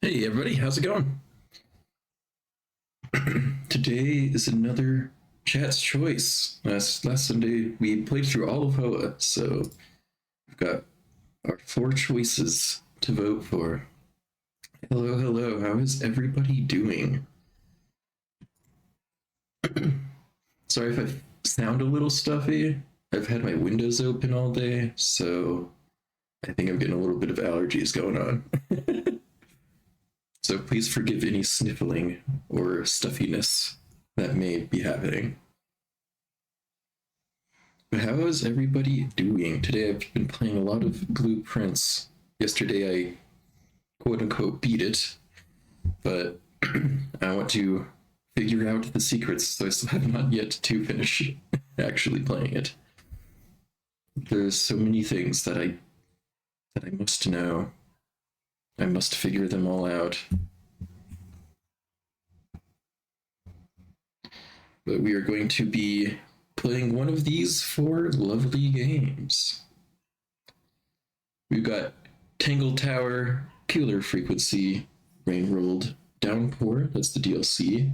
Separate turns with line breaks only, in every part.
Hey everybody, how's it going? Today is another chat's choice. Last Sunday we played through all of Hoa, so we've got our four choices to vote for. Hello, hello, how is everybody doing? Sorry if I sound a little stuffy. I've had my windows open all day, so I think I'm getting a little bit of allergies going on. So please forgive any sniffling or stuffiness that may be happening. But how is everybody doing? Today I've been playing a lot of Blueprints. Yesterday I quote unquote beat it, but I want to figure out the secrets, so I still have not yet to finish actually playing it. There's so many things that I must know. I must figure them all out. But we are going to be playing one of these four lovely games. We've got Tangle Tower, Killer Frequency, Rain Rolled Downpour, that's the DLC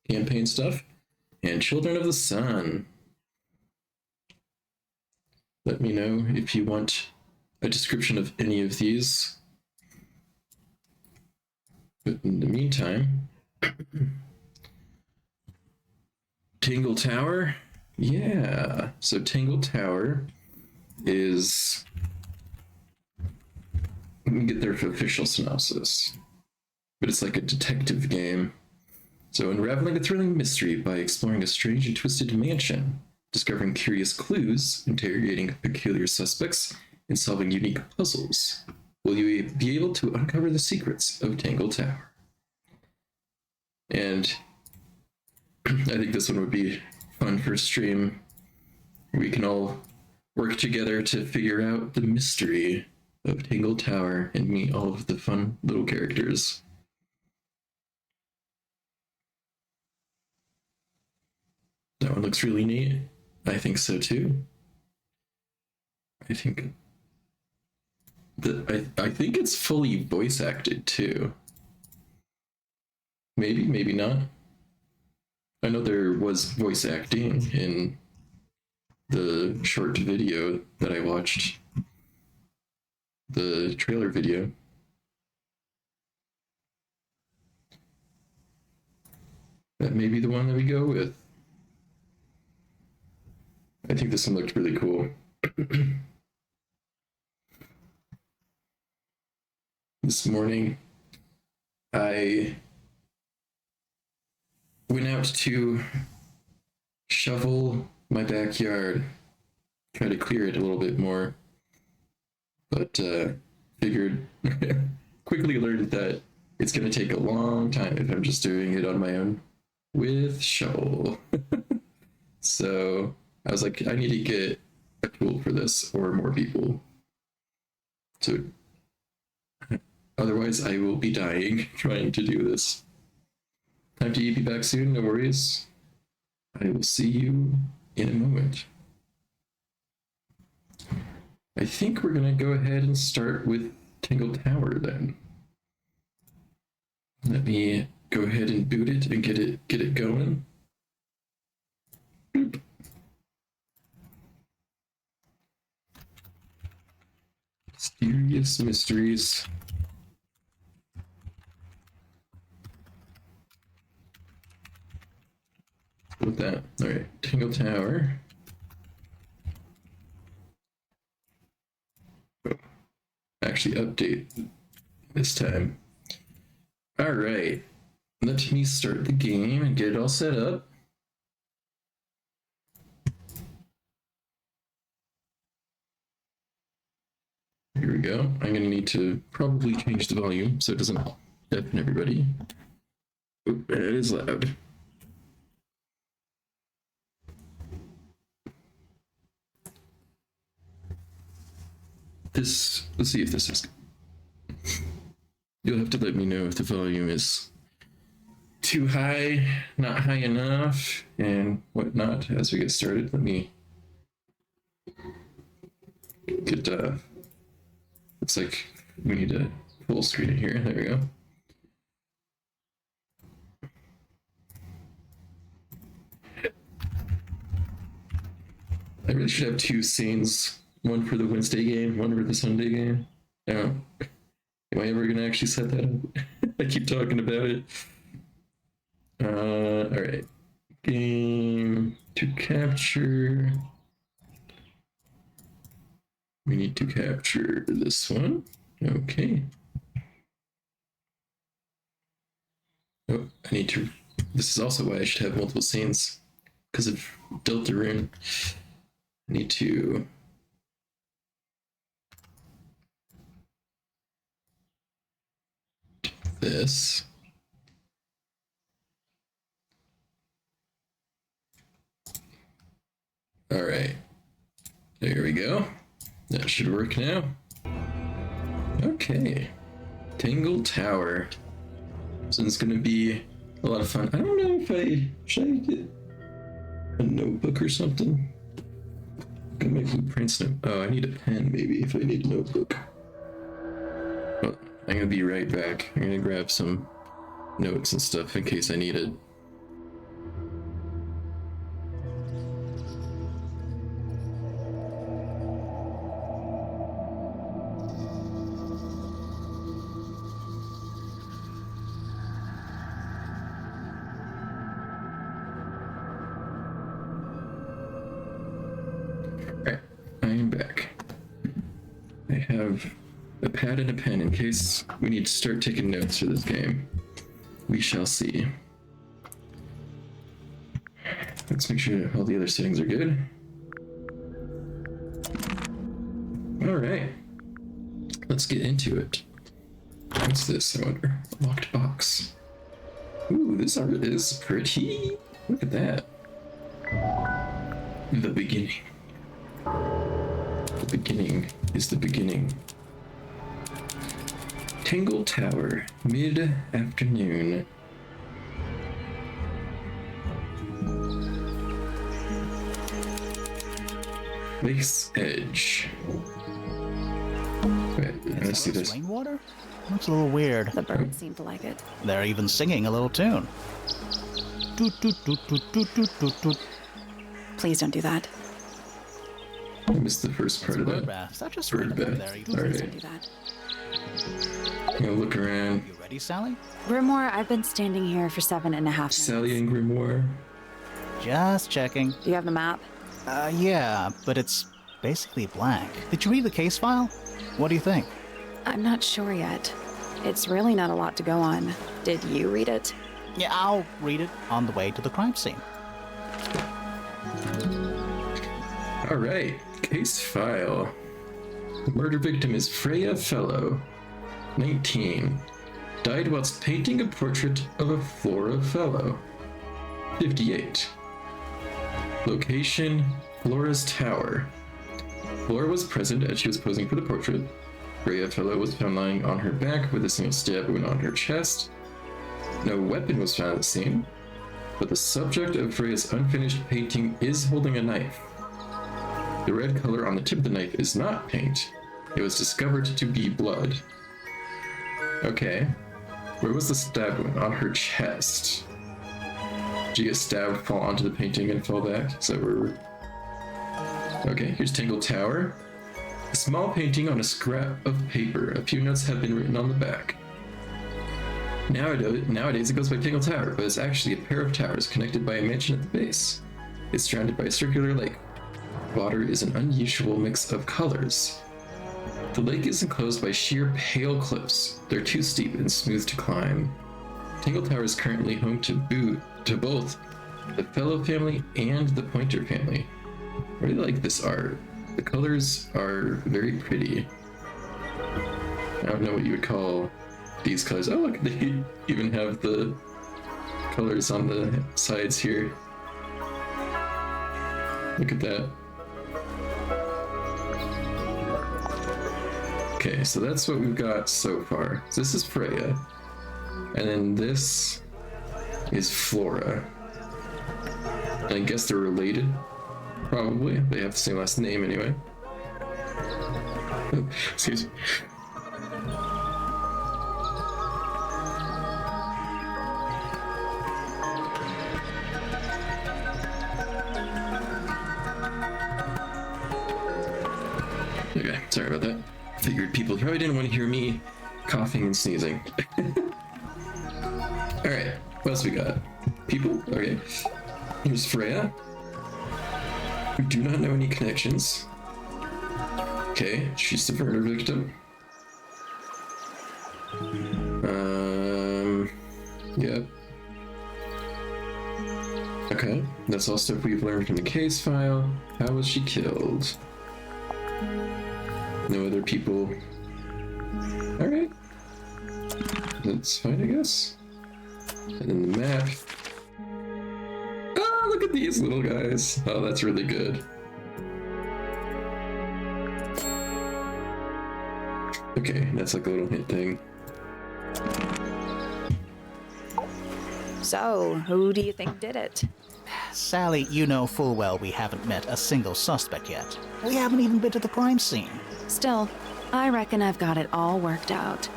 campaign stuff, and Children of the Sun. Let me know if you want a description of any of these. But in the meantime, Tangle Tower? Yeah. So Tangle Tower is... Let me get their official synopsis. But it's like a detective game. So unraveling a thrilling mystery by exploring a strange and twisted mansion, discovering curious clues, interrogating peculiar suspects, and solving unique puzzles, will you be able to uncover the secrets of Tangle Tower. And I think this one would be fun for a stream. We can all work together to figure out the mystery of Tangle Tower and meet all of the fun little characters. That one looks really neat. I think so too. I think I think it's fully voice acted too. Maybe not. I know there was voice acting in the short video that I watched, the trailer video. That may be the one that we go with. I think this one looked really cool. This morning, I went out to shovel my backyard, try to clear it a little bit more, but figured quickly learned that it's going to take a long time if I'm just doing it on my own with shovel. So I was like, I need to get a tool for this or more people. So otherwise I will be dying trying to do this. Time to be back soon, no worries. I will see you in a moment. I think we're gonna go ahead and start with Tangle Tower then. Let me go ahead and boot it and get it going. Boop. Mysterious mysteries. With that, all right, Tangle Tower. Oh, actually, update this time. All right, let me start the game and get it all set up. Here we go. I'm gonna need to probably change the volume so it doesn't deafen everybody. Oh, it is loud. Let's see if this is... You'll have to let me know if the volume is too high, not high enough, and whatnot as we get started. Let me get, looks like we need a full screen here. There we go. I really should have two scenes. One for the Wednesday game, one for the Sunday game. Am I ever gonna actually set that up? I keep talking about it. Alright. Game to capture. We need to capture this one. Okay. Oh, I need to. This is also why I should have multiple scenes. Because of Deltarune. I need to. Do this. Alright. There we go. That should work now. Okay. Tangle Tower. So it's gonna be a lot of fun. I don't know if should I get a notebook or something? Got my blueprints now. Oh, I need a pen maybe if I need a notebook. Well, I'm gonna be right back. I'm gonna grab some notes and stuff in case I need it. Alright, I am back. I have a pad and a pen in case we need to start taking notes for this game. We shall see. Let's make sure all the other settings are good. Alright, let's get into it. What's this, I wonder? A locked box. Ooh, this art is pretty. Look at that. The beginning. The beginning is the beginning. Tangle Tower, mid-afternoon. Lake's Edge. Wait, let's see this.
Rainwater? Looks a little weird.
The birds seem to like it.
They're even singing a little tune. Toot, toot, toot, toot, toot, toot, toot, toot.
Please don't do that.
I missed the first part of
Bird
that.
bath. Is that just
Bird
random?
bath.
There you
Please
go.
Alright.
don't do that.
I'm gonna look around.
You ready, Sally?
Grimoire, I've been standing here for 7.5 minutes.
Sally and Grimoire.
Just checking.
Do you have the map?
Yeah, but it's basically blank. Did you read the case file? What do you think?
I'm not sure yet. It's really not a lot to go on. Did you read it?
Yeah, I'll read it on the way to the crime scene.
Alright, case file. The murder victim is Freya Fellow, 19. Died whilst painting a portrait of a Flora Fellow, 58. Location, Flora's Tower. Flora was present as she was posing for the portrait. Freya Fellow was found lying on her back with a single stab wound on her chest. No weapon was found at the scene, but the subject of Freya's unfinished painting is holding a knife. The red color on the tip of the knife is not paint. It was discovered to be blood. Okay. Where was the stab wound? On her chest. Did she get stabbed, fall onto the painting, and fall back? Is that where we're... Okay, here's Tangle Tower. A small painting on a scrap of paper. A few notes have been written on the back. Nowadays it goes by Tangle Tower, but it's actually a pair of towers connected by a mansion at the base. It's surrounded by a circular lake. Water is an unusual mix of colors. The lake is enclosed by sheer pale cliffs. They're too steep and smooth to climb. Tangle Tower is currently home to both the Fellow family and the Pointer family. I really like this art. The colors are very pretty. I don't know what you would call these colors. Oh look, they even have the colors on the sides here. Look at that. Okay, so that's what we've got so far. So this is Freya. And then this is Flora. And I guess they're related. Probably. They have the same last name anyway. Oh, excuse me. Okay, sorry about that. Figured people probably didn't want to hear me coughing and sneezing. Alright, what else we got? People? Okay. Here's Freya. We do not know any connections. Okay, she's the murder victim. Yep. Okay, that's all stuff we've learned from the case file. How was she killed? No other people. Alright. That's fine, I guess. And then the map. Oh, look at these little guys. Oh, that's really good. Okay, that's like a little hint thing.
So, who do you think did it?
Sally, you know full well we haven't met a single suspect yet. We haven't even been to the crime scene.
Still, I reckon I've got it all worked out.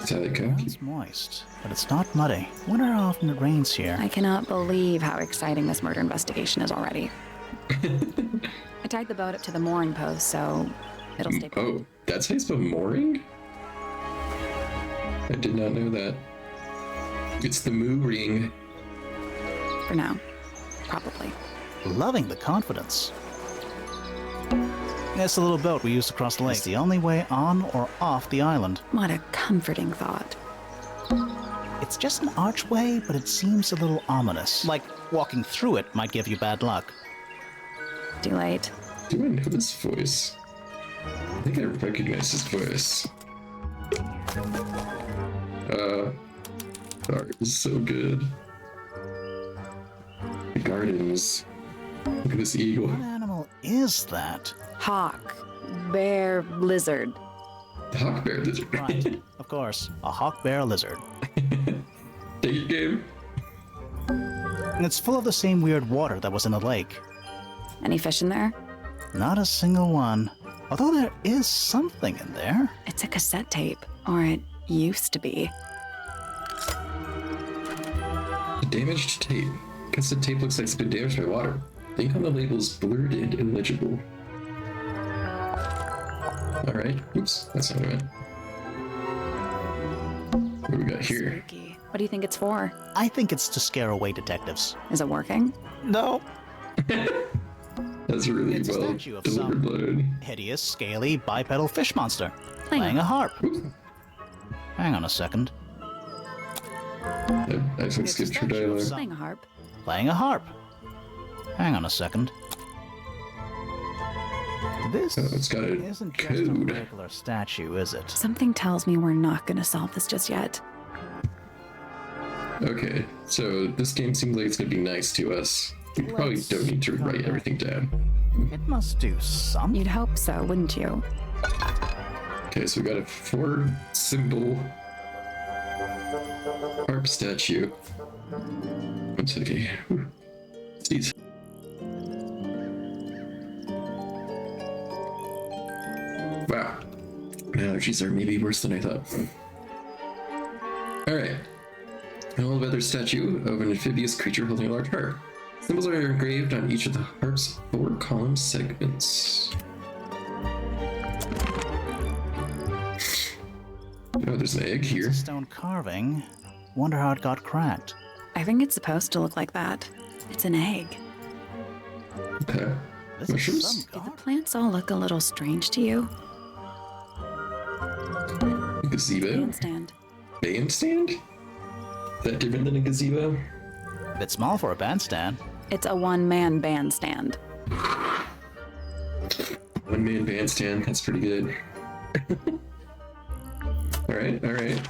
Sally cocky.
It's moist, but it's not muddy. Wonder how often it rains here.
I cannot believe how exciting this murder investigation is already. I tied the boat up to the mooring post, so it'll stay put.
Oh, that's how you spell mooring? I did not know that. It's the moo ring.
For now. Probably.
Loving the confidence. It's the little boat we used to cross the lake. It's the only way on or off the island.
What a comforting thought.
It's just an archway, but it seems a little ominous. Like walking through it might give you bad luck.
Too late.
Do I know this voice? I think I recognize his voice. Art is so good. The gardens. Look at this eagle.
What animal is that?
Hawk. Bear. Lizard.
The hawk bear lizard.
Right, of course, a hawk bear lizard.
Take it, game.
And it's full of the same weird water that was in the lake.
Any fish in there?
Not a single one. Although there is something in there.
It's a cassette tape. Or it used to be.
The damaged tape. Cassette tape looks like it's been damaged by water. The ink on the label is blurred and illegible. Alright, oops, that's not what I meant. What do we got here?
Spooky. What do you think it's for?
I think it's to scare away detectives.
Is it working?
No.
That's a really
It's a
well
statue of
delivered
some
line.
hideous, scaly, bipedal fish monster.
Playing
Playing a harp.
Oops.
Hang on a second.
I actually
It's a
skipped her
statue of
dialogue.
some-
Playing a harp.
Playing a harp. Hang on a second. This
Oh, it's got a
isn't just
code.
a regular statue, is it?
Something tells me we're not going to solve this just yet.
Okay, so this game seems like it's gonna be nice to us. We probably
Let's
don't need to
try
write
that.
everything down.
It must do something.
You'd hope so, wouldn't you?
Okay, so we got a 4-symbol harp statue. One second here. Whew. Sneeze. Wow. My allergies are maybe worse than I thought. Alright. An old weathered statue of an amphibious creature holding a large harp. Symbols are engraved on each of the harp's 4 column segments. Oh, there's an egg here.
It's a stone carving. Wonder how it got cracked.
I think it's supposed to look like that. It's an egg.
Okay.
This
Mushrooms?
is some
Do the
god.
plants all look a little strange to you?
Gazebo?
Bandstand.
Bandstand? Is that different than a gazebo?
Bit small for a bandstand.
It's a one-man bandstand.
One-man bandstand, that's pretty good. Alright.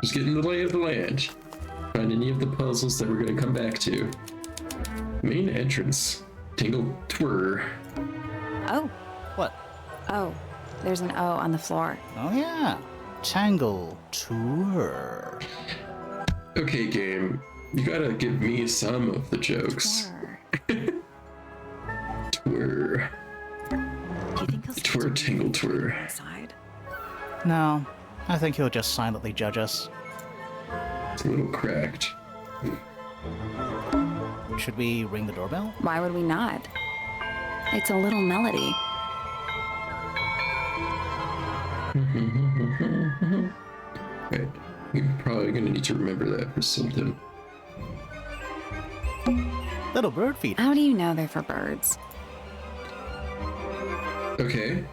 Just getting the lay of the land. Find any of the puzzles that we're gonna come back to. Main entrance. Tangle Tower.
Oh,
What?
oh, there's an O on the floor.
Oh yeah. Tangle Tower.
Okay, game. You gotta give me some of the jokes.
Tour.
Tour.
Do you think he'll
Tour, Tangle Tour.
inside?
No, I think he'll just silently judge us.
It's a little cracked.
Should we ring the doorbell?
Why would we not? It's a little melody.
Right. We're probably gonna need to remember that for something.
Little bird feeder.
How do you know they're for birds?
Okay.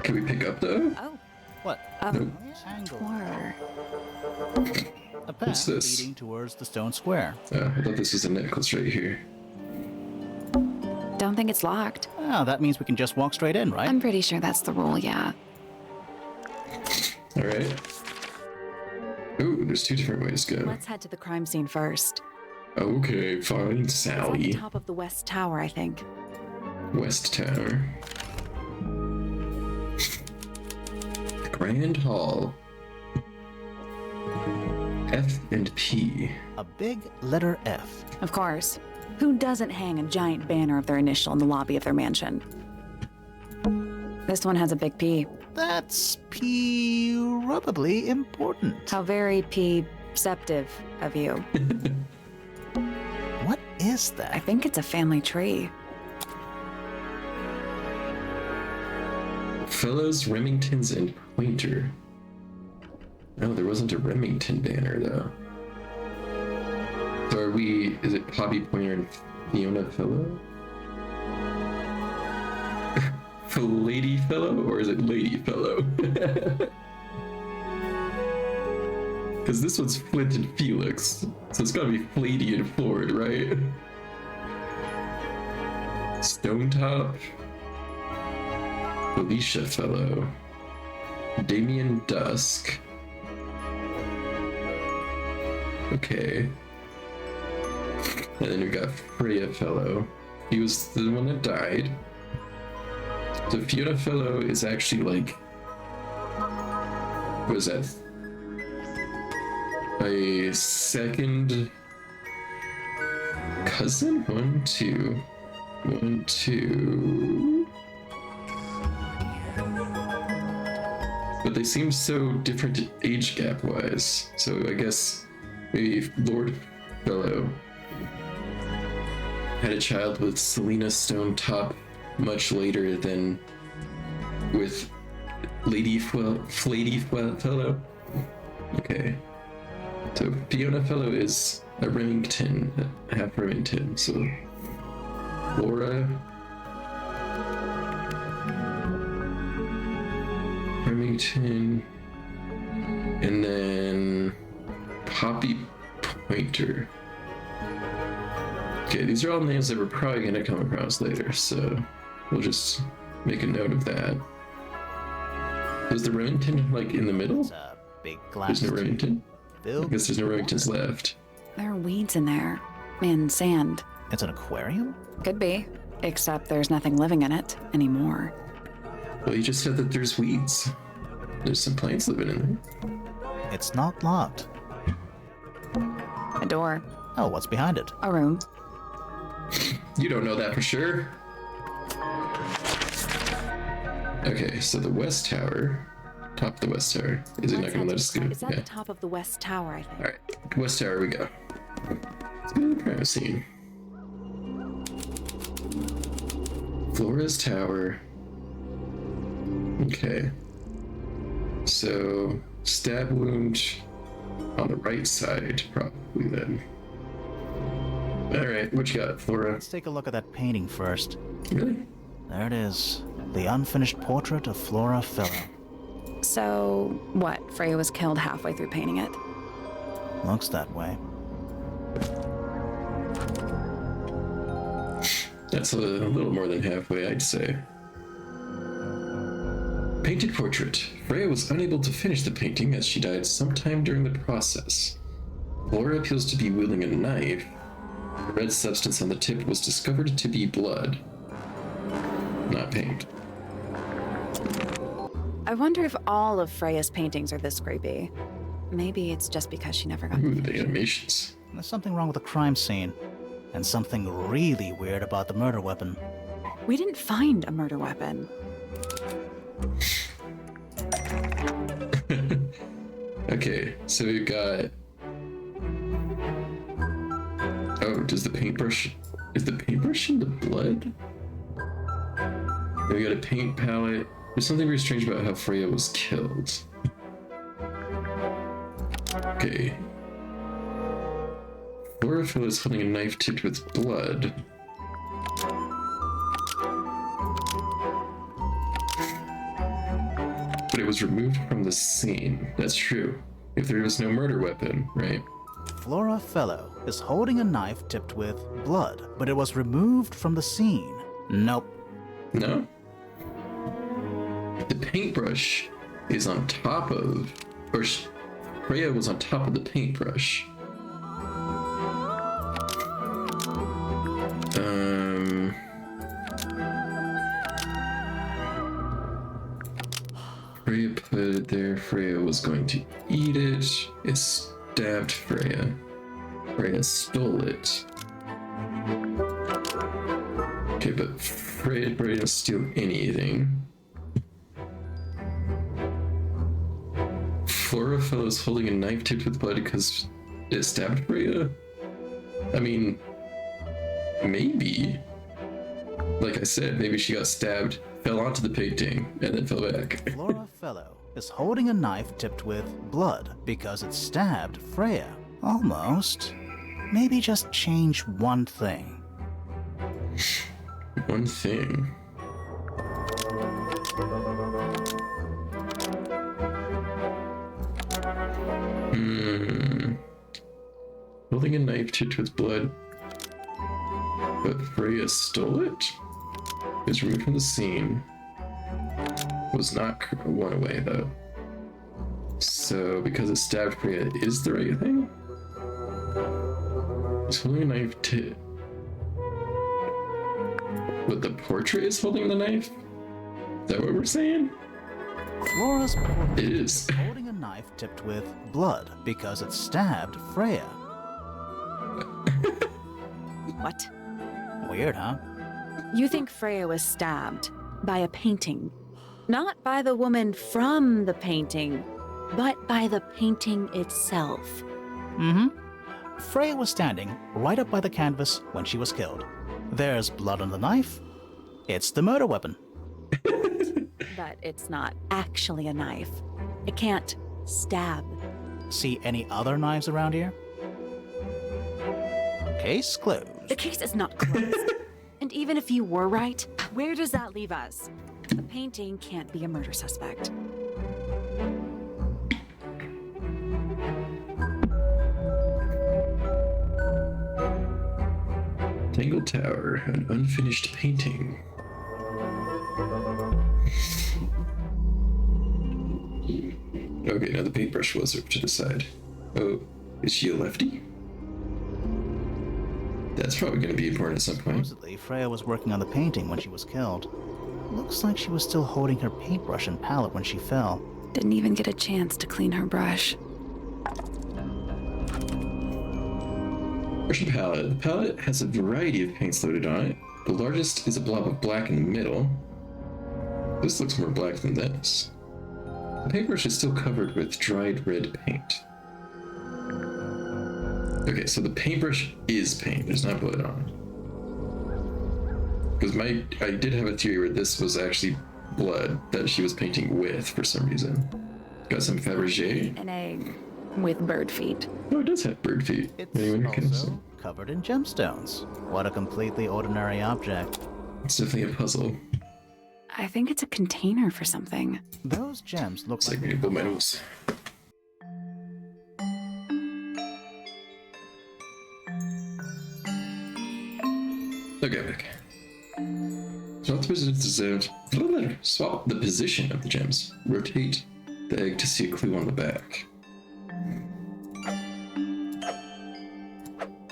Can we pick up though?
Oh.
What?
Nope.
Tangle
Tower.
A path
What's this?
leading towards the stone square.
I thought this was a necklace right here.
Don't think it's locked.
Oh, that means we can just walk straight in, right?
I'm pretty sure that's the rule, yeah.
Alright. Ooh, there's two different ways to go.
Let's head to the crime scene first.
Okay, fine,
It's at the
Sally.
top of the West Tower, I think.
West Tower. Grand Hall. F and P.
A big letter F.
Of course. Who doesn't hang a giant banner of their initial in the lobby of their mansion? This one has a big P.
That's probably important.
How very perceptive of you.
What is
I
that?
think it's a family tree.
Fellows, Remingtons, and Pointer. No, there wasn't a Remington banner though. So is it Poppy, Pointer, and Fiona Fellow? Lady Fellow, or is it Lady Fellow? Because this one's Flint and Felix, so it's gotta be Flady and Ford, right? Stonetop, Felicia Fellow, Damien Dusk. Okay. And then we got Freya Fellow. He was the one that died. So Fiona Fellow is actually like, what is that? A second cousin? One, two. But they seem so different age gap wise. So I guess maybe Lord Fellow had a child with Selena Stonetop much later than with Lady Flady Fellow. Okay. So Fiona Fellow is a Remington, half Remington. So Laura Remington, and then Poppy Pointer. Okay, these are all names that we're probably gonna come across later, so we'll just make a note of that. Is the Remington like in the middle?
It's a big glass
There's no Remington? I
filled
guess there's no
with
Remingtons
water.
left.
There are weeds in there. And sand.
It's an aquarium?
Could be. Except there's nothing living in it anymore.
Well, you just said that there's weeds. There's some plants living in there.
It's not locked.
A door.
Oh, what's behind it?
A room.
You don't know that for sure. Okay, so the West Tower, top of the West Tower. Is it not going to let us go?
It's at
Yeah.
the top of the West Tower, I think.
All right, West Tower we go. Let's go to the crime scene. Flora's Tower. Okay. So stab wound on the right side, probably then. All right, what you got, Flora?
Let's take a look at that painting first.
Really?
There it is. The unfinished portrait of Flora Fellow.
So, what? Freya was killed halfway through painting it?
Looks that way.
That's a little more than halfway, I'd say. Painted portrait. Freya was unable to finish the painting as she died sometime during the process. Flora appears to be wielding a knife. The red substance on the tip was discovered to be blood, not paint.
I wonder if all of Freya's paintings are this creepy. Maybe it's just because she never got
Ooh,
to
the
finish.
animations.
There's something wrong with the crime scene. And something really weird about the murder weapon.
We didn't find a murder weapon.
Okay, so we've got... Oh, does the paintbrush... Is the paintbrush in the blood? Then we got a paint palette. There's something very strange about how Freya was killed. Okay. Chlorophyll is holding a knife tipped with blood. But it was removed from the scene. That's true. If there was no murder weapon, right?
Flora Fellow is holding a knife tipped with blood, but it was removed from the scene. Nope.
No? The paintbrush is on top of... Or Freya was on top of the paintbrush. Freya put it there. Freya was going to eat it. It stabbed Freya. Freya stole it. Okay, but Freya didn't steal anything. Chlorophyll is holding a knife tipped with blood because it stabbed Freya? I mean, maybe. Like I said, maybe she got stabbed, fell onto the painting, and then fell back.
Flora Fellow is holding a knife tipped with blood because it stabbed Freya. Almost. Maybe just change one thing.
One thing. Holding a knife tipped with blood, but Freya stole it? Is removed from the scene. Was not one away though. So because it stabbed Freya is the right thing? Is holding a knife to... But the portrait is holding the knife? Is that what we're saying?
Flora's portrait
It is.
holding a knife tipped with blood because it stabbed Freya.
What?
Weird, huh?
You think Freya was stabbed by a painting? Not by the woman from the painting, but by the painting itself.
Mm-hmm. Freya was standing right up by the canvas when she was killed. There's blood on the knife. It's the murder weapon.
But it's not actually a knife. It can't stab.
See any other knives around here? Case closed.
The case is not closed. And even if you were right, where does that leave us? The painting can't be a murder suspect.
Tangle Tower, an unfinished painting. Okay, now the paintbrush was over to the side. Oh, is she a lefty? That's probably going to be important at some point.
Supposedly, Freya was working on the painting when she was killed. Looks like she was still holding her paintbrush and palette when she fell.
Didn't even get a chance to clean her brush.
Brush and palette. The palette has a variety of paints loaded on it. The largest is a blob of black in the middle. This looks more black than this. The paintbrush is still covered with dried red paint. Okay, so the paintbrush is paint. There's not blood on it. Because I did have a theory where this was actually blood that she was painting with for some reason. Got some Fabergé.
An egg with bird feet.
Oh, it does have bird feet.
It's also covered in gemstones. What a completely ordinary object.
It's definitely a puzzle.
I think it's a container for something.
Those gems look
It's like mutable metals. Okay, okay. Swap the position of the gems. Rotate the egg to see a clue on the back.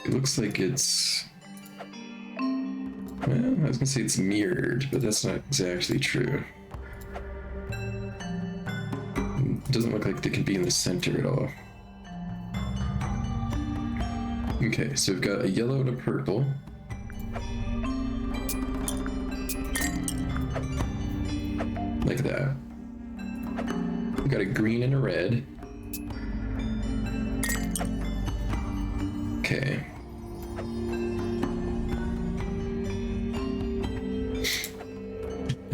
It looks like it's... Well, I was gonna say it's mirrored, but that's not exactly true. It doesn't look like they can be in the center at all. Okay, so we've got a yellow and a purple. Like that. We've got a green and a red. Okay.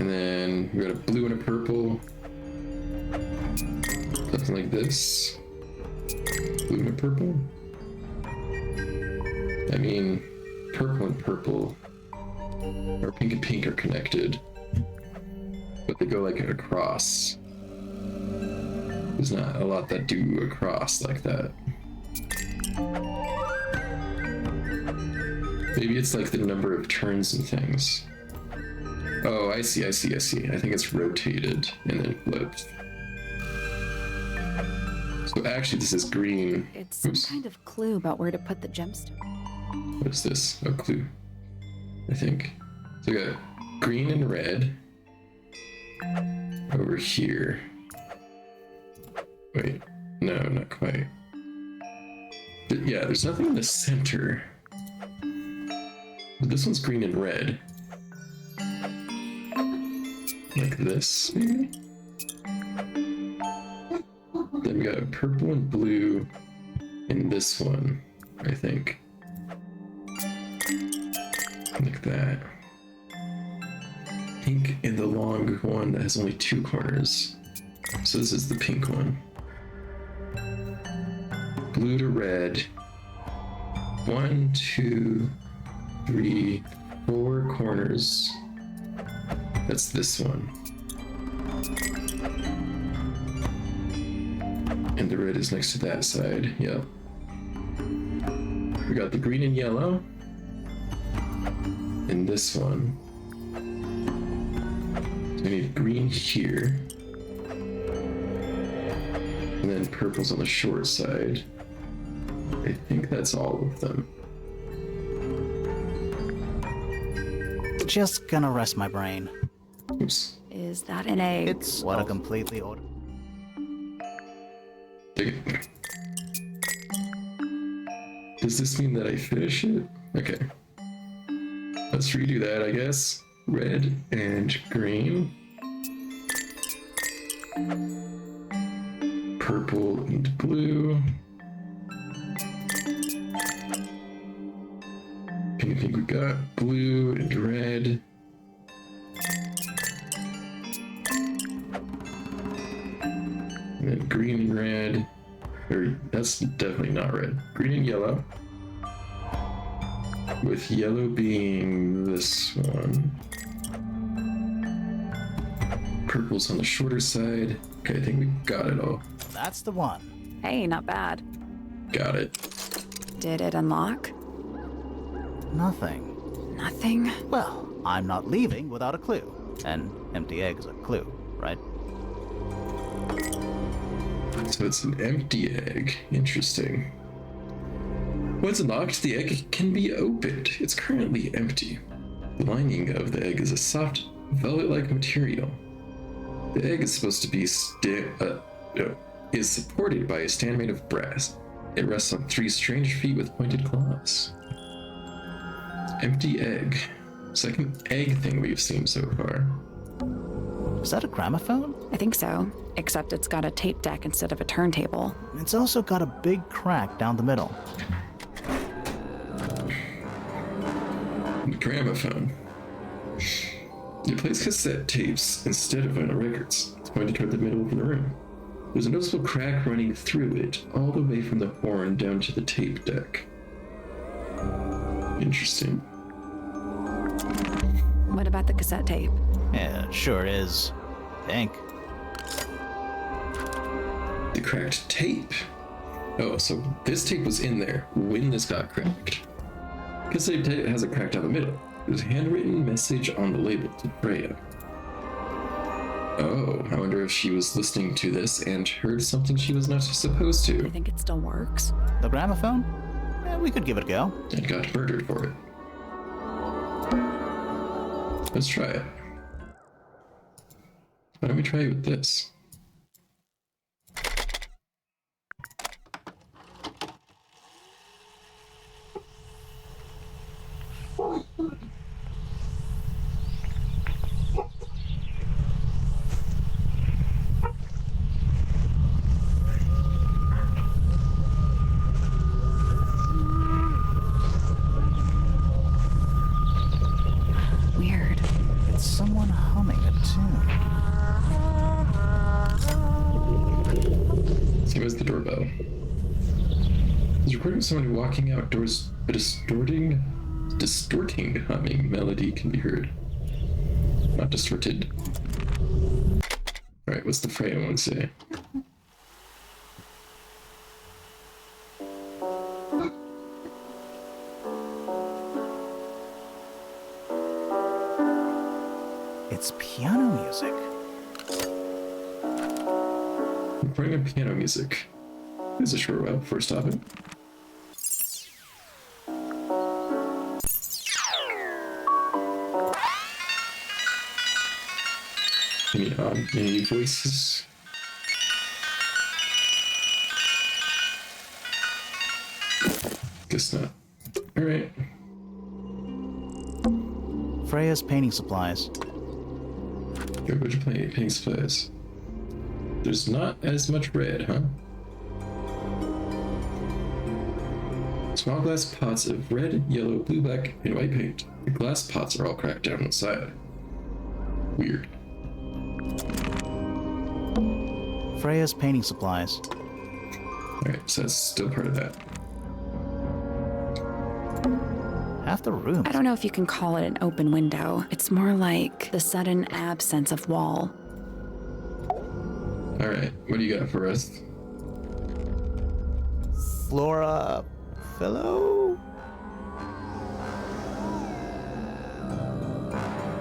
And then we got a blue and a purple. Something like this. Blue and a purple. I mean, purple and purple, or pink and pink are connected, but they go like across. There's not a lot that do across like that. Maybe it's like the number of turns and things. Oh, I see. I think it's rotated and then flipped. So actually this is green.
It's some kind of clue about where to put the gemstone.
What is this? Oh, clue. I think. So we got green and red over here. Wait, no, not quite. But yeah, there's nothing in the center. But this one's green and red. Like this, maybe? Then we got a purple and blue in this one, I think. Like that. Pink in the long one that has only 2 corners. So this is the pink one. Blue to red. 1, 2, 3, 4 corners. That's this one. And the red is next to that side. Yep. We got the green and yellow. In this one. So we need green here. And then purple's on the short side. I think that's all of them.
Just gonna rest my brain.
Oops.
Is that an egg?
It's what a completely order.
Take it. Does this mean that I finish it? Okay. Let's redo that, I guess. Red and green. Purple and blue. I think we got blue and red. And then green and red. Or that's definitely not red. Green and yellow. With yellow being this one. Purple's on the shorter side. Okay, I think we got it all.
That's the one.
Hey, not bad.
Got it.
Did it unlock?
Nothing.
Nothing?
Well, I'm not leaving without a clue. An empty egg is a clue, right?
So it's an empty egg. Interesting. Once unlocked, the egg can be opened. It's currently empty. The lining of the egg is a soft, velvet-like material. The egg is supposed to be is supported by a stand made of brass. It rests on 3 strange feet with pointed claws. Empty egg. Second egg thing we've seen so far.
Is that a gramophone?
I think so. Except it's got a tape deck instead of a turntable.
It's also got a big crack down the middle.
Gramophone. It plays cassette tapes instead of vinyl records. It's pointed toward the middle of the room. There's a noticeable crack running through it, all the way from the horn down to the tape deck. Interesting.
What about the cassette tape?
Yeah, it sure is. Pink.
The cracked tape. Oh, so this tape was in there when this got cracked. Cassette tape has a crack down the middle. There's a handwritten message on the label to Freya. Oh, I wonder if she was listening to this and heard something she was not supposed
You
to
think it still works?
The gramophone? We could give it a go.
and got murdered for it. Let's try it. Why don't we try it with this?
Weird.
It's someone humming at
So where's the doorbell? It's recording of someone walking outdoors, a distorting humming melody can be heard. Not distorted. Alright, what's the Freya one say?
It's piano music.
Recording of piano music. Is a short while before stopping. Any voices? Guess not. Alright.
Freya's painting supplies.
Go to painting supplies. There's not as much red, huh? Small glass pots of red, yellow, blue, black, and white paint. The glass pots are all cracked down the side. Weird.
Freya's painting supplies.
Alright, so that's still part of that.
Half the room.
I don't know if you can call it an open window. It's more like the sudden absence of wall.
Alright, what do you got for us?
Flora. Fellow?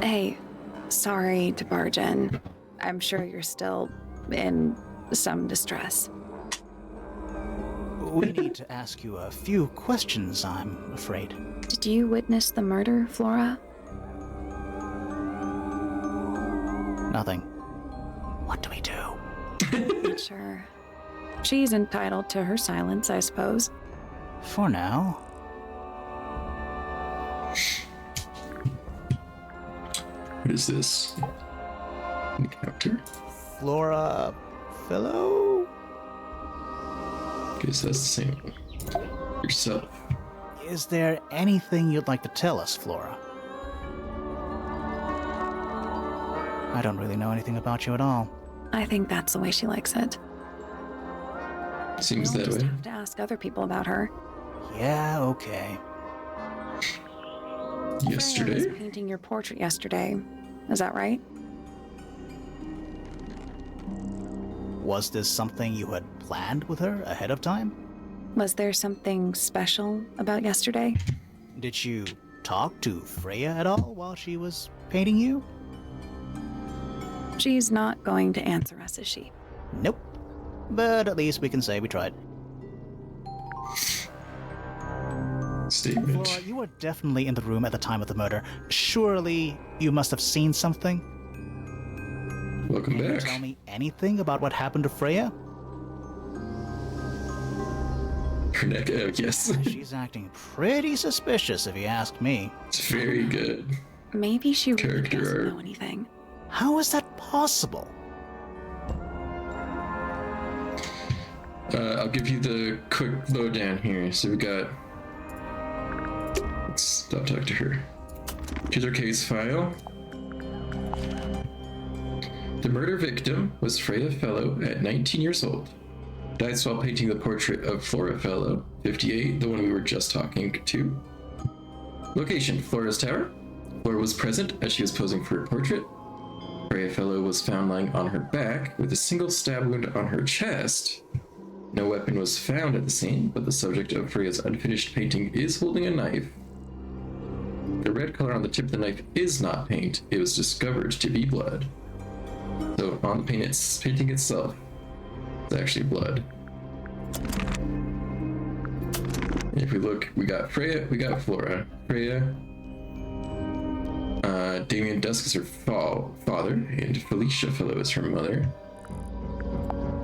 Hey, sorry to barge in. I'm sure you're still in some distress.
We need to ask you a few questions, I'm afraid.
Did you witness the murder, Flora?
Nothing. What do we do?
Not sure. She's entitled to her silence, I suppose.
For now.
What is this? Encounter?
Flora. Fellow?
Okay, so that's the same one. Yourself.
Is there anything you'd like to tell us, Flora? I don't really know anything about you at all.
I think that's the way she likes it.
Seems
We'll
that
just
way.
have to ask other people about her.
Yeah, okay.
Freya was
Yesterday?
painting your portrait yesterday. Is that right?
Was this something you had planned with her ahead of time?
Was there something special about yesterday?
Did you talk to Freya at all while she was painting you?
She's not going to answer us, is she?
Nope. But at least we can say we tried.
Statement.
Flora, you were definitely in the room at the time of the murder. Surely you must have seen something?
Welcome
Can you
back.
tell me anything about what happened to Freya?
Her neck, yes.
She's acting pretty suspicious if you ask me.
It's very good.
Maybe she really
Character
doesn't
art.
know anything.
How is that possible?
I'll give you the quick lowdown here. So we got. Let's stop talking to her. Here's our case file. The murder victim was Freya Fellow at 19 years old. Died while painting the portrait of Flora Fellow, 58, the one we were just talking to. Location, Flora's Tower. Flora was present as she was posing for her portrait. Freya Fellow was found lying on her back with a single stab wound on her chest. No weapon was found at the scene, but the subject of Freya's unfinished painting is holding a knife. The red color on the tip of the knife is not paint, it was discovered to be blood. So on the painting itself, it's actually blood. And if we look, we got Freya, we got Flora. Freya, Damien Dusk is her father, and Felicia Fellow is her mother.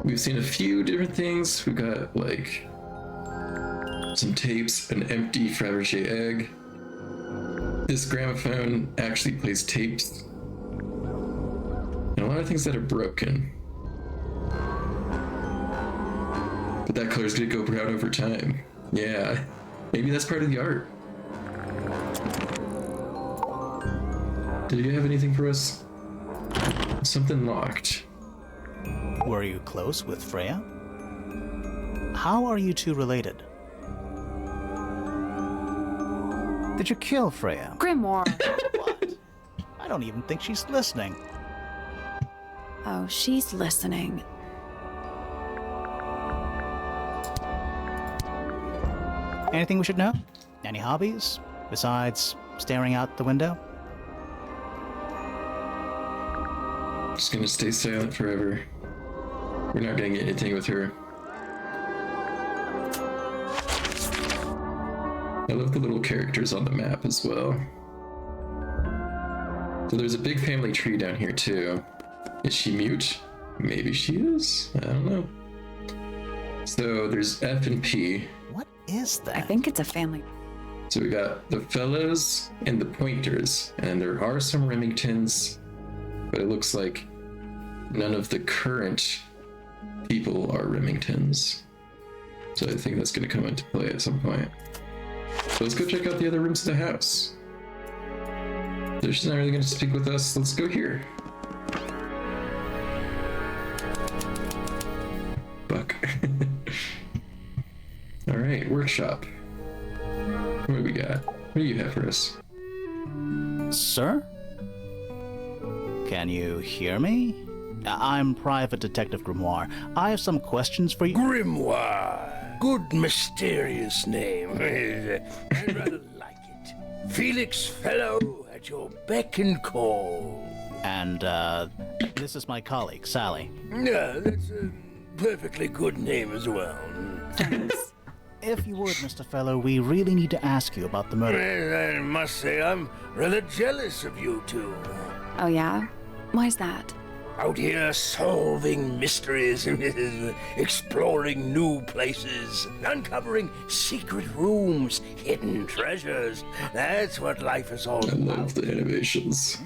We've seen a few different things. We got like some tapes, an empty Fabergé egg. This gramophone actually plays tapes. And a lot of things that are broken. But that color's gonna go brown over time. Yeah, maybe that's part of the art. Did you have anything for us? something locked.
Were you close with Freya? How are you two related? Did you kill Freya?
Grimoire.
What? I don't even think she's listening.
Oh, she's listening.
Anything we should know? Any hobbies? Besides staring out the window?
Just gonna stay silent forever. We're not gonna get anything with her. I love the little characters on the map as well. So there's a big family tree down here too. Is she mute? Maybe she is? I don't know. So there's F and P.
What is that?
I think it's a family.
So we got the fellows and the pointers, and there are some Remingtons, but it looks like none of the current people are Remingtons. So I think that's going to come into play at some point. So let's go check out the other rooms of the house. They're just not really going to speak with us. Let's go here. Buck. All right, workshop. What do we got? What do you have for us?
Sir? Can you hear me? I'm Private Detective Grimoire. I have some questions for you.
Grimoire. Good mysterious name. I rather like it. Felix Fellow at your beck and call.
And, this is my colleague, Sally.
Yeah, that's a perfectly good name as well.
Thanks.
If you would, Mr. Fellow, we really need to ask you about the murder.
Well, I must say I'm rather jealous of you two.
Oh, yeah? Why's that?
Out here solving mysteries, exploring new places, uncovering secret rooms, hidden treasures. That's what life is all
I
about.
love the animations.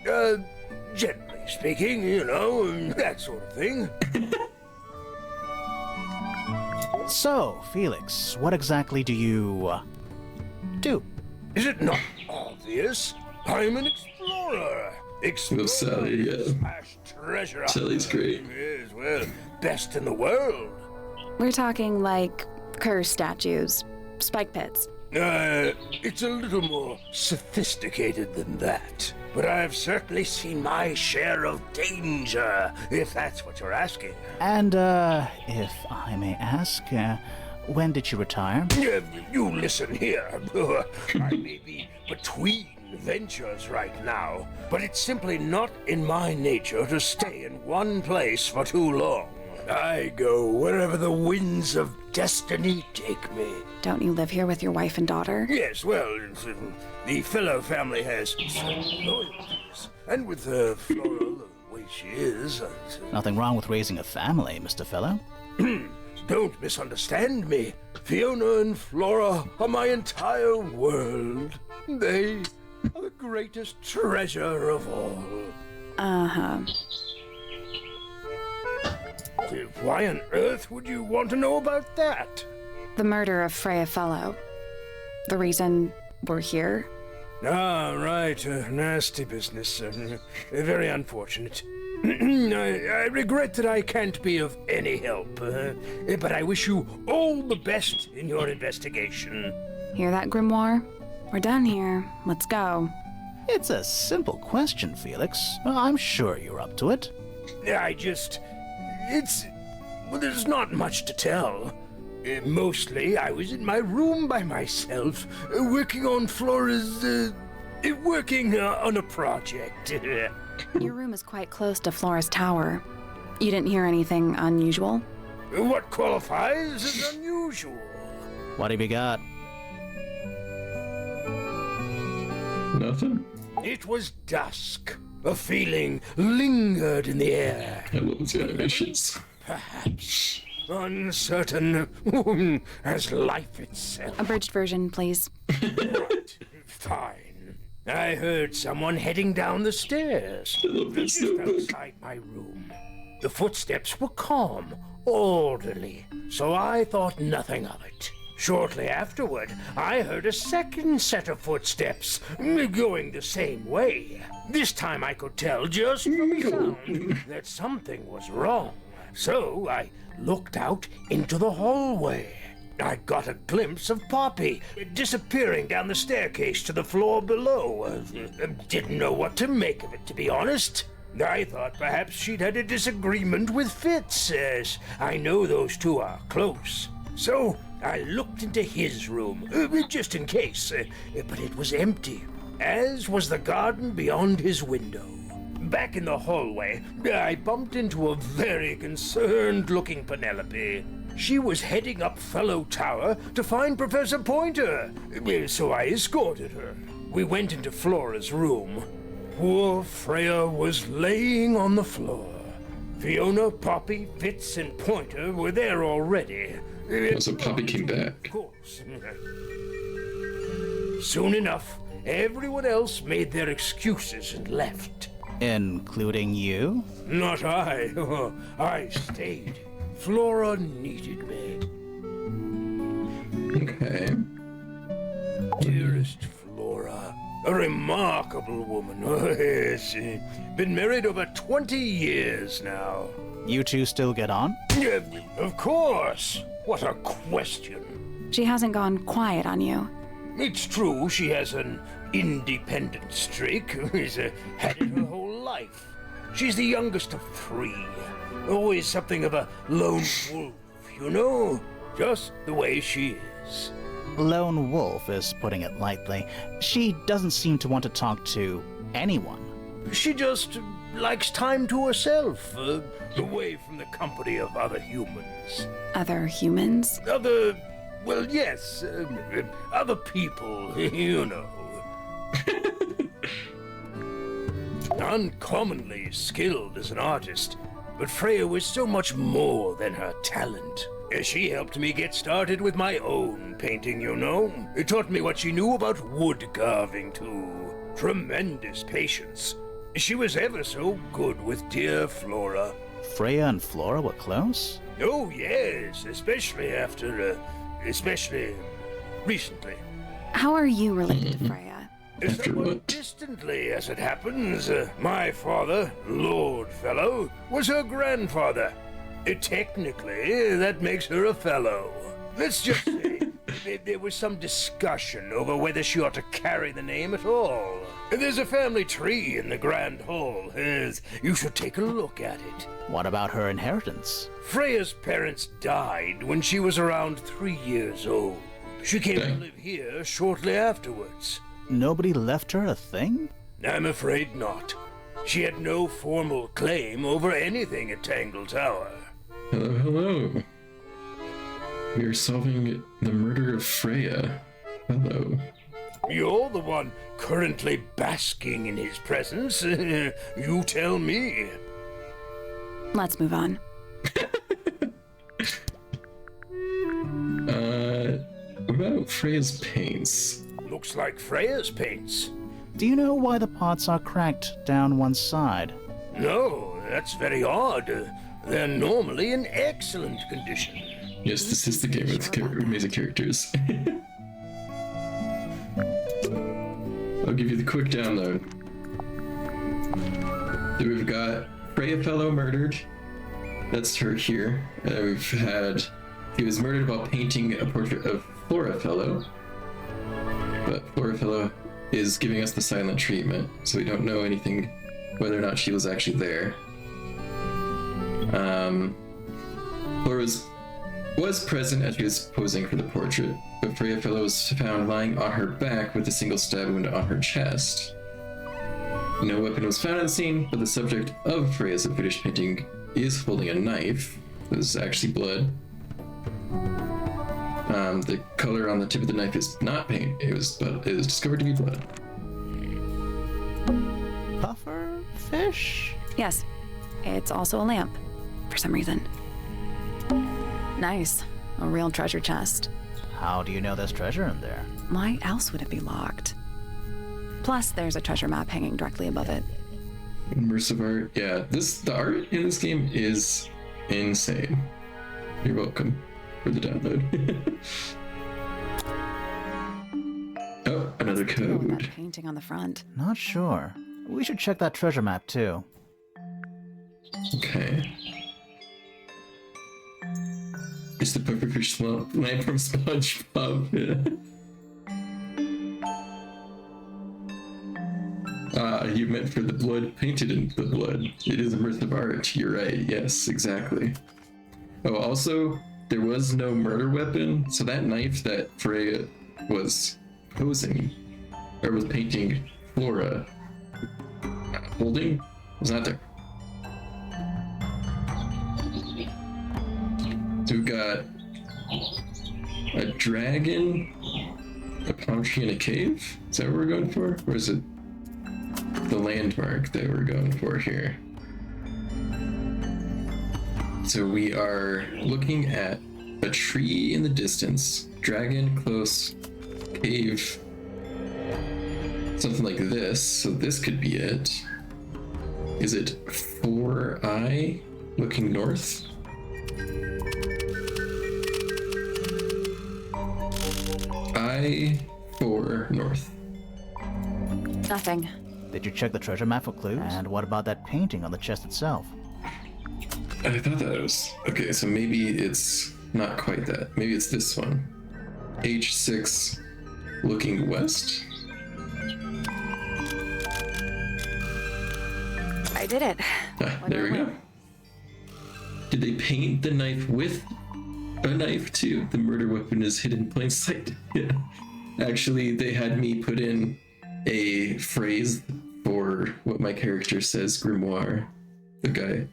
Generally speaking, you know, that sort of thing.
So, Felix, what exactly do you, do?
Is it not obvious? I'm an explorer. Explorer
Sally, yeah.
slash treasure
Sally's
hunter.
great.
Yes, well, best in the world.
We're talking like curse statues, spike pits.
It's a little more sophisticated than that. But I've certainly seen my share of danger, if that's what you're asking.
And, if I may ask, when did you retire?
You listen here. I may be between ventures right now, but it's simply not in my nature to stay in one place for too long. I go wherever the winds of destiny take me.
Don't you live here with your wife and daughter?
Yes, well, the Fellow family has loyalties, and with Flora the way she is,
Nothing wrong with raising a family, Mr. Fellow.
don't misunderstand me. Fiona and Flora are my entire world. They are the greatest treasure of all.
Uh-huh.
Why on earth would you want to know about that?
The murder of Freya Fellow. The reason we're here.
Ah, right. Nasty business. Very unfortunate. I regret that I can't be of any help, but I wish you all the best in your investigation.
Hear that, Grimoire? We're done here. Let's go.
It's a simple question, Felix. I'm sure you're up to it.
Well, there's not much to tell. Mostly, I was in my room by myself, working on Flora's, working on a project.
Your room is quite close to Flora's tower. You didn't hear anything unusual?
What qualifies as unusual?
What have you got?
Nothing?
It was dusk. A feeling lingered in the air.
I love the animations.
Perhaps uncertain as life itself.
Abridged version, please.
Right. Fine. I heard someone heading down the stairs.
I love this
Just
notebook.
outside my room. The footsteps were calm, orderly, so I thought nothing of it. Shortly afterward, I heard a second set of footsteps going the same way. This time I could tell just from the sound that something was wrong. So I looked out into the hallway. I got a glimpse of Poppy disappearing down the staircase to the floor below. Didn't know what to make of it, to be honest. I thought perhaps she'd had a disagreement with Fitz, as I know those two are close. So I looked into his room, just in case, but it was empty, as was the garden beyond his window. Back in the hallway, I bumped into a very concerned-looking Penelope. She was heading up Fellow Tower to find Professor Pointer, so I escorted her. We went into Flora's room. Poor Freya was laying on the floor. Fiona, Poppy, Fitz, and Pointer were there already.
So Poppy came back.
Of course. Soon enough, everyone else made their excuses and left.
Including you?
Not I. I stayed. Flora needed me.
Okay.
Dearest Flora, a remarkable woman. Yes, been married over 20 years now.
You two still get on?
Of course. What a question.
She hasn't gone quiet on you.
It's true she has an independent streak. She's had it her whole life. She's the youngest of 3. Always something of a lone wolf, you know? Just the way she is.
Lone wolf is putting it lightly. She doesn't seem to want to talk to anyone.
She just likes time to herself, away from the company of other humans.
Other humans?
Well, yes, other people, you know. Uncommonly skilled as an artist, but Freya was so much more than her talent. She helped me get started with my own painting, you know. It taught me what she knew about wood carving, too. Tremendous patience. She was ever so good with dear Flora.
Freya and Flora were close?
Oh, yes, especially recently.
How are you related to Freya?
After
Somewhat
what?
distantly, as it happens. My father, Lord Fellow, was her grandfather. Technically, that makes her a fellow. Let's just say there was some discussion over whether she ought to carry the name at all. There's a family tree in the Grand Hall. You should take a look at it.
What about her inheritance?
Freya's parents died when she was around 3 years old. She came to live here shortly afterwards.
Nobody left her a thing?
I'm afraid not. She had no formal claim over anything at Tangle Tower.
Hello, hello. We are solving the murder of Freya. Hello.
You're the one currently basking in his presence. You tell me.
Let's move on.
What about Freya's paints?
Looks like Freya's paints.
Do you know why the pots are cracked down one side?
No, that's very odd. They're normally in excellent condition.
Yes, this is the game with amazing characters. I'll give you the quick download. So we've got Freya Fellow murdered. That's her here. We've had... He was murdered while painting a portrait of Flora Fellow. But Flora Fellow is giving us the silent treatment, so we don't know anything whether or not she was actually there. Flora was present as she was posing for the portrait, but Freya Fellow was found lying on her back with a single stab wound on her chest. No weapon was found on the scene, but the subject of Freya's unfinished painting is holding a knife. It was actually blood. The color on the tip of the knife is not paint. It was discovered to be blood.
Puffer fish?
Yes, it's also a lamp, for some reason. Nice. A real treasure chest.
How do you know there's treasure in there?
Why else would it be locked? Plus, there's a treasure map hanging directly above it.
Immersive art. Yeah, the art in this game is insane. You're welcome for the download. another
What's the deal with
code.
that painting on the front?
Not sure. We should check that treasure map too.
Okay. It's the pufferfish lamp from SpongeBob. You meant for the blood painted in the blood. It is immersive art. You're right. Yes, exactly. Oh, also, there was no murder weapon, so that knife that Freya was posing, or was painting Flora holding, was not there. So we've got a dragon, a palm tree, and a cave? Is that what we're going for? Or is it the landmark that we're going for here? So we are looking at a tree in the distance, dragon close, cave, something like this. So this could be it. Is it 4i looking north? I-4 north.
Nothing.
Did you check the treasure map for clues? And what about that painting on the chest itself?
I thought that was... Okay, so maybe it's not quite that. Maybe it's this one. H6 looking west?
I did it.
There we go. Did they paint the knife with a knife too? The murder weapon is hidden in plain sight. Yeah. Actually, they had me put in a phrase for what my character says, Grimoire, the guy,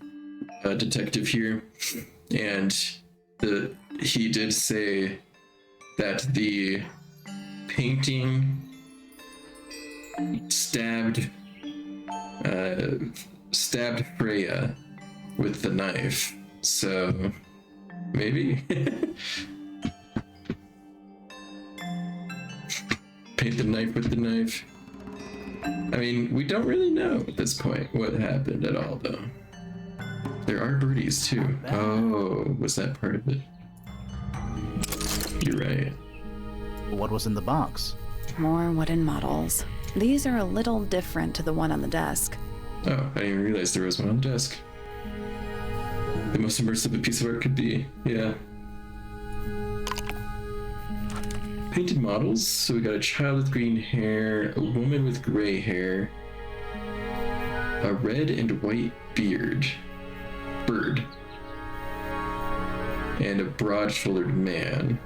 detective here, and he did say that the painting stabbed Freya with the knife. So maybe paint the knife with the knife. I mean, we don't really know at this point what happened at all, though. There are birdies too. Oh, was that part of it? You're right.
What was in the box?
More wooden models. These are a little different to the one on the desk.
Oh, I didn't even realize there was one on the desk. The most immersive a piece of art could be. Yeah. Painted models. So we got a child with green hair, a woman with gray hair, a red and white bird, and a broad-shouldered man.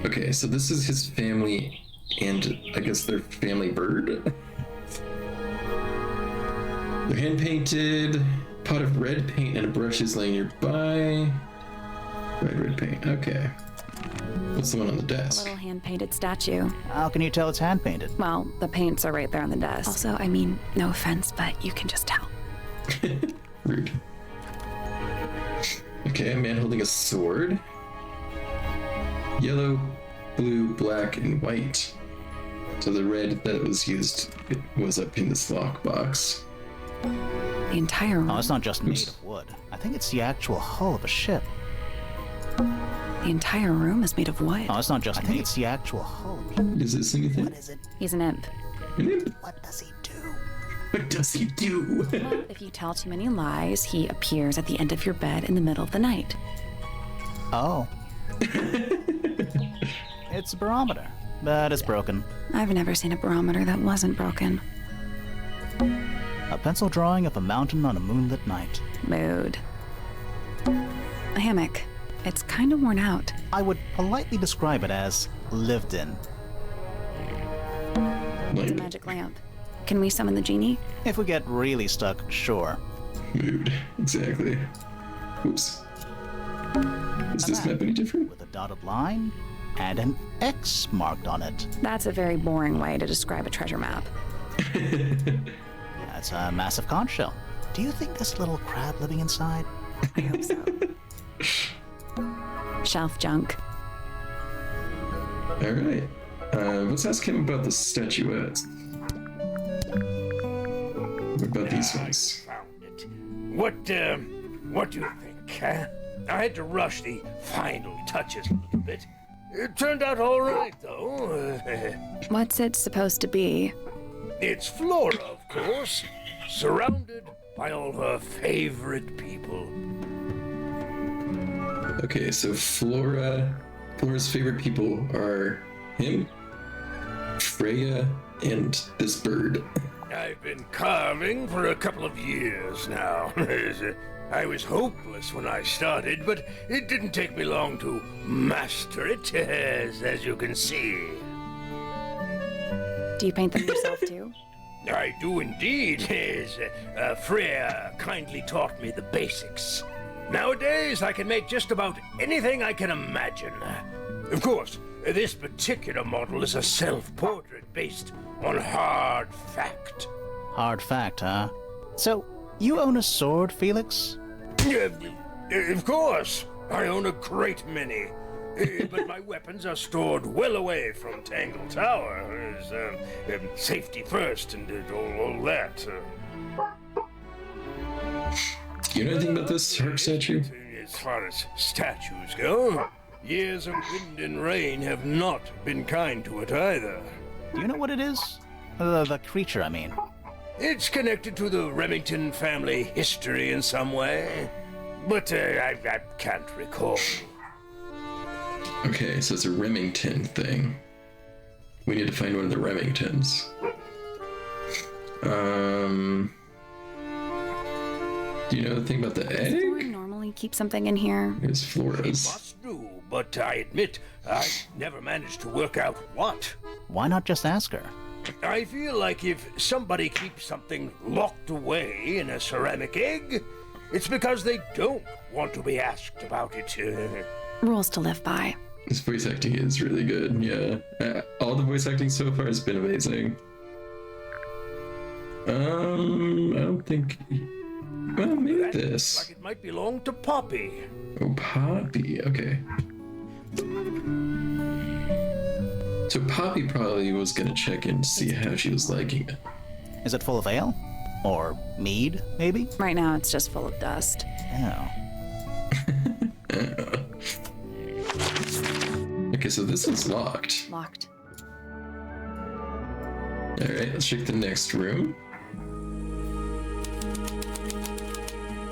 Okay, so this is his family and I guess their family bird. They're hand-painted. Pot of red paint and a brush is laying nearby. Red paint. Okay. What's the one on the
A
desk?
little hand-painted statue.
How can you tell it's hand painted?
Well, the paints are right there on the desk. Also, I mean, no offense, but you can just tell.
Rude. Okay, a man holding a sword. Yellow, blue, black, and white. So the red that was used was up in this lockbox.
The entire room.
Oh, it's not just made of wood. I think it's the actual hull of a ship.
The entire room is made of wood.
Oh, it's not just made. It's the actual hull of a ship.
Is this anything?
What is it?
He's an imp.
An imp?
What does he do?
What does he do?
Well, if you tell too many lies, he appears at the end of your bed in the middle of the night.
Oh. It's a barometer, but it's broken.
I've never seen a barometer that wasn't broken.
A pencil drawing of a mountain on a moonlit night.
Mood. A hammock. It's kind of worn out.
I would politely describe it as lived in.
It's a magic lamp. Can we summon the genie?
If we get really stuck, sure.
Mood. Exactly. Oops. Is this map any different?
With a dotted line and an X marked on it.
That's a very boring way to describe a treasure map.
That's a massive conch shell. Do you think there's a little crab living inside?
I hope so. Shelf junk.
All right. Let's ask him about the statuettes. What about these ones?
Found it. What do you think, huh? I had to rush the final touches a little bit. It turned out all right, though.
What's it supposed to be?
It's Flora, of course, surrounded by all her favorite people.
Okay, so Flora's favorite people are him, Freya, and this bird.
I've been carving for a couple of years now. I was hopeless when I started, but it didn't take me long to master it, as you can see.
Do you paint them yourself too?
I do indeed. Freya kindly taught me the basics. Nowadays, I can make just about anything I can imagine. Of course, this particular model is a self-portrait based on hard fact.
Hard fact, huh? So, you own a sword, Felix?
Of course, I own a great many. But my weapons are stored well away from Tangle Tower. Safety first and all that.
You know anything about this Hark statue?
As far as statues go, years of wind and rain have not been kind to it either.
Do you know what it is? The creature, I mean.
It's connected to the Remington family history in some way, but I can't recall.
Okay, so it's a Remington thing. We need to find one of the Remingtons. Do you know the thing about the
Does Flora
egg?
normally keep something in here?
It's
It
Flora's.
must do, but I admit I never managed to work out what.
Why not just ask her?
I feel like if somebody keeps something locked away in a ceramic egg, it's because they don't want to be asked about it.
Rules to live by.
His voice acting is really good, yeah. All the voice acting so far has been amazing. I don't think... Well, maybe
That looks
this.
like it might belong to Poppy.
Oh, Poppy, okay. So Poppy probably was gonna check in to see how she was liking it.
Is it full of ale? Or mead, maybe?
Right now, it's just full of dust.
Oh.
Okay, so this is locked.
Locked.
Alright, let's check the next room.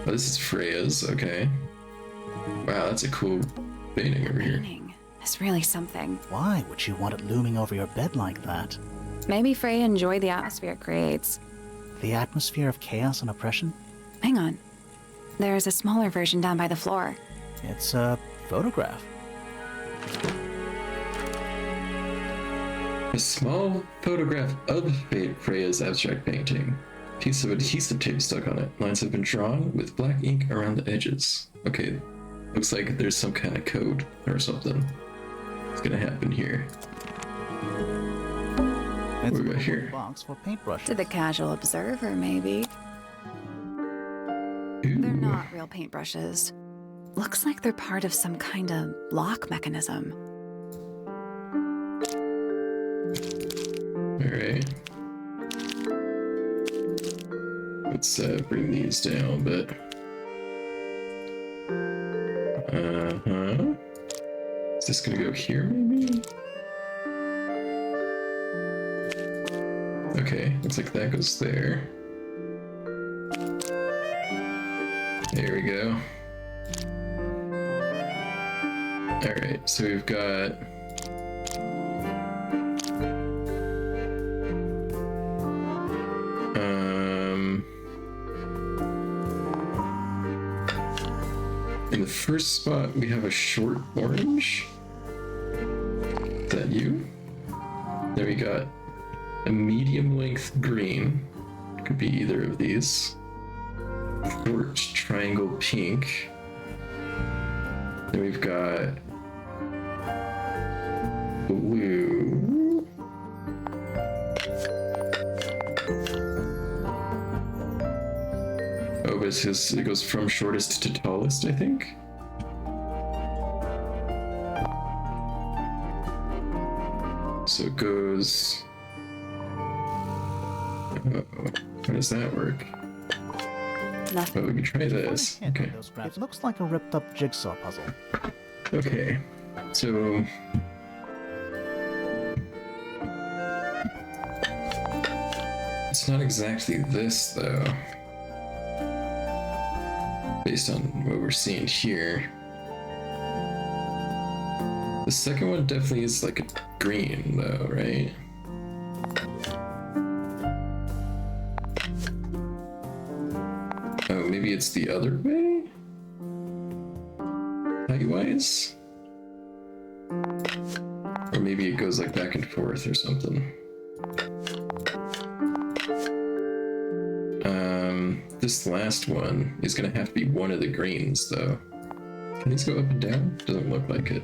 Oh, this is Freya's, okay. Wow, that's a cool painting over here.
Painting is really something.
Why would you want it looming over your bed like that?
Maybe Freya enjoyed the atmosphere it creates.
The atmosphere of chaos and oppression?
Hang on. There's a smaller version down by the floor.
It's a photograph.
A small photograph of Freya's abstract painting. Piece of adhesive tape stuck on it. Lines have been drawn with black ink around the edges. Okay, looks like there's some kind of code or something. It's gonna happen here.
It's
What
a
we got
little
here?
box for paintbrushes.
To the casual observer, maybe.
Ooh.
They're not real paintbrushes. Looks like they're part of some kind of lock mechanism.
Alright. Let's bring these down, but... Is this gonna go here, maybe? Okay, looks like that goes there. There we go. Alright, so we've got... In the first spot, we have a short orange. Is that you? Then we got a medium length green. Could be either of these. Short triangle pink. Then we've got blue. Oh, but it goes from shortest to tallest, I think. So it goes. How does that work?
Nothing.
Oh, we can try this.
Hint
Okay.
on those graphs. It looks like a ripped up jigsaw puzzle.
Okay. So It's not exactly this, though. Based on what we're seeing here. The second one definitely is like a green, though, right? Oh, maybe it's the other way? Height-wise? Or maybe it goes like back and forth or something. This last one is gonna have to be one of the greens, though. Can these go up and down? Doesn't look like it.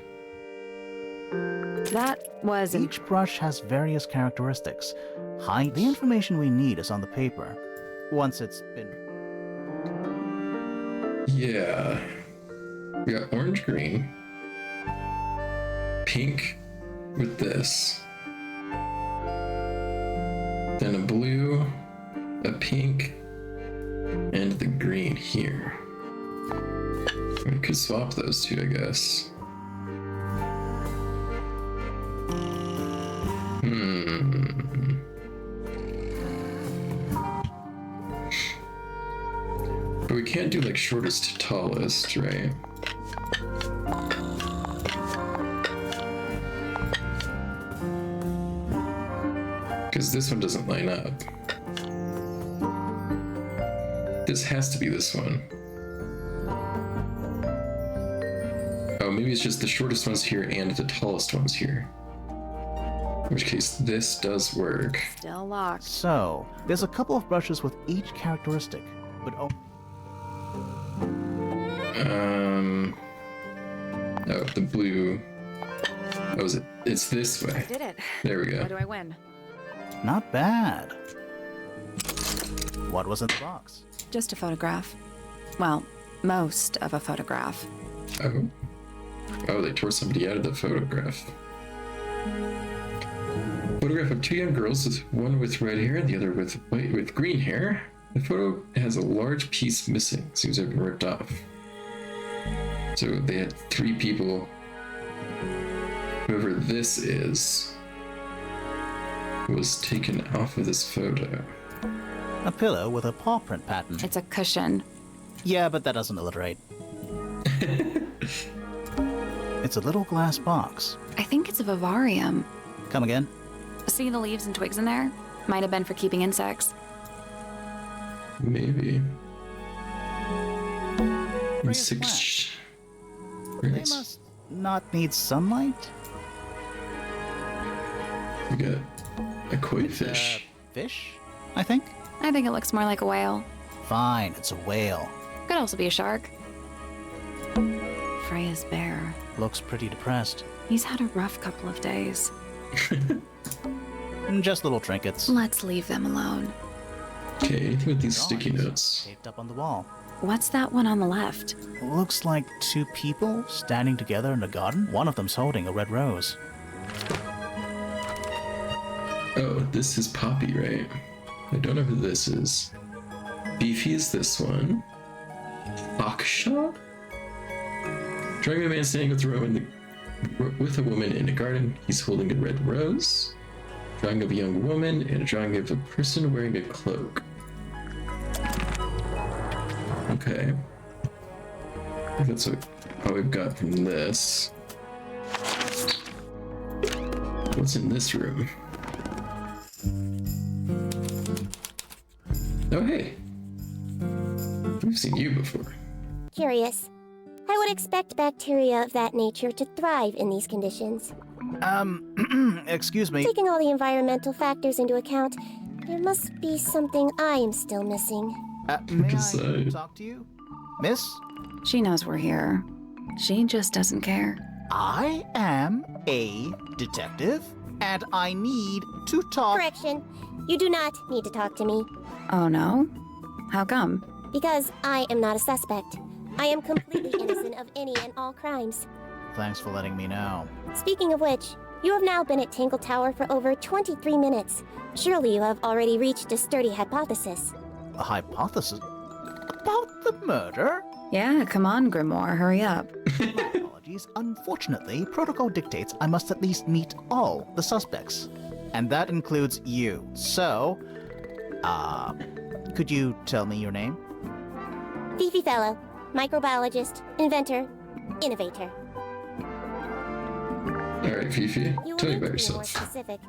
That was an
Each brush has various characteristics. Height. The information we need is on the paper. Once it's been...
Yeah. We got orange green. Pink with this. Then a blue, a pink, and the green here. We could swap those two, I guess. But we can't do like shortest to tallest, right? Because this one doesn't line up. This has to be this one. Oh, maybe it's just the shortest ones here and the tallest ones here. In which case, this does work.
still locked.
So, there's a couple of brushes with each characteristic, but oh,
Oh, the blue. Oh, is it? It's this way.
Did it.
There we go.
What do I win?
not bad. What was in the box?
Just a photograph. Well, most of a photograph.
Oh. Oh, they tore somebody out of the photograph. Photograph of two young girls, one with red hair and the other with white with green hair. The photo has a large piece missing. Seems to have been ripped off. So they had three people. Whoever this is was taken off of this photo.
A pillow with a paw print pattern.
It's a cushion.
Yeah, but that doesn't alliterate. It's a little glass box.
I think it's a vivarium.
Come again?
See the leaves and twigs in there? Might have been for keeping insects.
Maybe.
Very
Six.
They must not need sunlight?
We got a koi fish.
Fish, I think?
I think it looks more like a whale.
Fine, it's a whale.
Could also be a shark. Freya's bear.
Looks pretty depressed.
He's had a rough couple of days.
Just little trinkets.
Let's leave them alone.
Okay, anything with these sticky
Drawings
notes?
taped up on the wall.
What's that one on the left?
Looks like two people standing together in a garden. One of them's holding a red rose.
Oh, this is Poppy, right? I don't know who this is. Beefy is this one. Aksha? Drawing a man standing with a woman in a garden. He's holding a red rose. Drawing of a young woman and a drawing of a person wearing a cloak. Okay. I think that's all we've got from this. What's in this room? Oh, hey. We've seen you before.
Curious. I would expect bacteria of that nature to thrive in these conditions.
Excuse me.
Taking all the environmental factors into account, there must be something I am still missing.
May I
Decide.
talk to you? Miss?
She knows we're here. She just doesn't care.
I am a detective, and I need to talk.
Correction. You do not need to talk to me,
Oh no? How come?
because I am not a suspect. I am completely innocent of any and all crimes.
Thanks for letting me know.
Speaking of which, you have now been at Tangle Tower for over 23 minutes. Surely you have already reached a sturdy hypothesis.
A hypothesis? About the murder?
Yeah, come on, Grimoire, hurry up.
My apologies. Unfortunately, protocol dictates I must at least meet all the suspects. And that includes you. So, Could you tell me your name?
Fifi Fellow, microbiologist, inventor, innovator.
Alright, Fifi,
You will
tell me
need
about
to be more
yourself.
specific.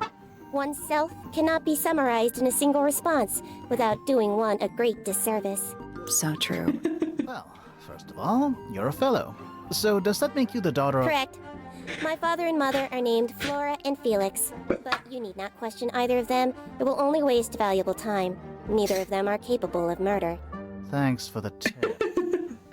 Oneself cannot be summarized in a single response without doing one a great disservice.
So true.
Well, first of all, you're a fellow. So does that make you the daughter of...
Correct. My father and mother are named Flora and Felix, but you need not question either of them. It will only waste valuable time. Neither of them are capable of murder.
Thanks for the tip.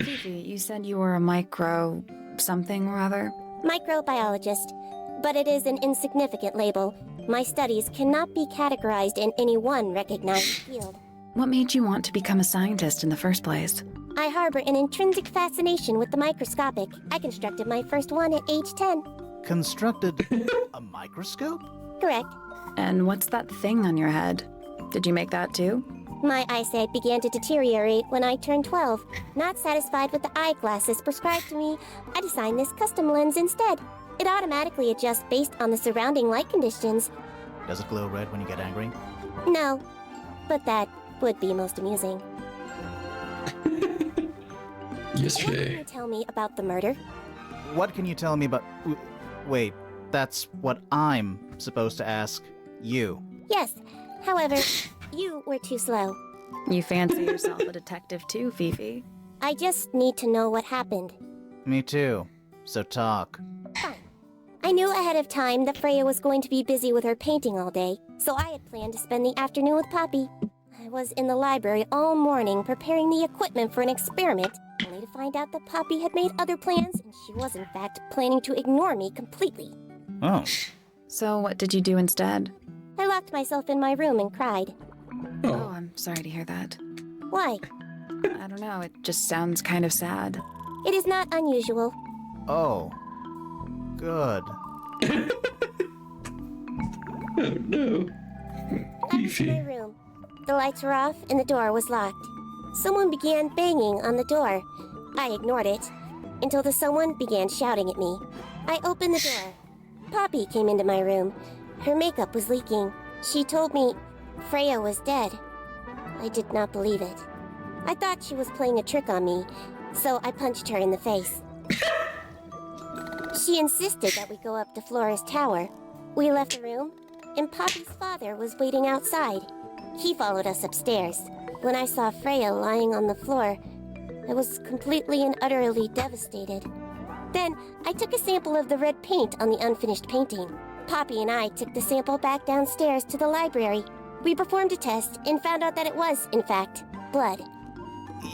Fifi, you said you were a micro... something or other?
Microbiologist, but it is an insignificant label. My studies cannot be categorized in any one recognized field.
What made you want to become a scientist in the first place?
I harbor an intrinsic fascination with the microscopic. I constructed my first one at age 10.
Constructed a microscope?
Correct.
And what's that thing on your head? Did you make that too?
My eyesight began to deteriorate when I turned 12. Not satisfied with the eyeglasses prescribed to me, I designed this custom lens instead. It automatically adjusts based on the surrounding light conditions.
Does it glow red when you get angry?
No, but that would be most amusing. What can
Yesterday.
you tell me about the murder?
What can you tell me about... Wait, that's what I'm supposed to ask you.
Yes, however, you were too slow.
You fancy yourself a detective too, Fifi.
I just need to know what happened.
Me too. So talk.
Fine. I knew ahead of time that Freya was going to be busy with her painting all day, so I had planned to spend the afternoon with Poppy. I was in the library all morning preparing the equipment for an experiment, only to find out that Poppy had made other plans, and she was in fact planning to ignore me completely.
Oh.
So what did you do instead?
I locked myself in my room and cried.
Oh,
Oh,
I'm sorry to hear that.
Why?
I don't know, it just sounds kind of sad.
It is not unusual.
Oh. Good.
oh no.
I was in my
Fifi.
room. The lights were off and the door was locked. Someone began banging on the door. I ignored it until the someone began shouting at me. I opened the door. Poppy came into my room. Her makeup was leaking. She told me Freya was dead. I did not believe it. I thought she was playing a trick on me, so I punched her in the face. She insisted that we go up to Flora's tower. We left the room, and Poppy's father was waiting outside. He followed us upstairs. When I saw Freya lying on the floor, I was completely and utterly devastated. Then, I took a sample of the red paint on the unfinished painting. Poppy and I took the sample back downstairs to the library. We performed a test and found out that it was, in fact, blood.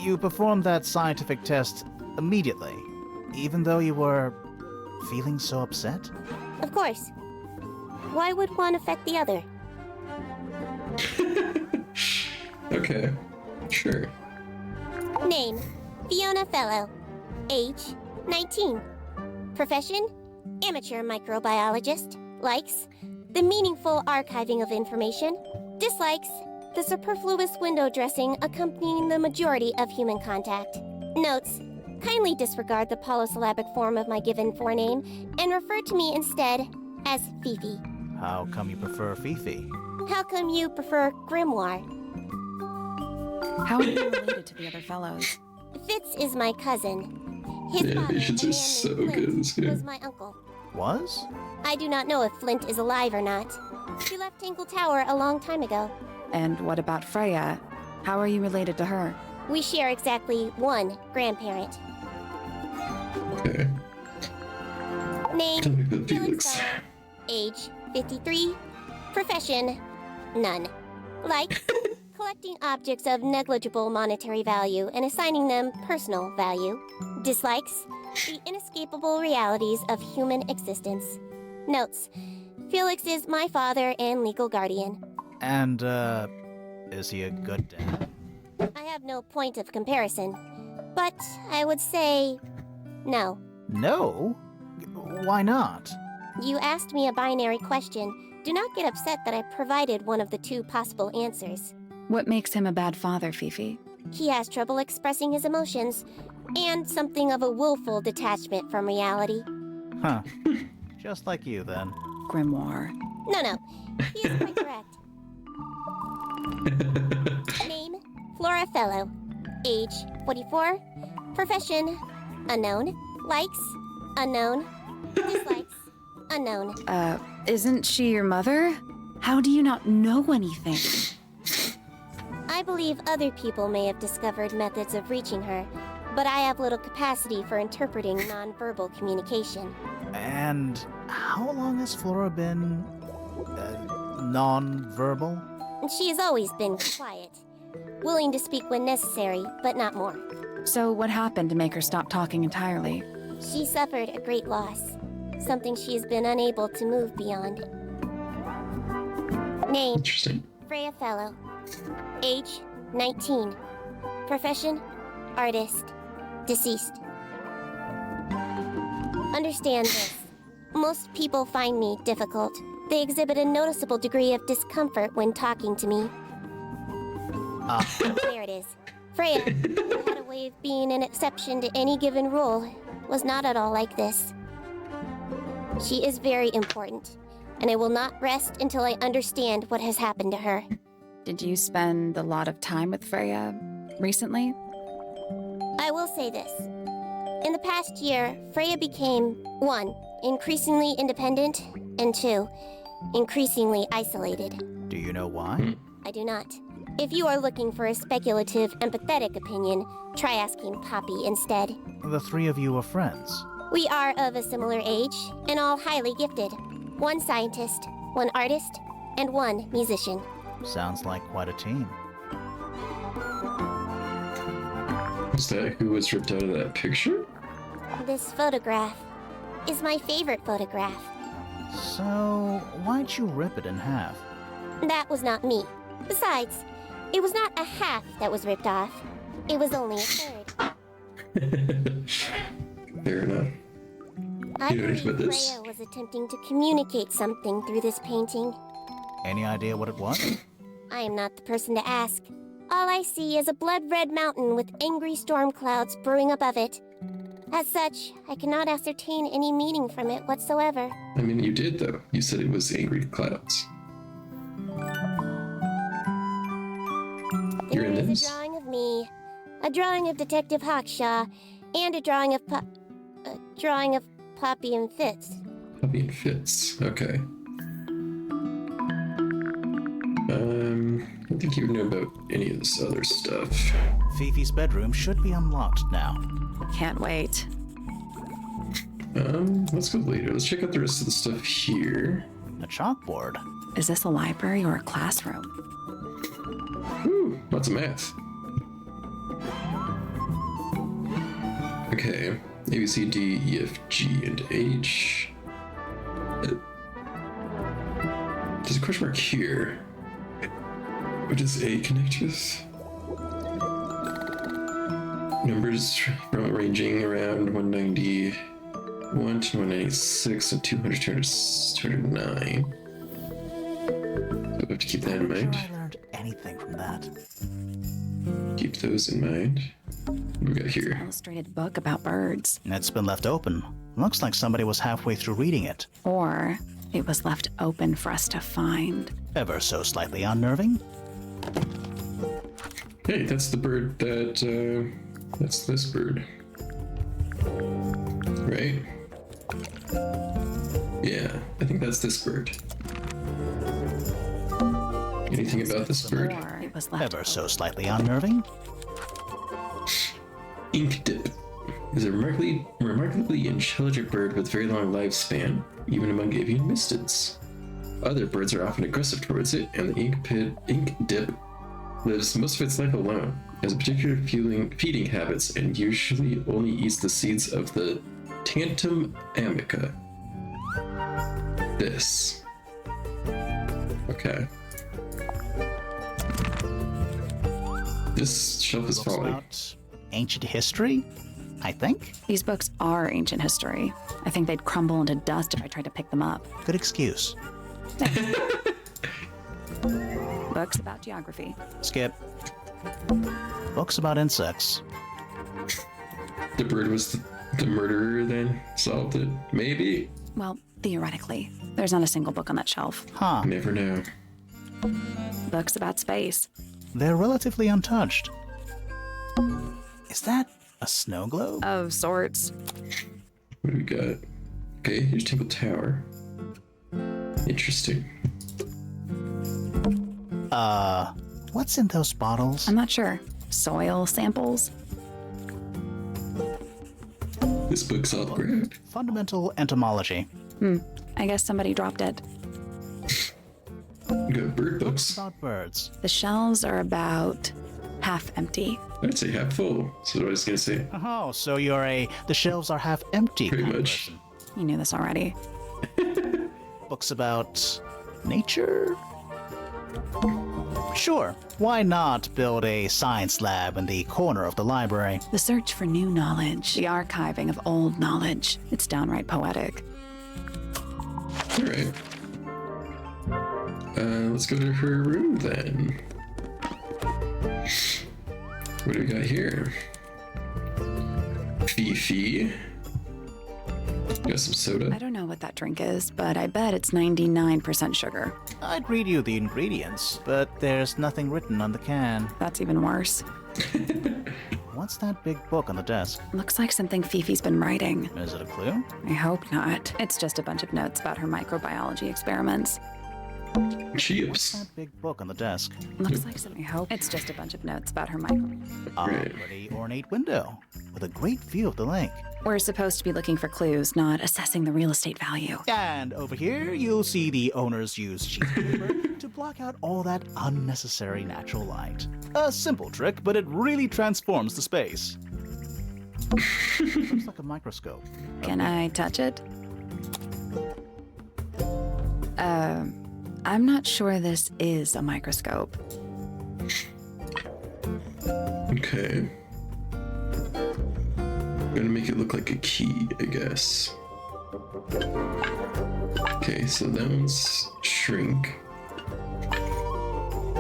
You performed that scientific test immediately, even though you were feeling so upset?
Of course. Why would one affect the other?
Okay, sure.
Name, Fiona Fellow. Age, 19. Profession, amateur microbiologist. Likes, the meaningful archiving of information. Dislikes, the superfluous window dressing accompanying the majority of human contact. Notes, kindly disregard the polysyllabic form of my given forename and refer to me instead as Fifi.
How come you prefer Fifi?
How come you prefer Grimoire?
How are you related to the other fellows?
Fitz is my cousin. His
The
father, a man
animations are
named
so
Flint,
good in this game.
was my uncle.
Was?
I do not know if Flint is alive or not. She left Tangle Tower a long time ago.
And what about Freya? How are you related to her?
We share exactly one grandparent.
Okay.
Name,
Tell me about
Felix
Felix.
Fellow. Age, 53. Profession, none. Likes, collecting objects of negligible monetary value and assigning them personal value. Dislikes, the inescapable realities of human existence. Notes, Felix is my father and legal guardian.
And, is he a good dad?
I have no point of comparison, but I would say no.
No? Why not?
You asked me a binary question. Do not get upset that I provided one of the two possible answers.
What makes him a bad father, Fifi?
He has trouble expressing his emotions, and something of a willful detachment from reality.
Huh. Just like you, then.
Grimoire.
No, he is quite correct. Name, Flora Fellow. Age, 44. Profession, unknown. Likes, unknown. Dislikes, unknown.
Isn't she your mother? How do you not know anything?
I believe other people may have discovered methods of reaching her, but I have little capacity for interpreting nonverbal communication.
And how long has Flora been non-verbal?
She has always been quiet, willing to speak when necessary, but not more.
So what happened to make her stop talking entirely?
She suffered a great loss, something she has been unable to move beyond. Name,
Interesting.
Freya Fellow. Age, 19. Profession, artist. Deceased. Understand this. Most people find me difficult. They exhibit a noticeable degree of discomfort when talking to me. There it is. Freya, who had a way of being an exception to any given rule, was not at all like this. She is very important, and I will not rest until I understand what has happened to her.
Did you spend a lot of time with Freya recently?
I will say this. In the past year, Freya became, 1, increasingly independent, and 2, increasingly isolated.
Do you know why?
I do not. If you are looking for a speculative, empathetic opinion, try asking Poppy instead.
The three of you are friends.
We are of a similar age, and all highly gifted. 1 scientist, 1 artist, and 1 musician.
Sounds like quite a team.
Is that who was ripped out of that picture?
This photograph is my favorite photograph.
So, why'd you rip it in half?
That was not me. Besides, it was not a half that was ripped off. It was only a third.
Fair enough.
I
You know anything
believe
about this?
Freya was attempting to communicate something through this painting.
Any idea what it was?
I am not the person to ask. All I see is a blood-red mountain with angry storm clouds brewing above it. As such, I cannot ascertain any meaning from it whatsoever.
I mean, you did, though. You said it was angry clouds. You're
There
in
is
this?
a drawing of me, a drawing of Detective Hawkshaw, and a drawing of Poppy and Fitz.
Puppy and Fitz. Okay. I don't think you would know about any of this other stuff.
Fifi's bedroom should be unlocked now.
Can't wait.
Let's go later. Let's check out the rest of the stuff here.
A chalkboard.
Is this a library or a classroom?
Ooh, lots of math. Okay. A, B, C, D, E, F, G, and H. There's a question mark here. What does A connect with? Numbers ranging around 191 to 196 and 200, 209. So we have to keep that in mind.
I learned anything from that.
Keep those in mind. What do we got here?
Illustrated book about birds.
It's been left open. Looks like somebody was halfway through reading it.
Or it was left open for us to find.
Ever so slightly unnerving.
Hey, that's the bird that, that's this bird. Right? Yeah, I think that's this bird. Anything about this bird?
Or it was left
Ever so slightly unnerving.
Ink dip is a remarkably intelligent bird with very long lifespan, even among avian mystids. Other birds are often aggressive towards it, and the ink dip lives most of its life alone, has particular feeding habits, and usually only eats the seeds of the Tantum amica. This. Okay. This shelf is
Books
falling.
about ancient history, I think.
These books are ancient history. I think they'd crumble into dust if I tried to pick them up.
Good excuse.
Books about geography.
Skip. Books about insects.
The bird was the murderer then? Solved it? Maybe?
Well, theoretically. There's not a single book on that shelf.
Huh.
Never know.
Books about space.
They're relatively untouched. Is that a snow globe?
Of sorts.
What do we got? Okay, here's Tangle Tower. Interesting.
What's in those bottles?
I'm not sure. Soil samples?
This book's all ground.
Fundamental entomology.
I guess somebody dropped it.
We got bird books.
About birds.
The shelves are about half empty.
I'd say half full. So what I was gonna say.
Oh, so you're the shelves are half empty
Pretty
kind of
much.
person.
You knew this already.
Books about nature? Sure, why not build a science lab in the corner of the library?
The search for new knowledge, the archiving of old knowledge. It's downright poetic.
All right. Let's go to her room then. What do we got here? Fifi. Got some
I
soda.
don't know what that drink is, but I bet it's 99% sugar.
I'd read you the ingredients, but there's nothing written on the can.
That's even worse.
What's that big book on the desk?
Looks like something Fifi's been writing.
Is it a clue?
I hope not. It's just a bunch of notes about her microbiology experiments.
Chips.
That big book on the desk.
Looks like something. I hope it's just a bunch of notes about her micro.
A
Right.
pretty ornate window with a great view of the lake.
We're supposed to be looking for clues, not assessing the real estate value.
And over here, you'll see the owners use sheets of paper to block out all that unnecessary natural light. A simple trick, but it really transforms the space. Looks like a microscope.
Can I touch it? I'm not sure this is a microscope.
Okay. Gonna make it look like a key, I guess. Okay, so that one's shrink.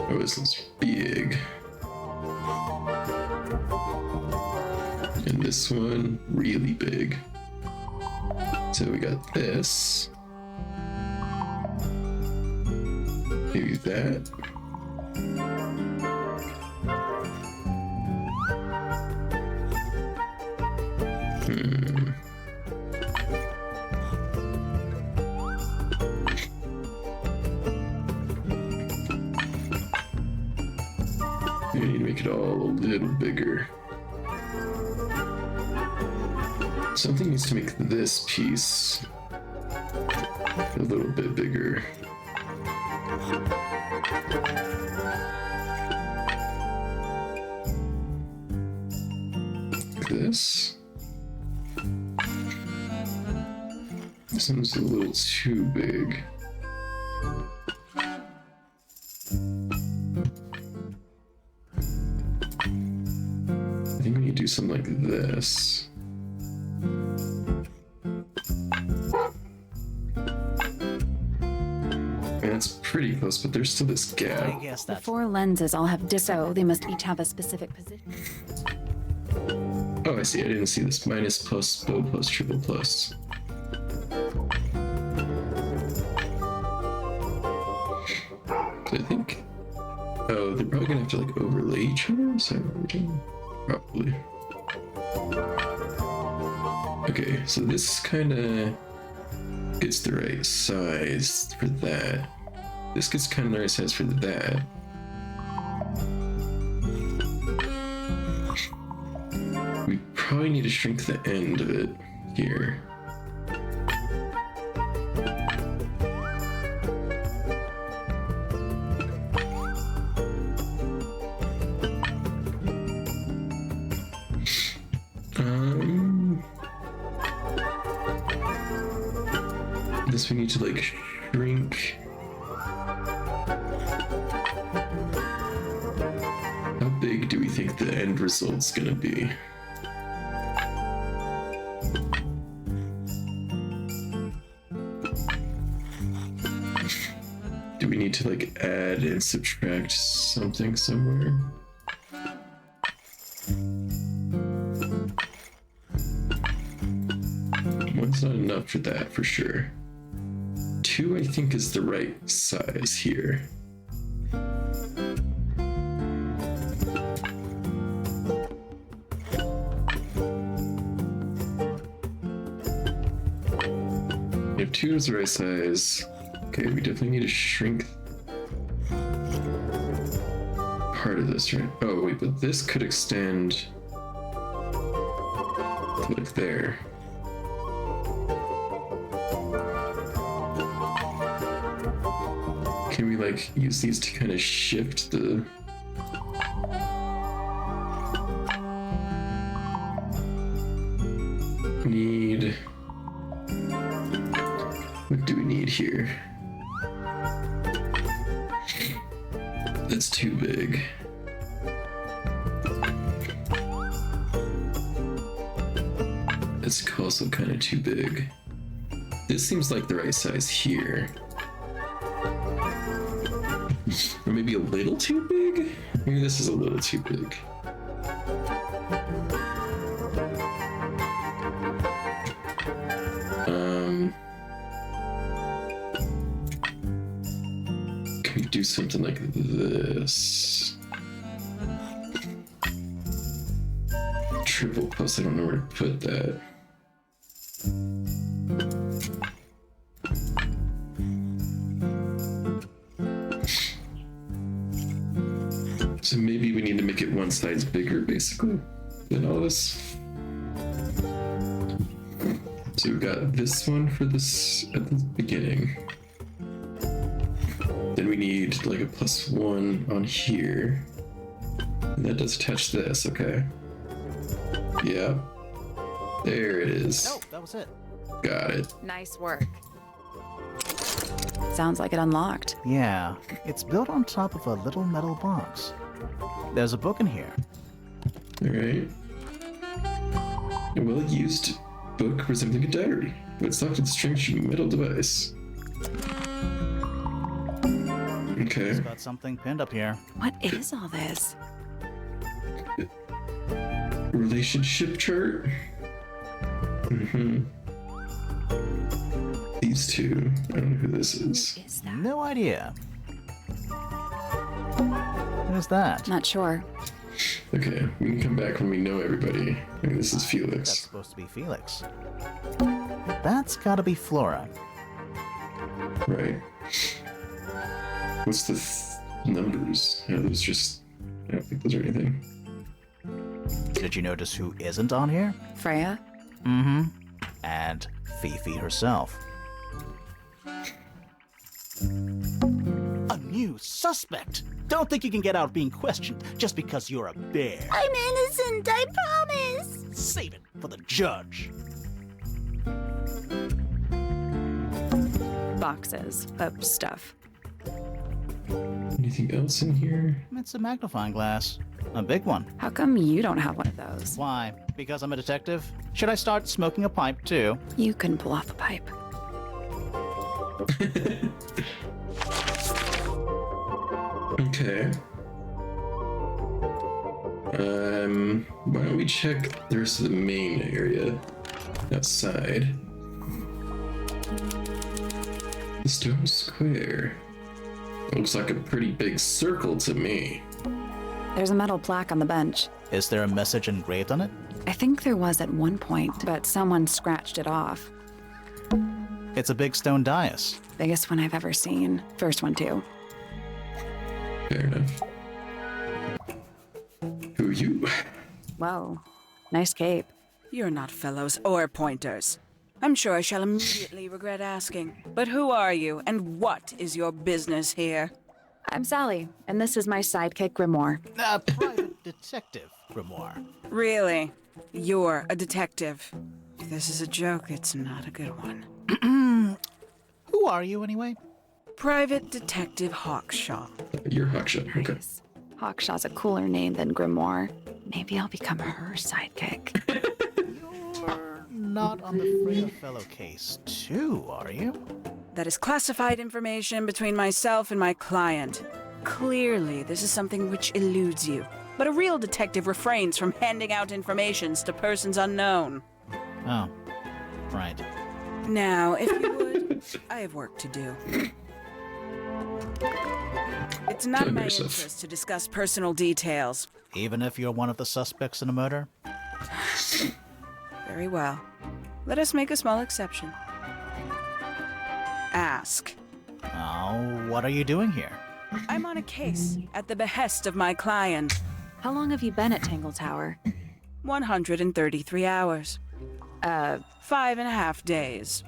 Oh, this one's big. And this one, really big. So we got this. Maybe that. We need to make it all a little bigger. Something needs to make this piece a little bit bigger. Like this. This one's a little too big. I think we need to do something like this. That's pretty close, but there's still this
I
gap.
guess
The
that's
4 lenses all have so they must each have a specific position.
Oh, I see. I didn't see this. Minus, plus, bow, plus, triple, plus. I think. Oh, they're probably gonna have to like overlay each other. Is that what we're doing? Probably. Okay, so this kind of gets the right size for that. This gets kind of the right size for that. We probably need to shrink the end of it here. This we need to like shrink. How big do we think the end result's gonna be? Do we need to like add and subtract something somewhere? One's not enough for that for sure. 2 I think is the right size here. 2 is the right size. Okay, we definitely need to shrink part of this, right? Oh, wait, but this could extend to like there. Can we like use these to kind of shift the... Need... What do we need here? That's too big. That's also kind of too big. This seems like the right size here. Or maybe a little too big? Maybe this is a little too big. Can we do something like this? Triple plus, I don't know where to put that. So maybe we need to make it one size bigger, basically, than all this. So we've got this one for this at the beginning. Then we need like a +1 on here. And that does touch this, okay. Yeah. There it is.
Oh, that was it.
Got it.
Nice work. Sounds like it unlocked.
Yeah, it's built on top of a little metal box. There's a book in here.
Alright. A well-used book resembling a diary, but it's locked with a strange metal device. Okay.
It's got something pinned up here.
What is all this?
Relationship chart? These two. I don't know who this is.
Is that?
No idea. Who's that?
Not sure.
Okay, we can come back when we know everybody. I mean, this is
That's
Felix.
supposed to be Felix. That's gotta be Flora.
Right. What's the numbers? Yeah, those just... I don't think those are anything.
Did you notice who isn't on here?
Freya?
Mm-hmm. And Fifi herself. A new suspect! Don't think you can get out being questioned just because you're a bear.
I'm innocent, I promise.
Save it for the judge.
Boxes of stuff.
Anything else in here?
It's a magnifying glass. A big one.
How come you don't have one of those?
Why? Because I'm a detective? Should I start smoking a pipe too?
You can pull off a pipe.
Okay. Why don't we check the rest of the main area outside? The stone square. Looks like a pretty big circle to me.
There's a metal plaque on the bench.
Is there a message engraved on it?
I think there was at one point, but someone scratched it off.
It's a big stone dais.
Biggest one I've ever seen. First one, too.
Fair enough. Who are you?
Whoa. Nice cape.
You're not fellows or pointers. I'm sure I shall immediately regret asking. But who are you, and what is your business here?
I'm Sally, and this is my sidekick, Grimoire.
A private detective, Grimoire.
Really? You're a detective. If this is a joke, it's not a good one.
Who are you, anyway?
Private Detective Hawkshaw.
You're Hawkshaw. Okay.
Nice. Hawkshaw's a cooler name than Grimoire. Maybe I'll become her sidekick.
You're not on the Freya Fellow case, too, are you?
That is classified information between myself and my client. Clearly, this is something which eludes you. But a real detective refrains from handing out informations to persons unknown.
Oh, right.
Now, if you would, I have work to do. It's not
Tell
my
yourself.
interest to discuss personal details.
Even if you're one of the suspects in a murder?
Very well. Let us make a small exception. ask.
Oh, what are you doing here?
I'm on a case at the behest of my client.
How long have you been at Tangle Tower?
133 hours. 5.5 days.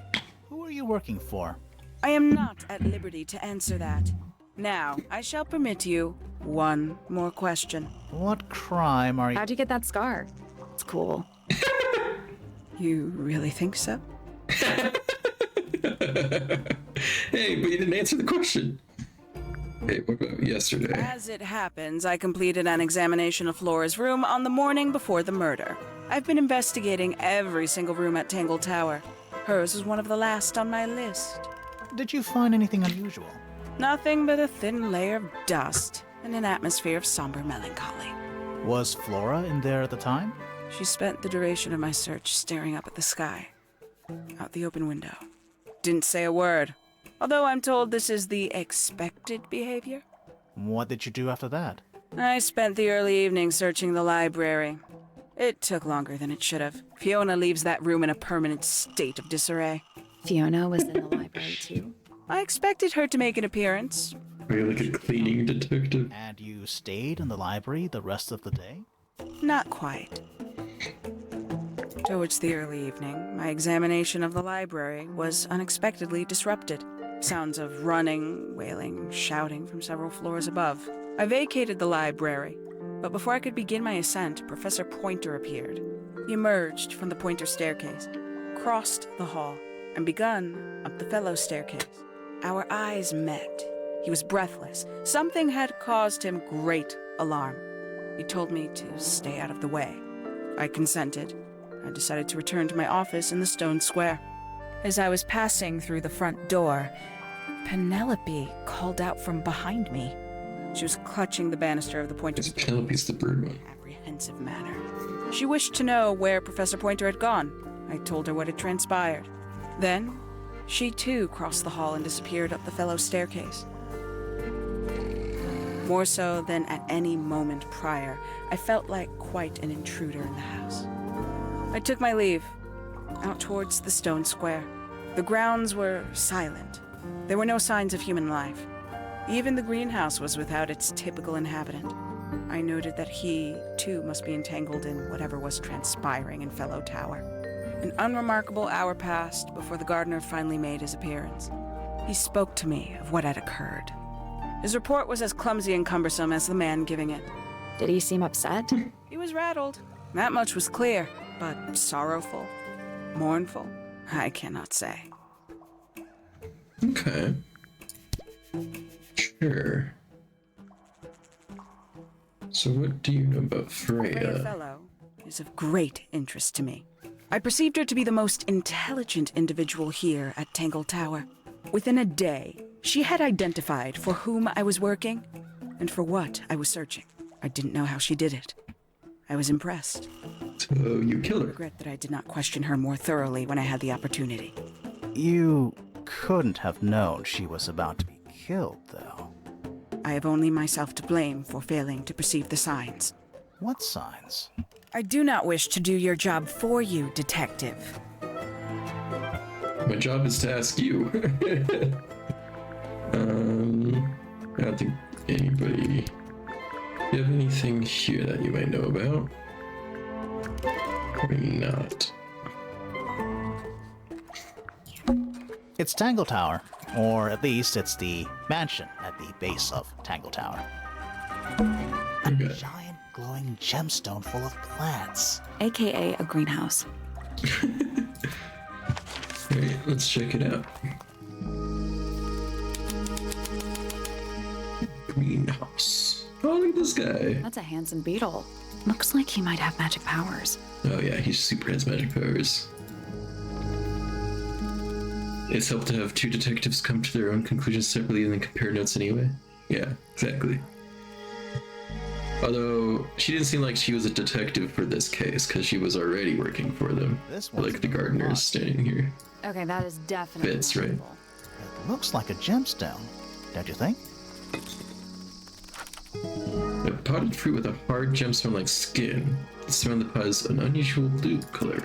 Who are you working for?
I am not at liberty to answer that. Now, I shall permit you one more question.
What crime are you...
How'd you get that scar? It's cool.
You really think so?
Hey, but you didn't answer the question. Hey, what about yesterday?
As it happens, I completed an examination of Flora's room on the morning before the murder. I've been investigating every single room at Tangle Tower. Hers was one of the last on my list.
Did you find anything unusual?
Nothing but a thin layer of dust and an atmosphere of somber melancholy.
Was Flora in there at the time?
She spent the duration of my search staring up at the sky, out the open window. Didn't say a word, although I'm told this is the expected behavior.
What did you do after that?
I spent the early evening searching the library. It took longer than it should have. Fiona leaves that room in a permanent state of disarray.
Fiona was in the library too.
I expected her to make an appearance.
Are you like a cleaning detective?
And you stayed in the library the rest of the day?
Not quite. Towards the early evening, my examination of the library was unexpectedly disrupted. Sounds of running, wailing, shouting from several floors above. I vacated the library, but before I could begin my ascent, Professor Pointer appeared. He emerged from the Pointer staircase, crossed the hall, and begun up the fellow staircase. Our eyes met. He was breathless. Something had caused him great alarm. He told me to stay out of the way. I consented. I decided to return to my office in the stone square. As I was passing through the front door, Penelope called out from behind me. She was clutching the banister of the Pointer
It's
staircase
Penelope's the bird one.
in an apprehensive manner. She wished to know where Professor Pointer had gone. I told her what had transpired. Then, she too crossed the hall and disappeared up the fellow staircase. More so than at any moment prior, I felt like quite an intruder in the house. I took my leave, out towards the stone square. The grounds were silent. There were no signs of human life. Even the greenhouse was without its typical inhabitant. I noted that he, too, must be entangled in whatever was transpiring in Fellow Tower. An unremarkable hour passed before the gardener finally made his appearance. He spoke to me of what had occurred. His report was as clumsy and cumbersome as the man giving it.
Did he seem upset?
He was rattled. That much was clear, but sorrowful, mournful, I cannot say.
Okay. Sure. So what do you know about
Freya
Freya?
Fellow is of great interest to me. I perceived her to be the most intelligent individual here at Tangle Tower. Within a day, she had identified for whom I was working and for what I was searching. I didn't know how she did it. I was impressed.
So you kill
I
her.
regret that I did not question her more thoroughly when I had the opportunity.
You couldn't have known she was about to be killed, though.
I have only myself to blame for failing to perceive the signs.
What signs?
I do not wish to do your job for you, Detective.
My job is to ask you. I don't think anybody... Do you have anything here that you might know about? Probably not.
It's Tangle Tower, or at least it's the mansion at the base of Tangle Tower. A
Okay.
giant glowing gemstone full of plants.
AKA a greenhouse.
Alright, let's check it out. Greenhouse. Oh, look at this guy.
That's a handsome beetle. Looks like he might have magic powers.
Oh yeah, he super has magic powers. It's helped to have two detectives come to their own conclusions separately and then compare notes anyway. Yeah, exactly. Although, she didn't seem like she was a detective for this case, because she was already working for them.
This one's
Like the gardener is standing here.
Okay, that is definitely
Fits, right?
possible.
It looks like a gemstone, don't you think?
A potted fruit with a hard gemstone-like skin. The surround the pot is an unusual blue color.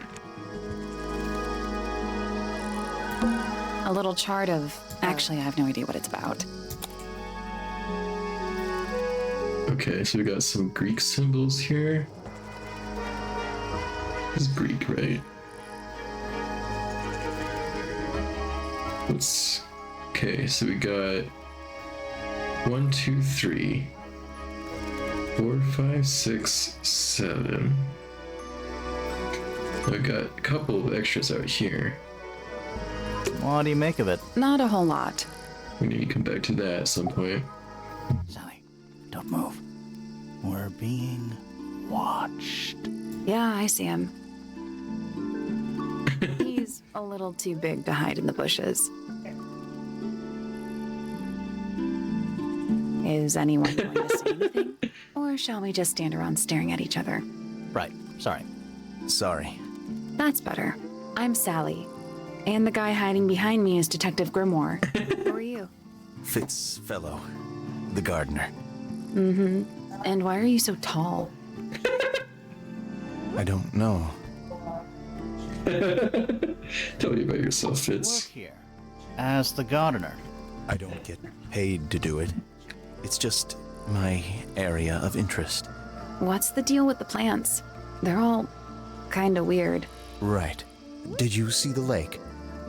A little chart of Actually, I have no idea what it's about.
Okay, so we got some Greek symbols here. This is Greek, right? Okay, so we got 1, 2, 3, 4, 5, 6, 7. I got a couple of extras out here.
What do you make of it?
Not a whole lot.
We need to come back to that at some point.
Sally, don't move. We're being watched.
Yeah, I see him. He's a little too big to hide in the bushes. Is anyone going to say anything? Or shall we just stand around staring at each other?
Right, sorry.
Sorry.
That's better. I'm Sally. And the guy hiding behind me is Detective Grimoire. Who are you?
Fitzfellow, the gardener.
Mm-hmm. And why are you so tall?
I don't know.
Tell me about yourself,
Work
Fitz.
here as the gardener.
I don't get paid to do it. It's just my area of interest.
What's the deal with the plants? They're all kinda weird.
Right. Did you see the lake?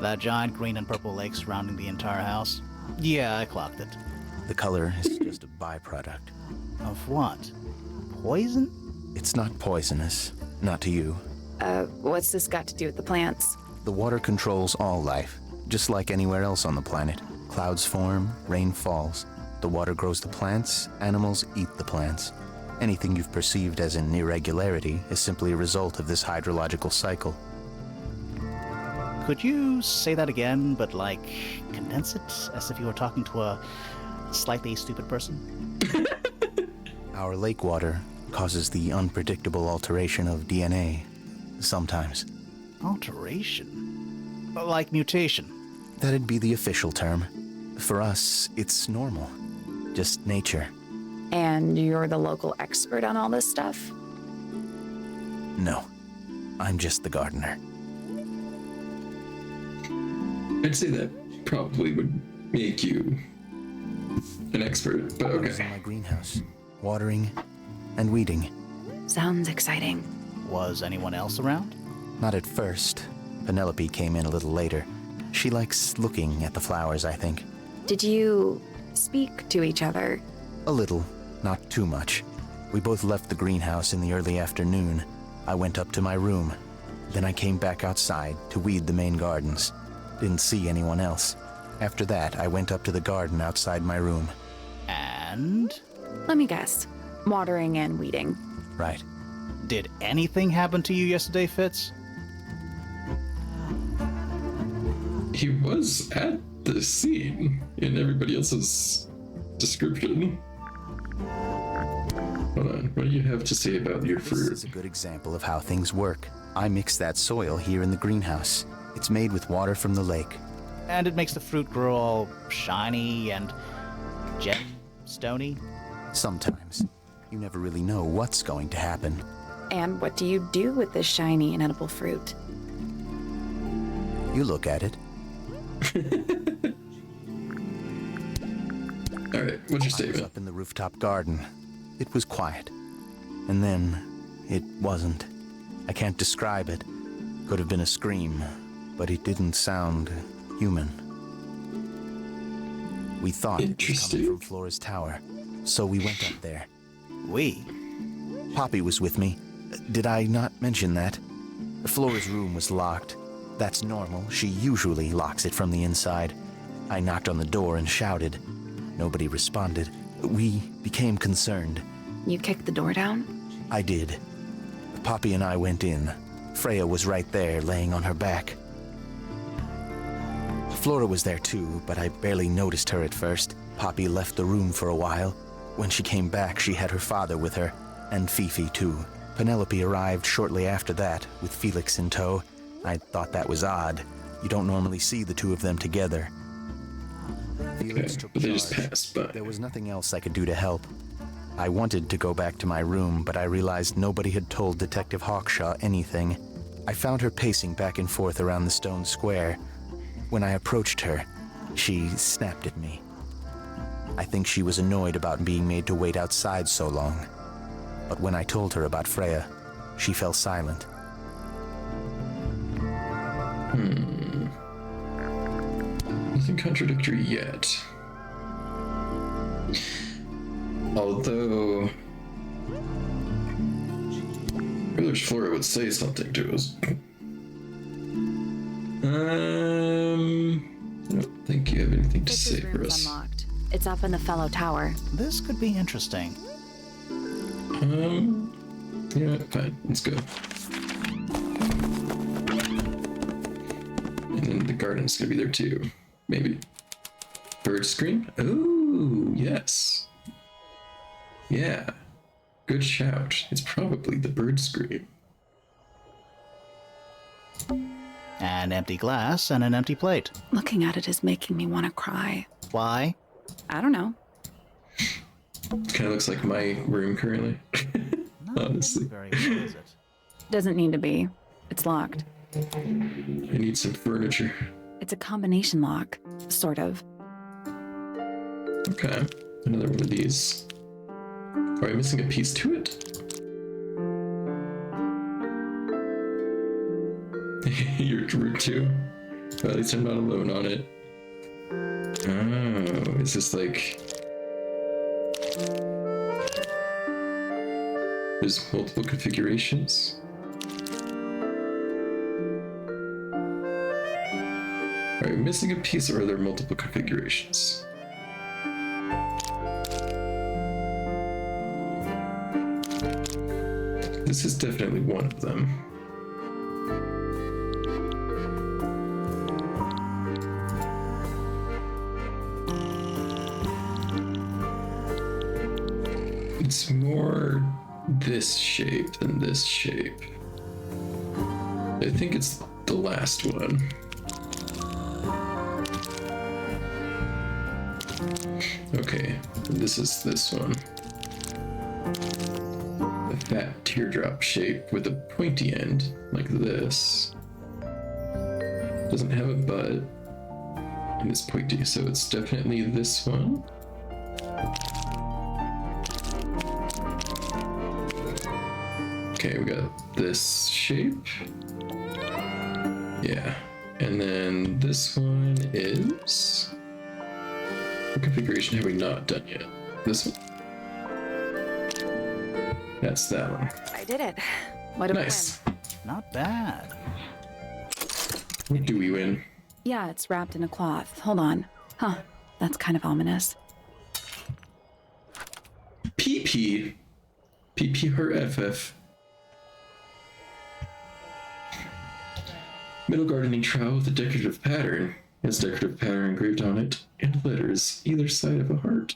That giant green and purple lake surrounding the entire house? Yeah, I clocked it.
The color is just a byproduct.
Of what? Poison?
It's not poisonous. Not to you.
What's this got to do with the plants?
The water controls all life, just like anywhere else on the planet. Clouds form, rain falls. The water grows the plants, animals eat the plants. Anything you've perceived as an irregularity is simply a result of this hydrological cycle.
Could you say that again, but like condense it as if you were talking to a slightly stupid person?
Our lake water causes the unpredictable alteration of DNA. Sometimes.
Alteration? Like mutation?
That'd be the official term. For us, it's normal. Just nature.
And you're the local expert on all this stuff?
No. I'm just the gardener.
I'd say that probably would make you an expert, but
I was
okay.
in my greenhouse, watering and weeding.
Sounds exciting.
Was anyone else around?
Not at first. Penelope came in a little later. She likes looking at the flowers, I think.
Did you speak to each other?
A little, not too much. We both left the greenhouse in the early afternoon. I went up to my room. Then I came back outside to weed the main gardens. Didn't see anyone else. After that, I went up to the garden outside my room.
And?
Let me guess. Watering and weeding.
Right.
Did anything happen to you yesterday, Fitz?
He was at the scene in everybody else's description. Hold on, what do you have to say about your
This
fruit?
is a good example of how things work. I mix that soil here in the greenhouse. It's made with water from the lake.
And it makes the fruit grow all shiny and stony?
Sometimes. You never really know what's going to happen.
And what do you do with this shiny and edible fruit?
You look at it.
Alright, what's your
I was
statement?
up in the rooftop garden. It was quiet. And then, it wasn't. I can't describe it. Could have been a scream, but it didn't sound human. We thought it was coming
Interesting.
from Flora's tower, so we went up there.
We?
Poppy was with me. Did I not mention that? Flora's room was locked. That's normal. She usually locks it from the inside. I knocked on the door and shouted. Nobody responded. We became concerned.
You kicked the door down?
I did. Poppy and I went in. Freya was right there, laying on her back. Flora was there too, but I barely noticed her at first. Poppy left the room for a while. When she came back, she had her father with her, and Fifi too. Penelope arrived shortly after that, with Felix in tow. I thought that was odd. You don't normally see the two of them together. Felix
Okay,
took
but they just
charge.
passed by.
There was nothing else I could do to help. I wanted to go back to my room, but I realized nobody had told Detective Hawkshaw anything. I found her pacing back and forth around the stone square. When I approached her, She snapped at me. I think she was annoyed about being made to wait outside so long. But when I told her about Freya, she fell silent.
Nothing contradictory yet. Although I wish Flora would say something to us. I don't think you have anything to say
Fitch's
for
room's
us.
unlocked. It's up in the fellow tower.
This could be interesting.
Yeah, fine. Let's go. And then the garden's gonna be there too. Maybe. Bird scream? Oh, yes. Yeah. Good shout. It's probably the bird scream.
An empty glass and an empty plate.
Looking at it is making me want to cry.
Why?
I don't know.
Kind of looks like my room currently.
Not
Honestly.
very well, is it?
Doesn't need to be. It's locked.
I need some furniture.
It's a combination lock, sort of.
Okay. Another one of these. Are I missing a piece to it? Your room too? Well, at least I'm not alone on it. Oh, is this like... There's multiple configurations? Are we missing a piece or are there multiple configurations? This is definitely one of them. It's more this shape than this shape. I think it's the last one. Okay, this is this one. A fat teardrop shape with a pointy end, like this. Doesn't have a butt, and it's pointy, so it's definitely this one. Okay, we got this shape. Yeah, and then this one is... What configuration have we not done yet? This one? That's that one.
I did it. What a
Nice.
win.
Not bad.
What do we win?
Yeah, it's wrapped in a cloth. Hold on. Huh, that's kind of ominous.
PP. PP her FF. Middle gardening trowel with a decorative pattern. Has decorative pattern engraved on it, and letters either side of a heart.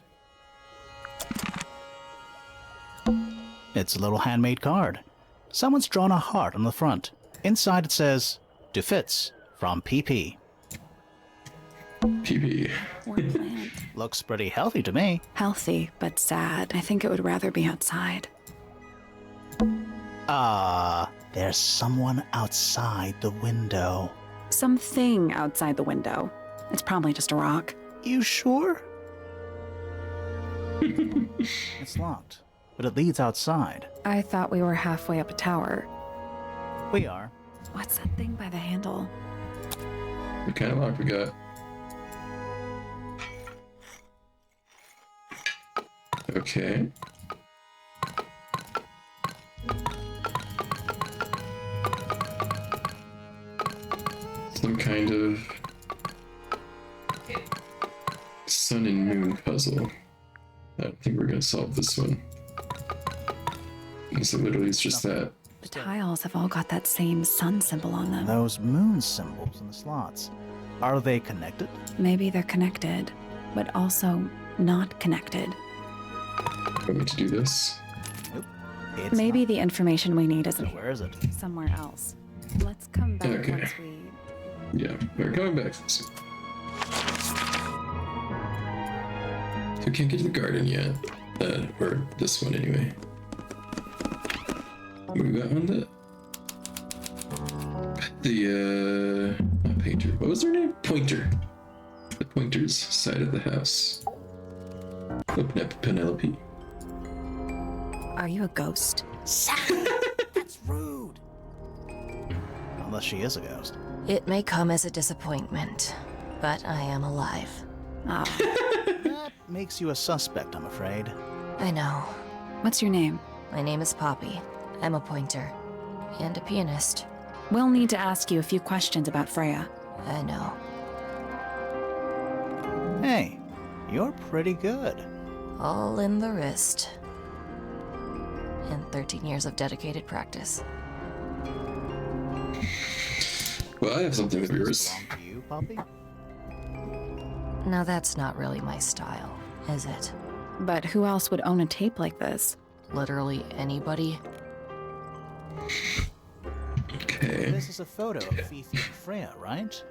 It's a little handmade card. Someone's drawn a heart on the front. Inside it says, "To Fitz from PP."
PP.
Poor plant.
Looks pretty healthy to me.
Healthy, but sad. I think it would rather be outside.
There's someone outside the window.
Something outside the window. It's probably just a rock.
You sure? It's locked, but it leads outside.
I thought we were halfway up a tower.
We are.
What's that thing by the handle?
What kind of lock we got? Okay. Some kind of sun and moon puzzle. I don't think we're gonna solve this one. So literally it's just that.
The tiles have all got that same sun symbol on them.
Those moon symbols in the slots. Are they connected?
Maybe they're connected, but also not connected.
Want me to do this?
Nope. It's
Maybe
not.
the information we need
So
isn't
where is it?
somewhere else. Let's come back
Okay.
once we...
Yeah, we're coming back to this. So we can't get to the garden yet. Or this one anyway. We got on the not painter. What was her name? Pointer. the pointer's side of the house. Open up, Penelope.
Are you a ghost?
That's rude. Unless she is a ghost.
It may come as a disappointment, but I am alive.
Ah,
That makes you a suspect, I'm afraid.
I know.
what's your name?
My name is Poppy. I'm a pointer. And a pianist.
We'll need to ask you a few questions about Freya.
I know.
Hey, you're pretty good.
All in the wrist. And 13 years of dedicated practice.
Well, I have something of yours.
Belong to you, Poppy?
Now that's not really my style, is it?
But who else would own a tape like this?
Literally anybody?
Okay.
This is a photo of Fifi and Freya, right?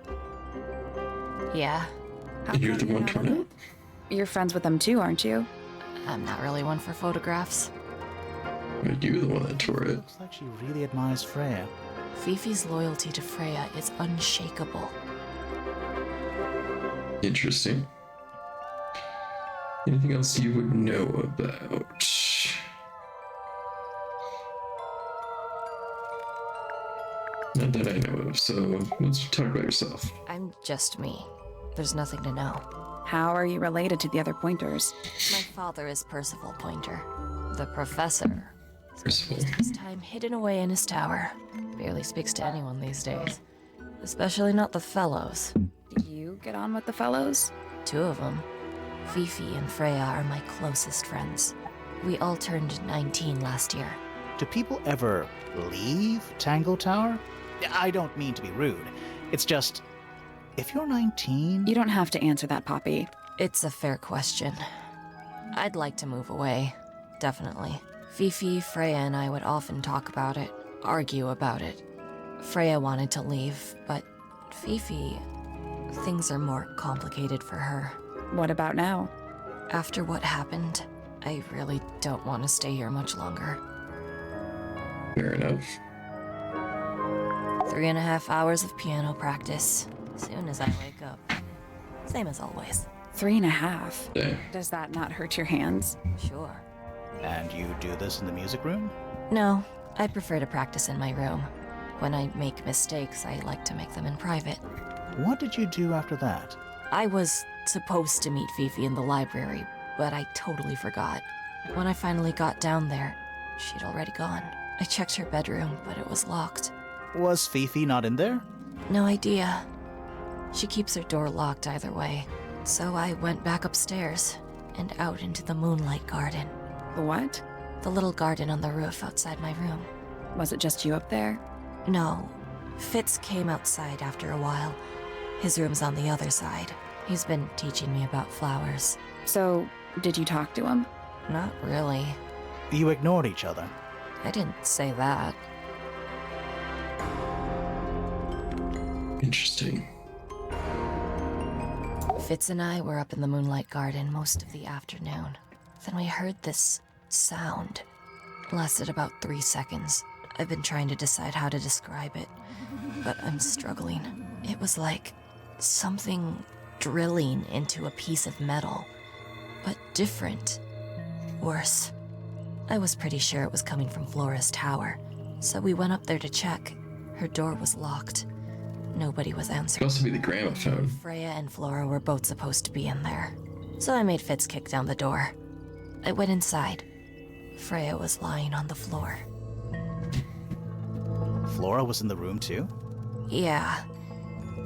Yeah.
And you're the one torn out?
You're friends with them too, aren't you?
I'm not really one for photographs.
But you're the one that tore it.
Looks like she really admires Freya.
Fifi's loyalty to Freya is unshakable.
Interesting. Anything else you would know about? Not that I know of, so let's talk about yourself.
I'm just me. There's nothing to know.
How are you related to the other pointers?
My father is Percival Pointer. The professor.
Percival.
Spends his time hidden away in his tower. Barely speaks to anyone these days. Especially not the fellows.
Do you get on with the fellows?
Two of them. Fifi and Freya are my closest friends. We all turned 19 last year.
Do people ever leave Tangle Tower? I don't mean to be rude. It's just, if you're 19...
You don't have to answer that, Poppy.
It's a fair question. I'd like to move away. Definitely. Fifi, Freya, and I would often talk about it, argue about it. Freya wanted to leave, but Fifi... things are more complicated for her.
What about now?
After what happened, I really don't want to stay here much longer.
Fair enough.
3.5 hours of piano practice. Soon as I wake up. Same as always.
3.5.
Dang.
Does that not hurt your hands?
Sure.
And you do this in the music room?
No, I prefer to practice in my room. When I make mistakes, I like to make them in private.
What did you do after that?
I was supposed to meet Fifi in the library, but I totally forgot. When I finally got down there, she'd already gone. I checked her bedroom, but it was locked.
Was Fifi not in there?
No idea. She keeps her door locked either way. So I went back upstairs and out into the moonlight garden.
The what?
The little garden on the roof outside my room.
Was it just you up there?
No. Fitz came outside after a while. His room's on the other side. He's been teaching me about flowers.
So, did you talk to him?
Not really.
You ignored each other.
I didn't say that.
Interesting.
Fitz and I were up in the moonlight garden most of the afternoon. Then we heard this sound. Lasted about 3 seconds. I've been trying to decide how to describe it, but I'm struggling. It was like something drilling into a piece of metal, but different. Worse. I was pretty sure it was coming from Flora's tower, so we went up there to check. Her door was locked. Nobody was
Could
answering.
also be the gramophone.
Freya and Flora were both supposed to be in there, so I made Fitz kick down the door. I went inside. Freya was lying on the floor.
Flora was in the room too?
Yeah.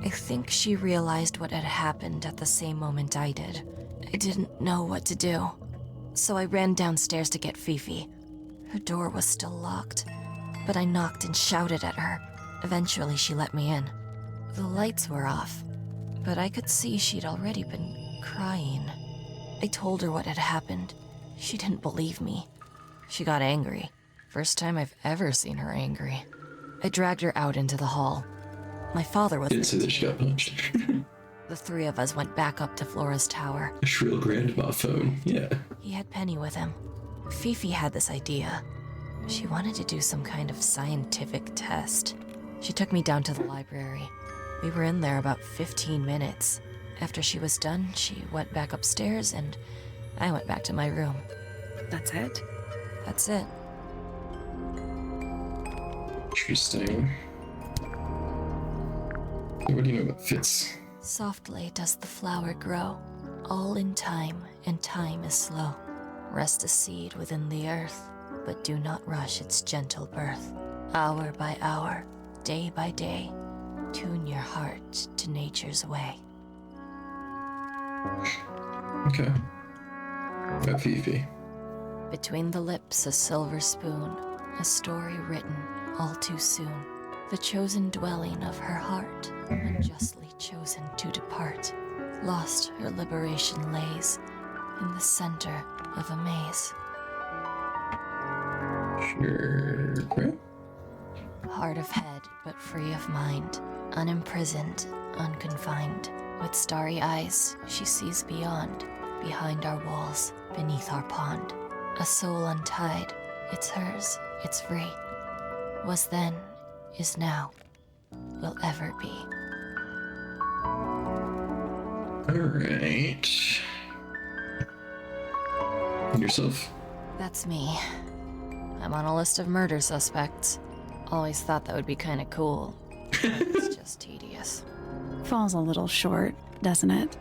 I think she realized what had happened at the same moment I did. I didn't know what to do, so I ran downstairs to get Fifi. Her door was still locked, but I knocked and shouted at her. Eventually, she let me in. The lights were off, but I could see she'd already been crying. I told her what had happened. She didn't believe me. She got angry. First time I've ever seen her angry. I dragged her out into the hall. My father was
Didn't say
there
that she
too.
got punched.
The three of us went back up to Flora's tower.
A shrill grandma phone. Yeah.
He had Penny with him. Fifi had this idea. She wanted to do some kind of scientific test. She took me down to the library. We were in there about 15 minutes. After she was done, she went back upstairs and I went back to my room.
That's it?
That's it.
Interesting. What do you know about fits?
Softly does the flower grow, all in time, and time is slow. Rest a seed within the earth, but do not rush its gentle birth. Hour by hour, day by day, tune your heart to nature's way.
Okay. About Fifi.
Between the lips a silver spoon, a story written all too soon. The chosen dwelling of her heart, unjustly chosen to depart. Lost her liberation lays in the center of a maze.
Sure. Okay.
Heart of head, but free of mind. Unimprisoned, unconfined. With starry eyes, she sees beyond. Behind our walls, beneath our pond. A soul untied, it's hers, it's free. Was then, is now, will ever be.
Alright. And yourself?
That's me. I'm on a list of murder suspects. Always thought that would be kinda cool. It's just tedious.
Falls a little short, doesn't it?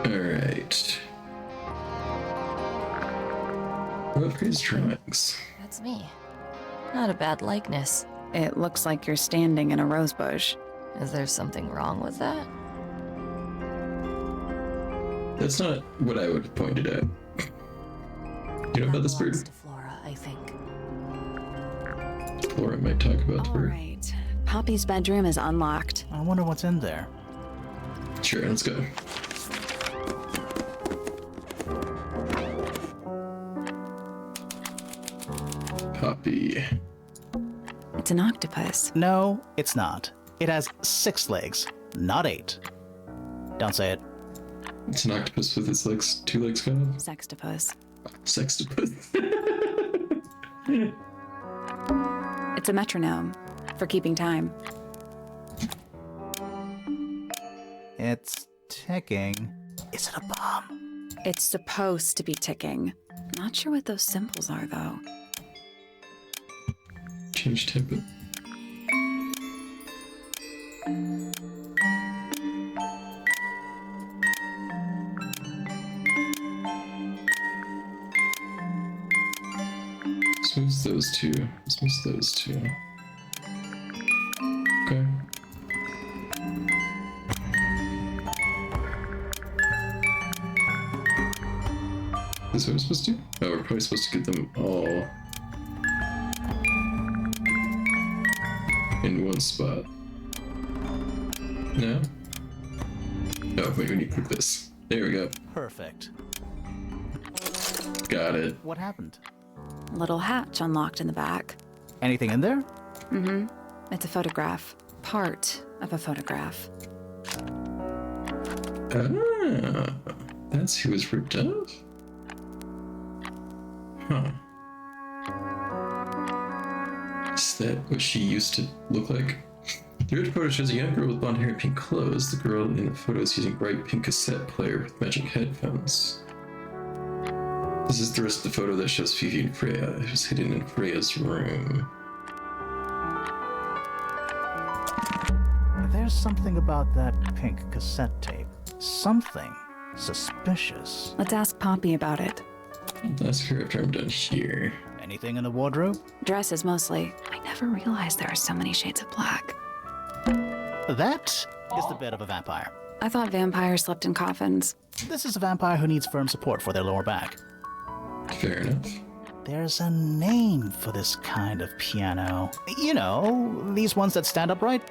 Alright. What upgrades drawings?
That's me. Not a bad likeness.
It looks like you're standing in a rose bush.
Is there something wrong with that?
That's not what I would have pointed at. You know about this bird?
Belongs to Flora, I think.
Laura might talk about the
All
bird.
right. Poppy's bedroom is unlocked.
I wonder what's in there.
Sure, let's go. Poppy.
It's an octopus.
No, it's not. It has 6 legs, not 8. Don't say it.
It's an octopus with its legs, 2 legs cut off.
Sextopus.
Sextopus.
It's a metronome for keeping time.
It's ticking. Is it a bomb?
It's supposed to be ticking. Not sure what those symbols are, though.
Change tempo. Smooth those two. Smooth those two. Okay. Is this what we're supposed to do? Oh, we're probably supposed to get them all in one spot. No? Oh, wait, we need to click this. There we go.
Perfect.
Got it.
What happened?
Little hatch unlocked in the back.
Anything in there?
Mm-hmm. It's a photograph. Part of a photograph.
Ah, that's who was ripped off? Huh. Is that what she used to look like? The red photo shows a young girl with blonde hair and pink clothes. The girl in the photo is using a bright pink cassette player with matching headphones. This is the rest of the photo that shows Fifi and Freya. It was hidden in Freya's room.
There's something about that pink cassette tape. Something suspicious.
Let's ask Poppy about it.
I'll ask her after I'm done here.
Anything in the wardrobe?
Dresses mostly. I never realized there are so many shades of black.
That is the bed of a vampire.
I thought vampires slept in coffins.
This is a vampire who needs firm support for their lower back.
Fair enough.
There's a name for this kind of piano. You know, these ones that stand upright.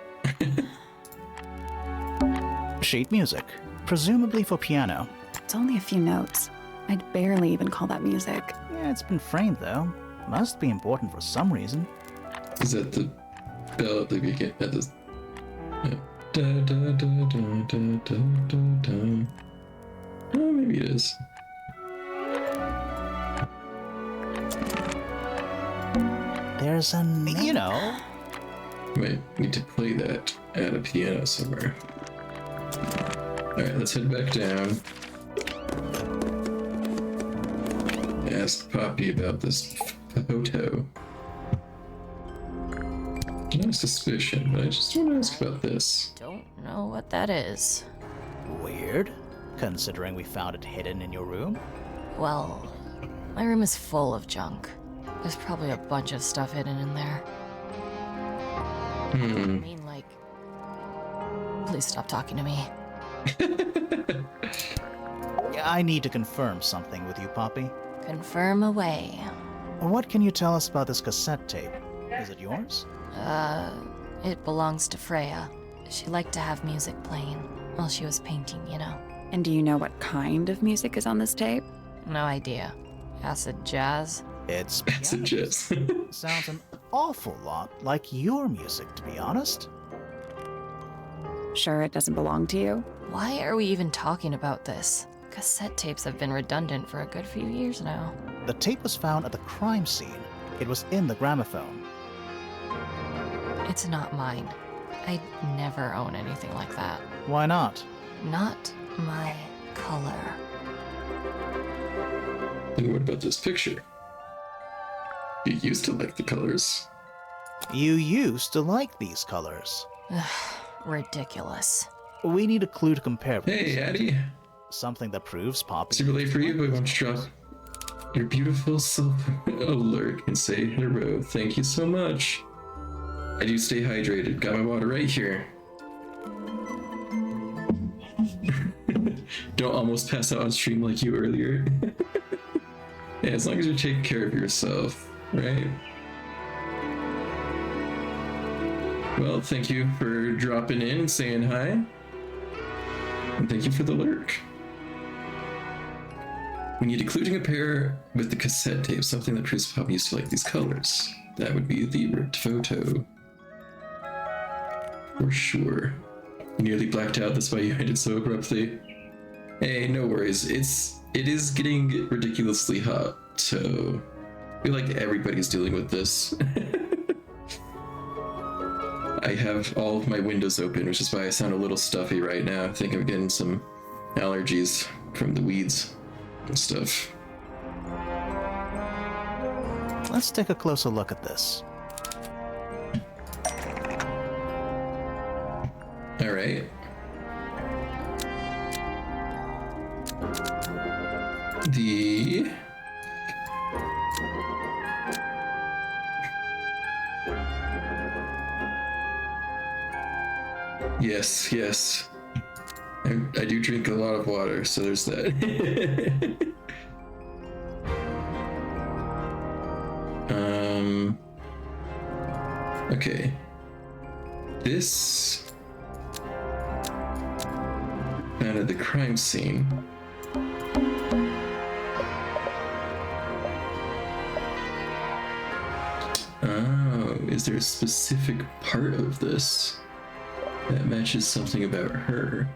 Sheet music, presumably for piano.
It's only a few notes. I'd barely even call that music.
Yeah, it's been framed though. Must be important for some reason.
Is that the bell at the beginning? At the da, da, da, da, da, da, da, da. Oh, maybe it is.
There's a, you know,
Might need to play that at a piano somewhere. Alright, let's head back down. Ask Poppy about this photo. No suspicion, but I just want to ask about this.
Don't know what that is.
Weird, considering we found it hidden in your room.
Well, my room is full of junk. There's probably a bunch of stuff hidden in there. I mean, like... Please stop talking to me.
I need to confirm something with you, Poppy.
Confirm away.
What can you tell us about this cassette tape? Is it yours?
It belongs to Freya. She liked to have music playing while she was painting, you know.
And do you know what kind of music is on this tape?
No idea. Acid jazz?
It's
That's a jazz.
sounds an awful lot like your music, to be honest.
Sure it doesn't belong to you?
Why are we even talking about this? Cassette tapes have been redundant for a good few years now.
The tape was found at the crime scene. It was in the gramophone.
It's not mine. I'd never own anything like that.
Why not?
Not my color.
And what about this picture? You used to like the colors.
You used to like these colors.
Ridiculous.
We need a clue to compare with.
Hey, Addie.
Something that proves Poppy.
Super late for you, but why don't you drop your beautiful self alert and say hello. Thank you so much. I do stay hydrated. Got my water right here. Don't almost pass out on stream like you earlier. Yeah, as long as you're taking care of yourself, right? Well, thank you for dropping in and saying hi. And thank you for the lurk. We need a clue to compare with the cassette tape, something that proves Poppy used to like these colors. That would be the ripped photo. For sure. You nearly blacked out, that's why you ended so abruptly. Hey, no worries. It is getting ridiculously hot, so I feel like everybody's dealing with this. I have all of my windows open, which is why I sound a little stuffy right now. I think I'm getting some allergies from the weeds and stuff.
Let's take a closer look at this.
All right. The yes. I do drink a lot of water, so there's that. Okay. This found at the crime scene. Oh, is there a specific part of this that matches something about her?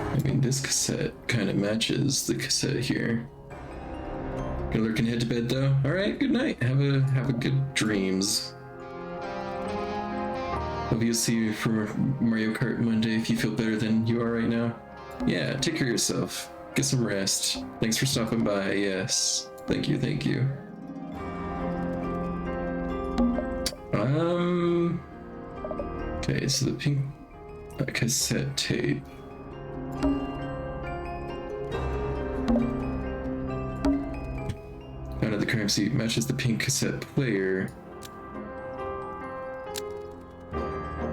I mean, this cassette kind of matches the cassette here. Gonna lurk and head to bed though. All right, good night. Have a good dreams. Hope you'll see you for Mario Kart Monday if you feel better than you are right now. Yeah, take care of yourself. Get some rest. Thanks for stopping by. Yes, thank you. Okay, so the pink cassette tape. Found at the crime scene matches the pink cassette player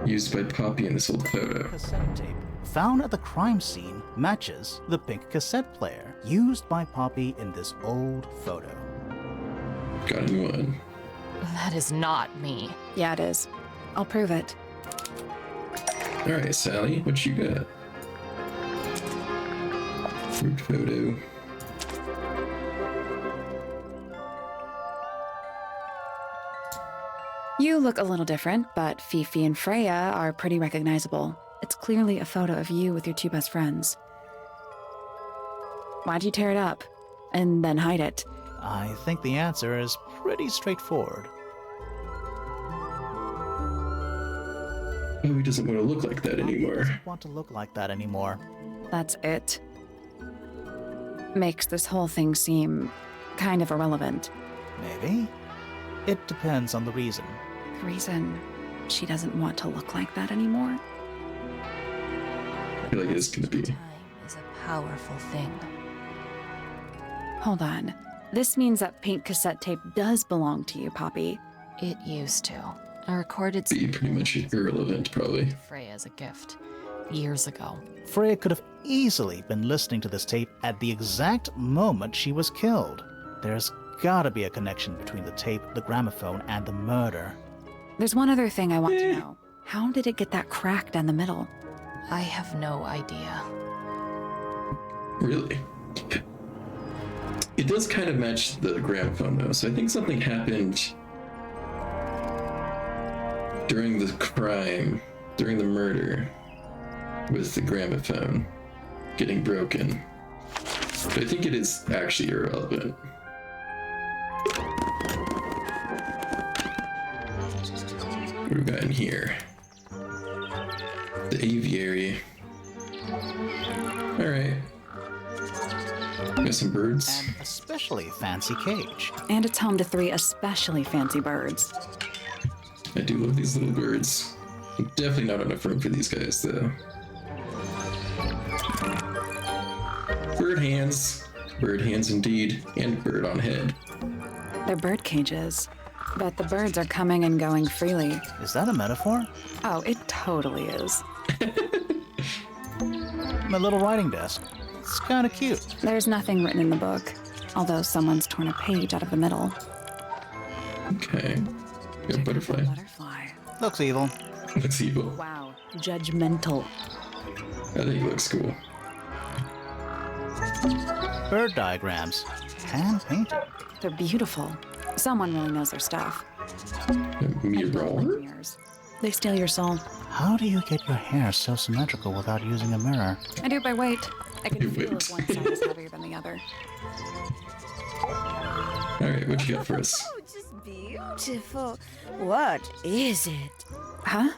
used by Poppy in this old photo.
Cassette tape found at the crime scene matches the pink cassette player used by Poppy in this old photo.
Got him one.
That is not me.
Yeah, it is. I'll prove it.
All right, Sally, what you got? Fruit photo.
You look a little different, but Fifi and Freya are pretty recognizable. It's clearly a photo of you with your two best friends. Why'd you tear it up? and then hide it?
I think the answer is pretty straightforward.
Oh, he doesn't want to look like that
He
anymore.
doesn't want to look like that anymore.
That's it. Makes this whole thing seem kind of irrelevant.
Maybe. It depends on the reason.
The reason she doesn't want to look like that anymore?
I feel like it's gonna be.
Time is a powerful thing.
Hold on. This means that pink cassette tape does belong to you, Poppy.
It used to. I recorded
Be pretty much irrelevant, probably.
Freya as a gift years ago.
Freya could have easily been listening to this tape at the exact moment she was killed. There's gotta be a connection between the tape, the gramophone, and the murder.
There's one other thing I want to know. How did it get that crack down the middle?
I have no idea.
Really? It does kind of match the gramophone, though, so I think something happened during the crime, during the murder, with the gramophone getting broken. But I think it is actually irrelevant. What do we got in here? The aviary. Alright. Got some birds.
An especially fancy cage.
And it's home to 3 especially fancy birds.
I do love these little birds. Definitely not enough room for these guys, though. Bird hands. Bird hands indeed. And bird on head.
They're bird cages. But the birds are coming and going freely.
Is that a metaphor?
Oh, it totally is.
My little writing desk. It's kinda cute.
There's nothing written in the book, although someone's torn a page out of the middle.
Okay. Got a butterfly.
Butterfly.
Looks evil.
Looks evil.
Wow. Judgmental.
I think it looks cool.
Bird diagrams. Hand painted.
They're beautiful. Someone really knows their stuff.
Mirror?
Mirrors. They steal your soul.
How do you get your hair so symmetrical without using a mirror?
I do it by weight. I can
You
feel
wait.
if one side is heavier than the other.
Alright, what you got for us?
Oh, just beautiful. What is it?
Huh?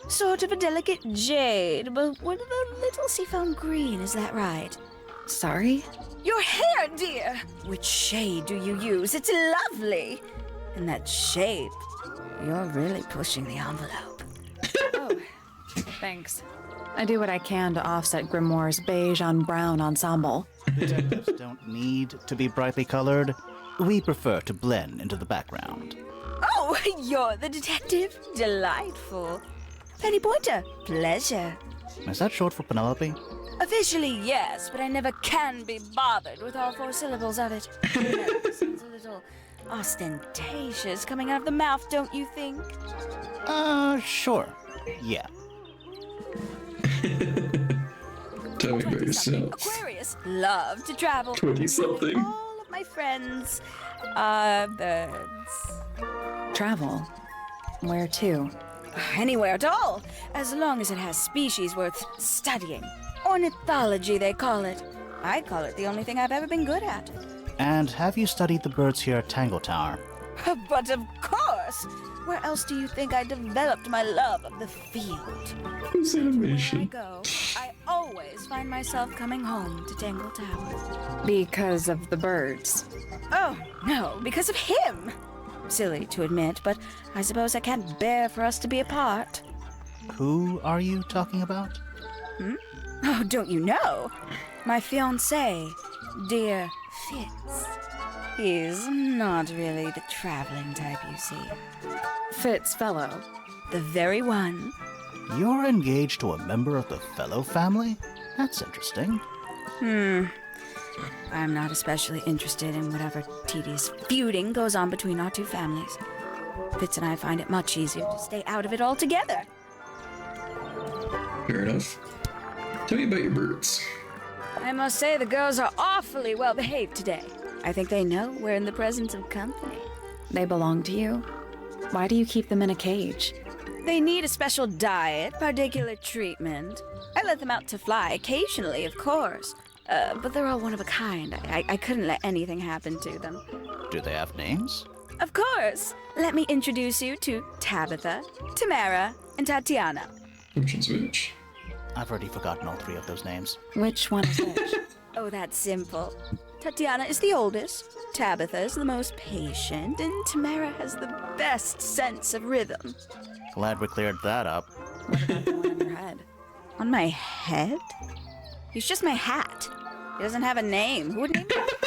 Sort of a delicate jade, but with a little seafoam green, is that right?
Sorry?
Your hair, dear! Which shade do you use? It's lovely! And that shape, you're really pushing the envelope.
Oh, thanks. I do what I can to offset Grimoire's beige on brown ensemble.
Detectives don't need to be brightly colored. We prefer to blend into the background.
Oh, you're the detective? Delightful. Penny Pointer, pleasure.
Is that short for Penelope?
Officially, yes, but I never can be bothered with all 4 syllables of it. It seems a little ostentatious coming out of the mouth, don't you think?
Sure. Yeah.
Tell me about yourself.
Aquarius, love to travel.
20-something.
All of my friends are birds.
Travel? Where to?
Anywhere at all, as long as it has species worth studying. Ornithology, they call it. I call it the only thing I've ever been good at.
And have you studied the birds here at Tangle Tower?
But of course! Where else do you think I developed my love of the field?
Who's
Wherever I
animation?
go, I always find myself coming home to Tangle Tower.
Because of the birds.
Oh, no, because of him! Silly to admit, but I suppose I can't bear for us to be apart.
Who are you talking about?
Oh, don't you know? My fiancé, dear Fitz. He's not really the traveling type, you see.
Fitz fellow.
The very one.
You're engaged to a member of the Fellow family? That's interesting.
I'm not especially interested in whatever tedious feuding goes on between our 2 families. Fitz and I find it much easier to stay out of it altogether.
Fair enough. Tell me about your birds.
I must say the girls are awfully well behaved today. I think they know we're in the presence of company.
They belong to you? Why do you keep them in a cage?
They need a special diet, particular treatment. I let them out to fly occasionally, of course. but they're all one of a kind. I couldn't let anything happen to them.
Do they have names?
Of course! Let me introduce you to Tabitha, Tamara, and Tatiana.
Which one's which?
I've already forgotten all three of those names.
Which one is which?
Oh, that's simple. Tatiana is the oldest, Tabitha is the most patient, and Tamara has the best sense of rhythm.
Glad we cleared that up.
What about the one on your head? On my head? He's just my hat. He doesn't have a name. Who would name him a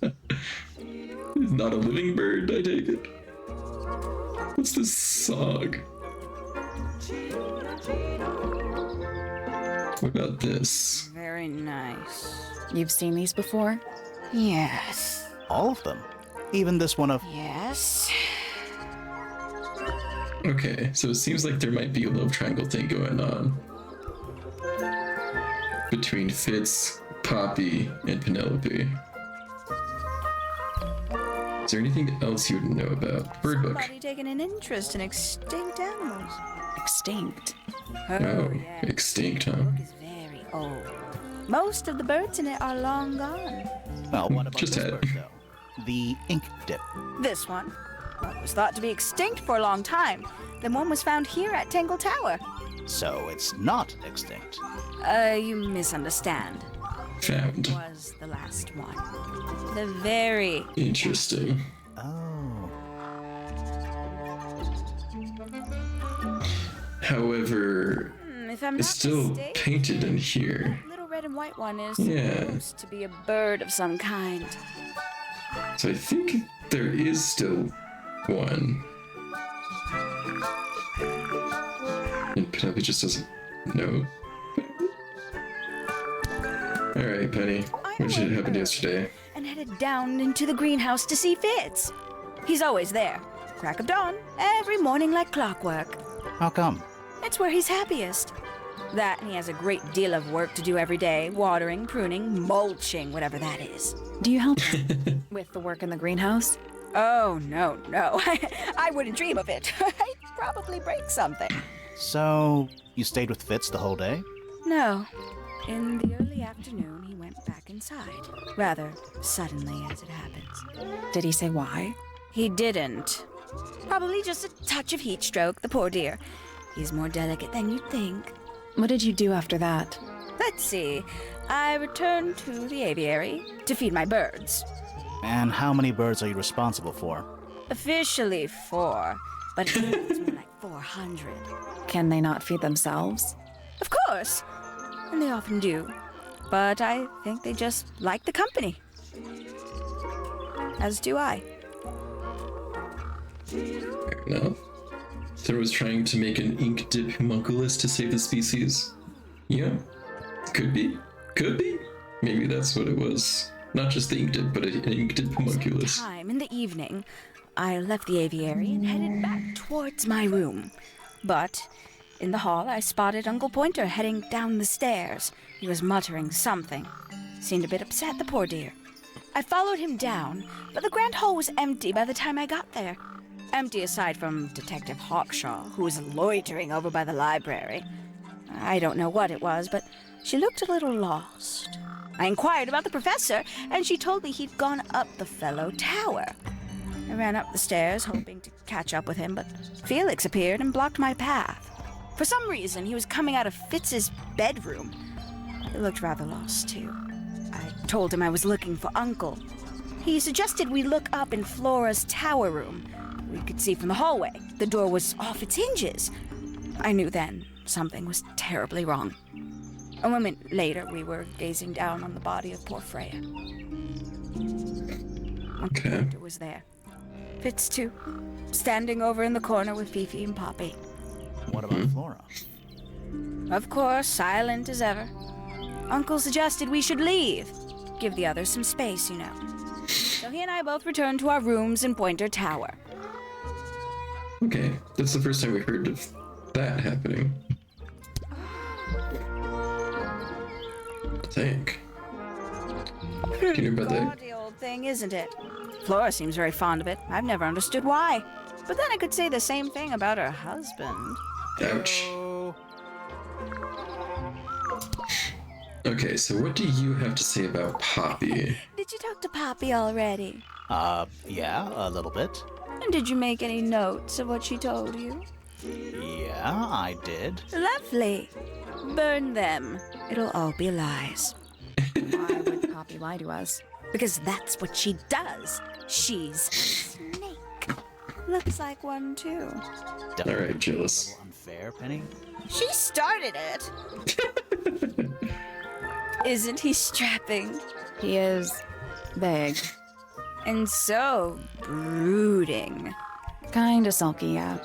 hat?
He's not a living bird, I take it. What's this song? What about this?
Very nice.
You've seen these before?
Yes.
All of them. Even this one of...
Yes.
Okay, so it seems like there might be a love triangle thing going on between Fitz, Poppy, and Penelope. Is there anything else you would know about? Bird book.
Somebody taking an interest in extinct animals.
Extinct.
Oh,
yeah.
extinct, huh?
The book is very old. Most of the birds in it are long gone.
Well, what about
Just
this
had-
bird, though? The ink dip.
This one was thought to be extinct for a long time. Then one was found here at Tangle Tower.
So it's not extinct.
You misunderstand.
Found.
Was the last one. The very...
Interesting.
Oh.
However,
if I'm
it's
not
still
mistaken,
painted in here.
little red and white one is
Yeah.
supposed to be a bird of some kind.
So I think there is still one. And Penelope just doesn't know. Alright, Penny. What shit happened yesterday?
And headed down into the greenhouse to see Fitz. He's always there. Crack of dawn, every morning like clockwork.
How come?
It's where he's happiest. That and he has a great deal of work to do every day. Watering, pruning, mulching, whatever that is.
Do you help with the work in the greenhouse?
Oh, no. I wouldn't dream of it. I'd probably break something.
So, you stayed with Fitz the whole day?
No. In the early afternoon, he went back inside. Rather suddenly, as it happens.
Did he say why?
He didn't. Probably just a touch of heat stroke, the poor dear. He's more delicate than you'd think.
What did you do after that?
Let's see. I returned to the aviary to feed my birds.
And how many birds are you responsible for?
Officially 4, but it's more like 400.
Can they not feed themselves?
Of course. And they often do. But I think they just like the company. As do I.
Fair enough. There was trying to make an ink dip homunculus to save the species. Yeah. Could be. Could be. Maybe that's what it was. Not just the ink dip, but an ink dip homunculus.
Time in the evening, I left the aviary and headed back towards my room. But in the hall, I spotted Uncle Pointer heading down the stairs. He was muttering something. Seemed a bit upset, the poor dear. I followed him down, but the grand hall was empty by the time I got there. Empty aside from Detective Hawkshaw, who was loitering over by the library. I don't know what it was, but she looked a little lost. I inquired about the professor, and she told me he'd gone up the fellow tower. I ran up the stairs, hoping to catch up with him, but Felix appeared and blocked my path. For some reason, he was coming out of Fitz's bedroom. He looked rather lost, too. I told him I was looking for Uncle. He suggested we look up in Flora's tower room. We could see from the hallway. The door was off its hinges. I knew then something was terribly wrong. A moment later, we were gazing down on the body of poor Freya. Uncle Pointer was there. Fitz, too, standing over in the corner with Fifi and Poppy.
What about Flora?
Of course, silent as ever. Uncle suggested we should leave. Give the others some space, you know. So he and I both returned to our rooms in Pointer Tower.
Okay, that's the first time we heard of that happening. I think. Do you know about that?
Gaudy old thing, isn't it? Flora seems very fond of it. I've never understood why. But then I could say the same thing about her husband.
Ouch. Okay, so what do you have to say about Poppy?
Did you talk to Poppy already?
Yeah, a little bit.
And did you make any notes of what she told you?
Yeah, I did.
Lovely. Burn them. It'll all be lies.
Why would Poppy lie to us?
Because that's what she does. She's a snake. Looks like one, too.
Alright, jealous.
A little unfair, Penny.
She started it. Isn't he strapping?
He is big.
And so brooding.
Kinda sulky, yeah.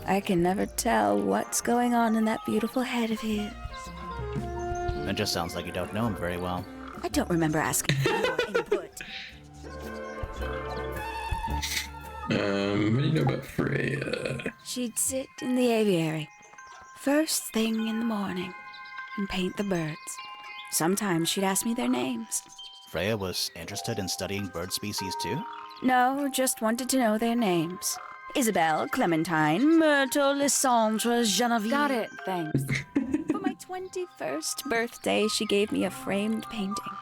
I can never tell what's going on in that beautiful head of his.
It just sounds like you don't know him very well.
I don't remember asking for your input.
What do you know about Freya?
She'd sit in the aviary, first thing in the morning, and paint the birds. Sometimes she'd ask me their names.
Freya was interested in studying bird species too?
No, just wanted to know their names. Isabelle, Clementine, Myrtle, Lysandre, Genevieve.
Got it, thanks.
For my 21st birthday, she gave me a framed painting.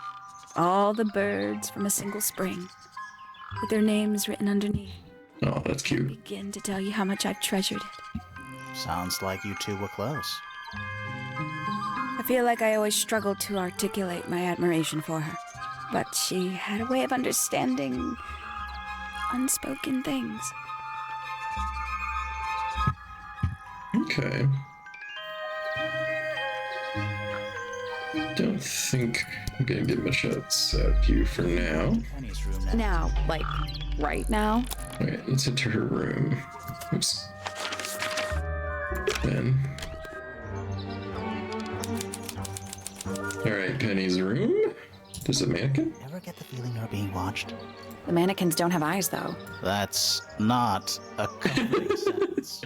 All the birds from a single spring, with their names written underneath.
Oh, that's cute.
Begin to tell you how much I've treasured it.
Sounds like you two were close.
I feel like I always struggled to articulate my admiration for her. But she had a way of understanding unspoken things.
Okay. Don't think I'm gonna get much else out of you for now.
Penny's room now.
Now, like, right now?
Alright, let's enter her room. Oops. Then. Alright, Penny's room. There's a mannequin?
Ever get the feeling you're being watched?
The mannequins don't have eyes, though.
That's not a complete sentence.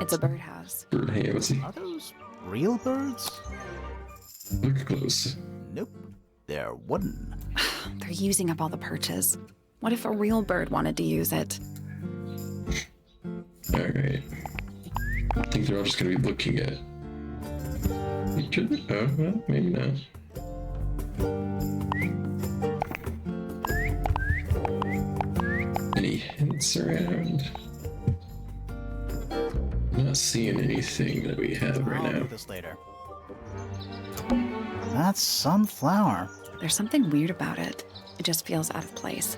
It's a birdhouse.
Hey, what's he?
Are those real birds?
Look close.
Nope. They're wooden.
They're using up all the perches. What if a real bird wanted to use it?
Alright. I think they're all just gonna be looking at each other. Oh, well, maybe not. Any hints around? I'm not seeing anything that we have right
I'll
now.
do this later. That's some flower.
There's something weird about it. It just feels out of place.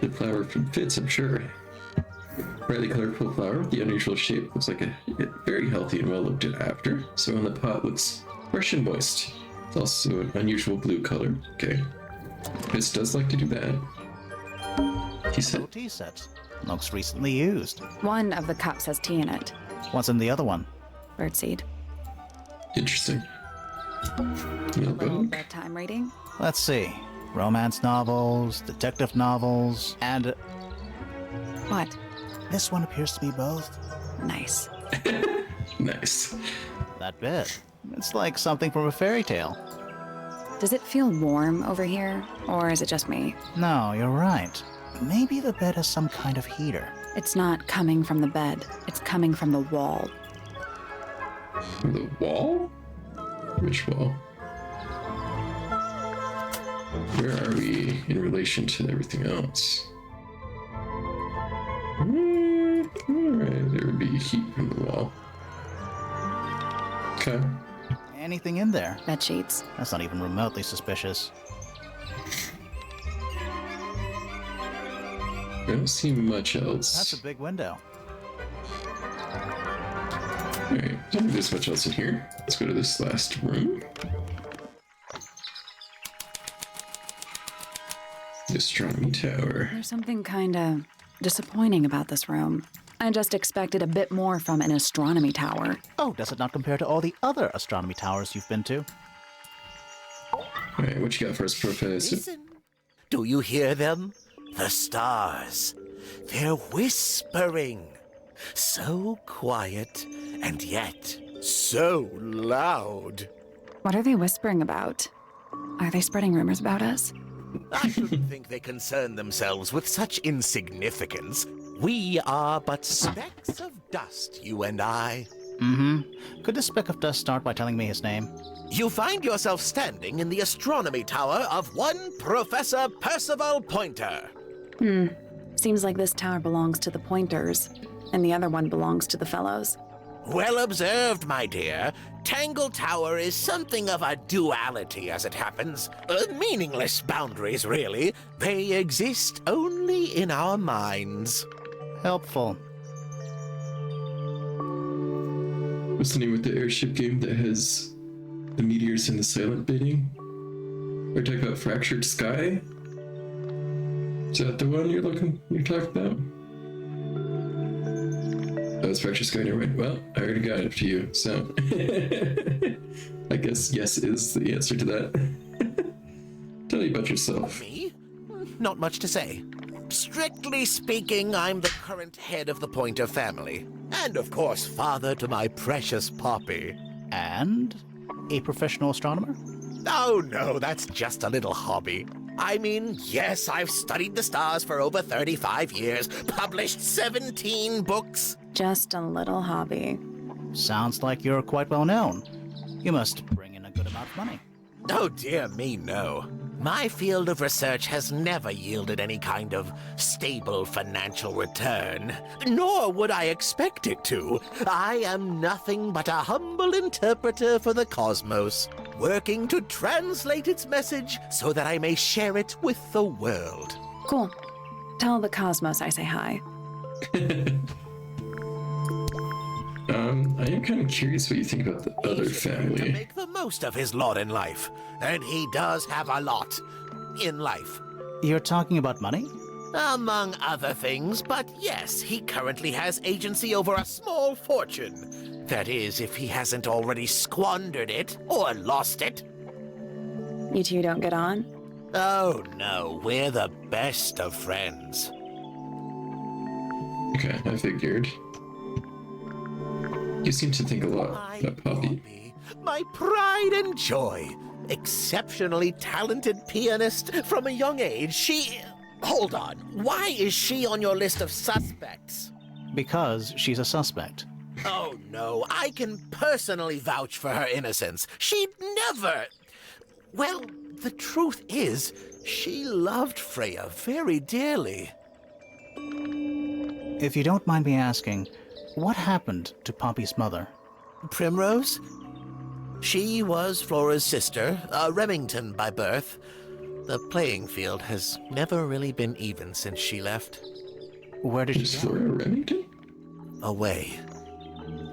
The flower fits, I'm sure. Brightly colorful flower with the unusual shape looks like a very healthy and well looked at after. So in the pot looks fresh and moist. It's also an unusual blue color. Okay. This does like to do that. He said,
Tea set. Looks recently used.
One of the cups has tea in it.
What's in the other one?
Birdseed.
interesting.
A little
Notebook.
bedtime reading.
Let's see. Romance novels, detective novels, and
What?
this one appears to be both.
Nice.
Nice.
That bit. It's like something from a fairy tale.
Does it feel warm over here, or is it just me?
No, you're right. Maybe the bed has some kind of heater.
It's not coming from the bed. It's coming from the wall.
The wall? Which wall? Where are we in relation to everything else? Alright, there would be heat from the wall. Okay.
Anything in there?
Bed sheets.
That's not even remotely suspicious.
I don't see much else.
That's a big window.
Alright, don't think there's much else in here. Let's go to this last room. The astronomy tower.
There's something kinda disappointing about this room. I just expected a bit more from an astronomy tower.
Oh, does it not compare to all the other astronomy towers you've been to?
Alright, what you got for us, Professor?
Listen. Do you hear them? The stars. They're whispering. So quiet, and yet so loud.
What are they whispering about? Are they spreading rumors about us?
I shouldn't think they concern themselves with such insignificance. We are but specks of dust, you and I.
Mm-hmm. Could this speck of dust start by telling me his name?
You find yourself standing in the astronomy tower of one Professor Percival Pointer.
Seems like this tower belongs to the Pointers, and the other one belongs to the Fellows.
Well observed, my dear. Tangle Tower is something of a duality, as it happens. Meaningless boundaries, really. They exist only in our minds.
Helpful.
What's the name of the airship game that has the meteors and the silent bidding? Are you talking about Fractured Sky? Is that the one you're talking about? Oh, it's Fractured Sky, never mind. Well, I already got it for you, so I guess yes is the answer to that. Tell me about yourself.
Me? Not much to say. Strictly speaking, I'm the current head of the Pointer family. And of course, father to my precious Poppy.
And a professional astronomer?
Oh no, that's just a little hobby. I mean, yes, I've studied the stars for over 35 years, published 17 books.
Just a little hobby.
Sounds like you're quite well known. You must bring in a good amount of money.
Oh dear me, no. My field of research has never yielded any kind of stable financial return, nor would I expect it to. I am nothing but a humble interpreter for the cosmos, working to translate its message so that I may share it with the world.
Cool. Tell the Cosmos I say hi.
I am kind of curious what you think about the other
He's here to
family.
make the most of his lot in life, and he does have a lot in life.
You're talking about money?
Among other things, but yes, he currently has agency over a small fortune. That is, if he hasn't already squandered it or lost it.
You two don't get on?
Oh no, we're the best of friends.
Okay, I figured. You seem to think a lot
My
about Poppy.
Poppy, my pride and joy. Exceptionally talented pianist from a young age. Hold on. Why is she on your list of suspects?
Because she's a suspect.
Oh no, I can personally vouch for her innocence. She'd never... Well, the truth is, she loved Freya very dearly.
If you don't mind me asking, what happened to Poppy's mother?
Primrose? She was Flora's sister, a Remington by birth. The playing field has never really been even since she left.
Where did
Is
she go?
Flora Remington?
Away.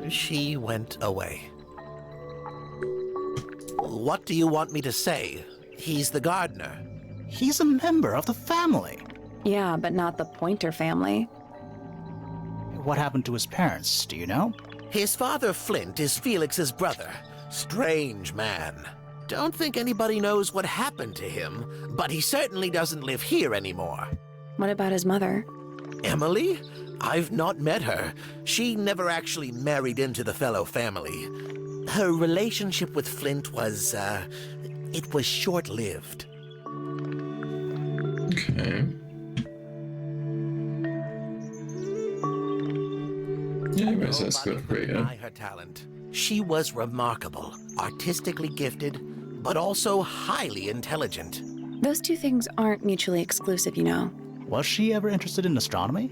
She went away. What do you want me to say? He's the gardener.
He's a member of the family.
Yeah, but not the Pointer family.
What happened to his parents, do you know?
His father, Flint, is Felix's brother. Strange man. Don't think anybody knows what happened to him, but he certainly doesn't live here anymore.
What about his mother?
Emily? I've not met her. She never actually married into the Fellow family. Her relationship with Flint was, it was short-lived.
Okay. Yeah, I might ask
Nobody
about
could
Freya.
deny her talent. She was remarkable, artistically gifted, but also highly intelligent.
Those two things aren't mutually exclusive, you know.
Was she ever interested in astronomy?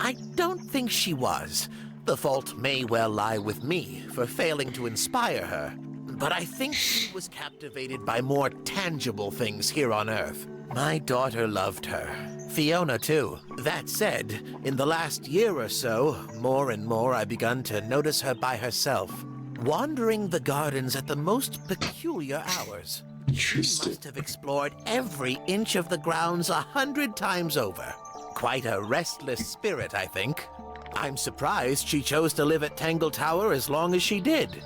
I don't think she was. The fault may well lie with me for failing to inspire her. But I think she was captivated by more tangible things here on Earth. My daughter loved her. Fiona, too. That said, in the last year or so, more and more I begun to notice her by herself, wandering the gardens at the most peculiar hours. She
Interesting.
must have explored every inch of the grounds 100 times over. Quite a restless spirit, I think. I'm surprised she chose to live at Tangle Tower as long as she did.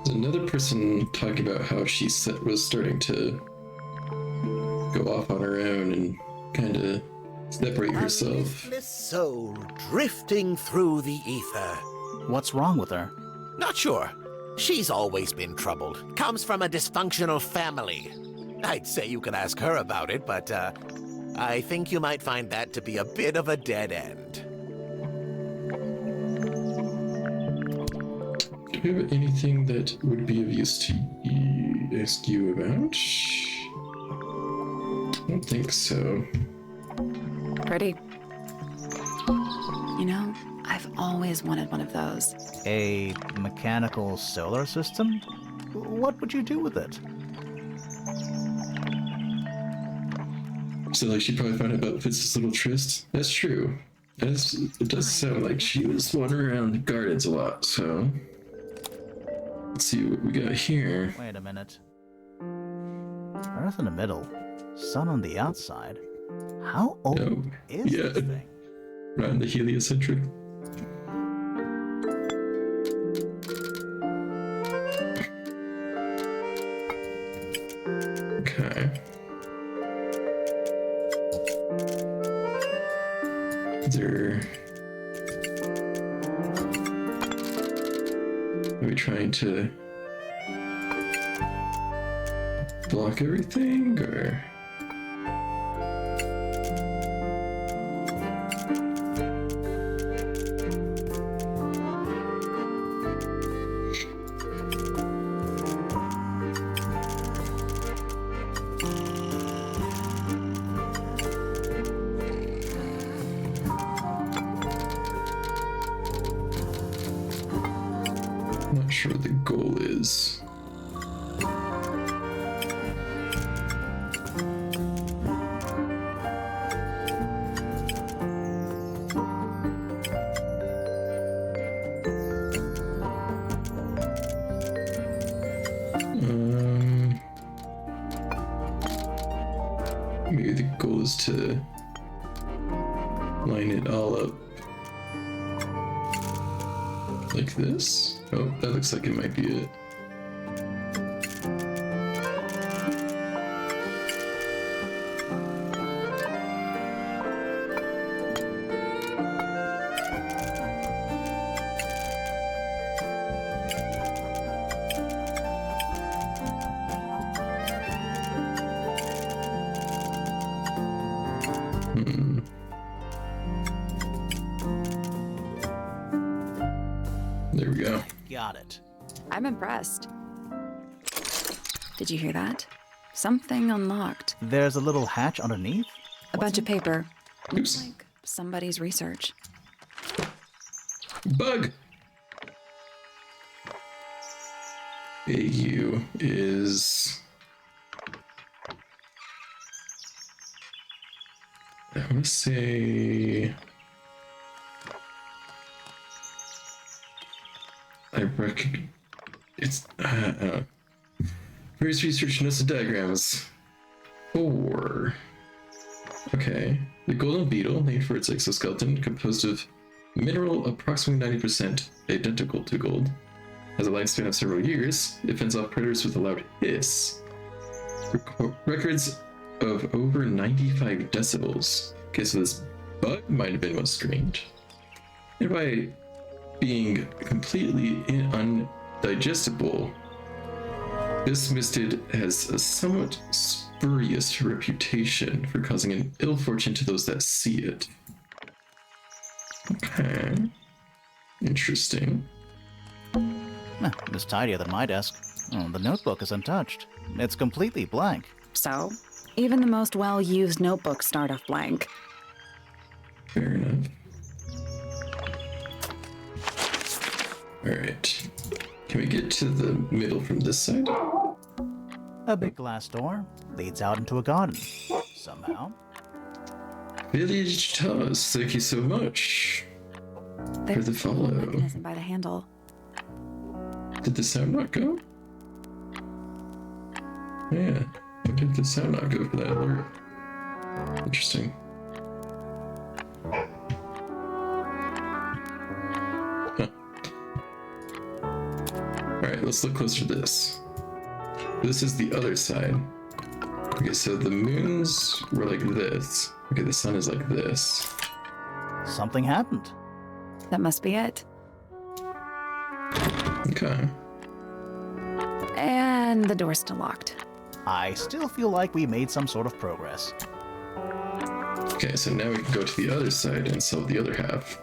There's another person talking about how she was starting to go off on her own and kind of separate
A
herself.
listless soul drifting through the ether.
What's wrong with her?
Not sure. She's always been troubled. Comes from a dysfunctional family. I'd say you could ask her about it, but I think you might find that to be a bit of a dead end.
you have anything that would be of use to ask you about? I don't think so.
Pretty. You know, I've always wanted one of those.
A mechanical solar system? What would you do with it?
So, like, she probably found out about Fitz's little tryst. That's true. It does sound like she was wandering around the gardens a lot, so... Let's see what we got here.
Wait a minute. Earth in the middle, sun on the outside. How old is this thing?
Around the heliocentric. Okay. Are we trying to block everything, or? Not sure what the goal is. Maybe the goal is to line it all up like this. Oh, that looks like it might be it. There we go.
Got it.
I'm impressed. Did you hear that? Something unlocked.
There's a little hatch underneath?
A bunch of paper. Looks
Oops.
like somebody's research.
Bug! AU is... I want to say... I reckon it's various research notes and diagrams. 4. Okay. The golden beetle, named for its exoskeleton, composed of mineral approximately 90% identical to gold, has a lifespan of several years. It fends off predators with a loud hiss. Records of over 95 decibels. Okay, so this bug might have been what's screamed. And by being completely undigestible, this mistid has a somewhat spurious reputation for causing an ill fortune to those that see it. Okay. Interesting.
It's tidier than my desk. Oh, the notebook is untouched. It's completely blank.
So, even the most well-used notebooks start off blank.
Fair enough. Alright. Can we get to the middle from this side?
A big glass door leads out into a garden. Somehow.
Village Toss, thank you so much for the follow.
Mechanism by the handle.
Did the sound not go? Yeah. Why did the sound not go for that alert? Interesting. Huh. Alright, let's look closer to this. This is the other side. Okay, so the moons were like this. Okay, the sun is like this.
Something happened.
That must be it.
Okay.
And the door's still locked.
I still feel like we made some sort of progress.
Okay, so now we can go to the other side and solve the other half.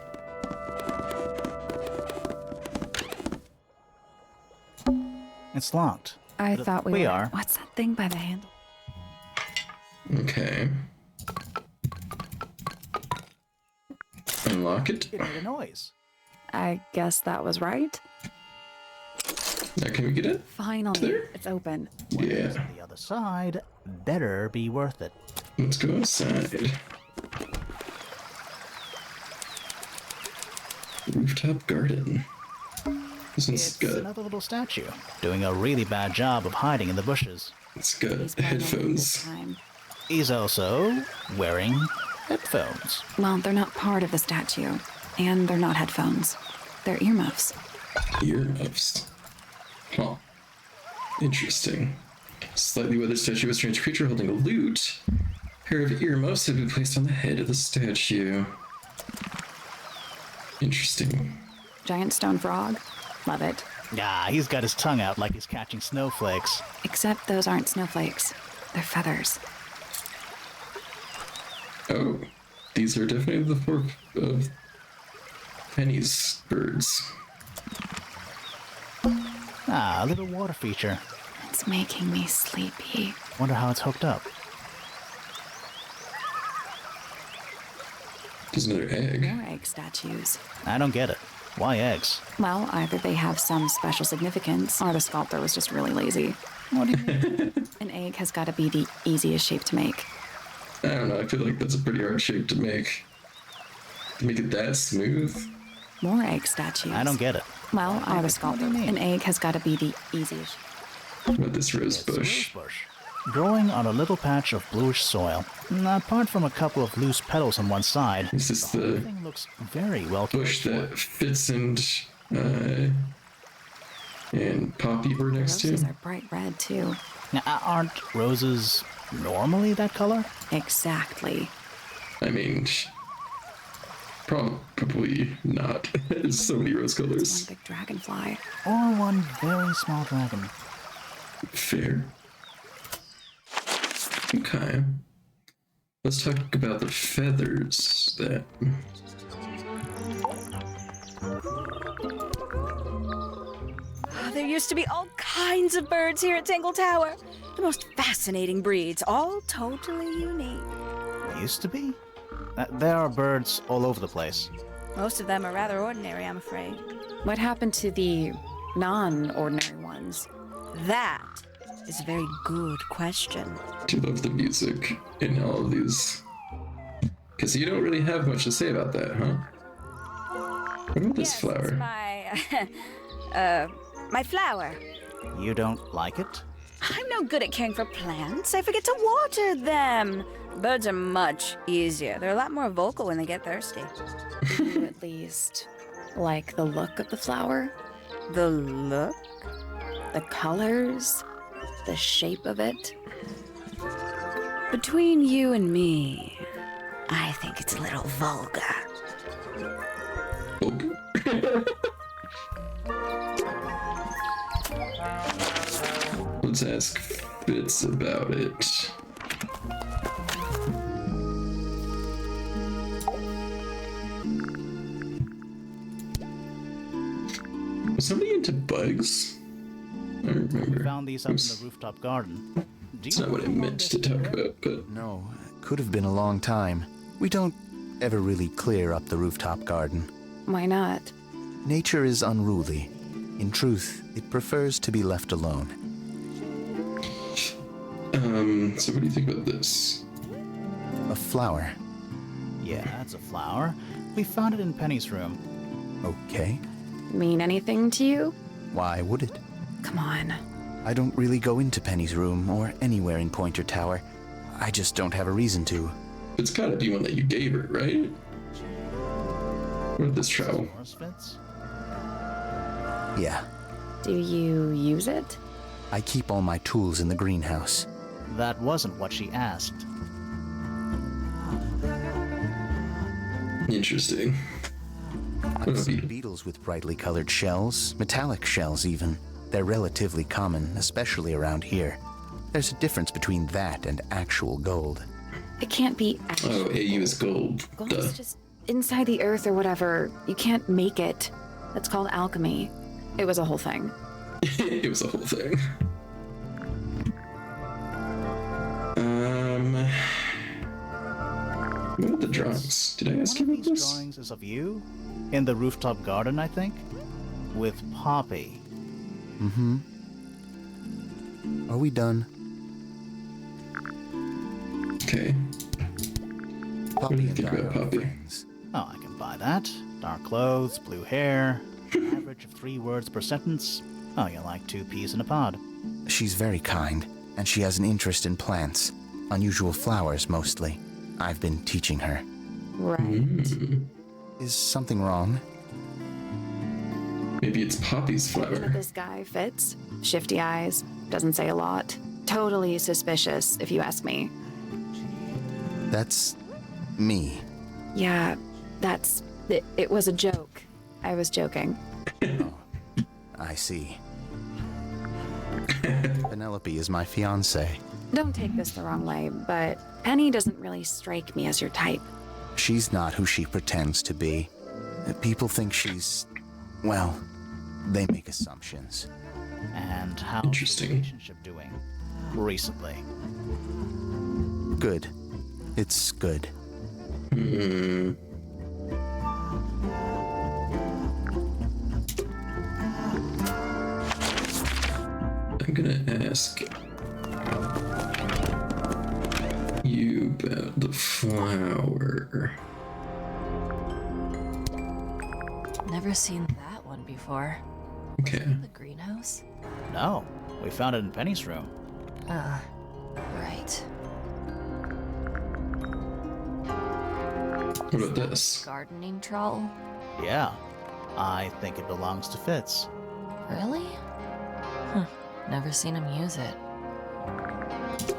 It's locked.
I
But
thought
we are.
What's that thing by the handle?
Okay. Unlock it.
It made a noise.
I guess that was right.
Now can we get it?
Finally,
There?
it's open.
Yeah.
On the other side, better be worth it.
Let's go outside. Rooftop garden. This one's
It's
got,
another little statue, doing a really bad job of hiding in the bushes.
it's got
He's playing this
headphones.
time.
He's also wearing headphones.
Well, they're not part of the statue, and they're not headphones. They're earmuffs.
Earmuffs. Huh. Interesting. Slightly weathered statue of a strange creature holding a lute. A pair of earmuffs have been placed on the head of the statue. Interesting.
Giant stone frog. Love it.
Ah, he's got his tongue out like he's catching snowflakes.
Except those aren't snowflakes. They're feathers.
Oh, these are definitely the fork of Penny's birds.
Ah, a little water feature.
It's making me sleepy.
Wonder how it's hooked up.
There's another egg.
More egg statues.
I don't get it. Why eggs?
Well, either they have some special significance, or the sculptor was just really lazy.
What do you mean?
An egg has got to be the easiest shape to make.
I don't know, I feel like that's a pretty hard shape to make. To make it that smooth?
More egg statues.
I don't get it.
Well, or the
What do
sculptor.
you mean?
An egg has got to be the easiest.
What about this rose
It's a
bush?
rose bush. Growing on a little patch of bluish soil. Apart from a couple of loose petals on one side,
Is this
the whole
the
thing looks very well
bush
cared
that Fitz and Poppy were next to?
Roses are bright red, too.
for. Now, aren't roses normally that color?
Exactly.
I mean, probably not. There's so many rose
One
colors.
big dragonfly.
Or one very small dragon?
Fair. Okay. Let's talk about the feathers that.
There used to be all kinds of birds here at Tangle Tower. The most fascinating breeds, all totally unique.
Used to be? There are birds all over the place.
Most of them are rather ordinary, I'm afraid.
What happened to the non-ordinary ones?
That is a very good question.
Do you love the music in all of these? Because you don't really have much to say about that, huh? What about this flower?
It's my flower.
You don't like it?
I'm no good at caring for plants. I forget to water them. Birds are much easier. They're a lot more vocal when they get thirsty.
Do you at least like the look of the flower?
The look?
The colors? The shape of it?
Between you and me, I think it's a little vulgar.
Let's ask Fitz about it. Was somebody into bugs? I don't remember.
Found these up in the rooftop garden.
It's not what I meant to talk about, but
No, could have been a long time. We don't ever really clear up the rooftop garden.
Why not?
Nature is unruly. In truth, it prefers to be left alone.
so what do you think about this?
A flower.
Yeah, that's a flower. We found it in Penny's room.
Okay.
Mean anything to you?
Why would it?
Come on.
I don't really go into Penny's room or anywhere in Pointer Tower. I just don't have a reason to.
It's gotta be one that you gave her, right? Where did this travel?
Yours, Fitz?
Yeah,
Do you use it?
I keep all my tools in the greenhouse.
That wasn't what she asked.
Interesting.
I've seen beetles with brightly colored shells, metallic shells even. They're relatively common, especially around here. There's a difference between that and actual gold.
It can't be actual.
Oh, AU is gold.
Gold
Duh.
is just inside the earth or whatever. You can't make it. That's called alchemy. It was a whole thing.
It was a whole thing. What about the drawings? Did I ask you
One
about
of these
this?
drawings is of you, in the rooftop garden, I think, with Poppy.
Mm-hmm. Are we done?
Okay.
Poppy
do you
and
think
I
about
are
Poppy?
friends.
Oh, I can buy that. Dark clothes, blue hair, average of 3 words per sentence. Oh, you're like 2 peas in a pod.
She's very kind, and she has an interest in plants. Unusual flowers, mostly. I've been teaching her.
Right.
Hmm.
Is something wrong?
Maybe it's Poppy's flower.
This guy fits. Shifty eyes. Doesn't say a lot. Totally suspicious, if you ask me.
That's me.
Yeah, it was a joke. I was joking.
Oh, I see. Penelope is my fiancée.
Don't take this the wrong way, but Penny doesn't really strike me as your type.
She's not who she pretends to be. People think she's... well, they make assumptions.
And how's
Interesting.
the relationship doing recently?
Good. It's good.
Hmm. I'm gonna ask you about the flower.
Never seen that one before.
Okay.
The greenhouse?
No, we found it in Penny's room.
Right.
What about this?
Gardening trowel?
Yeah, I think it belongs to Fitz.
Really? Huh. Never seen him use it.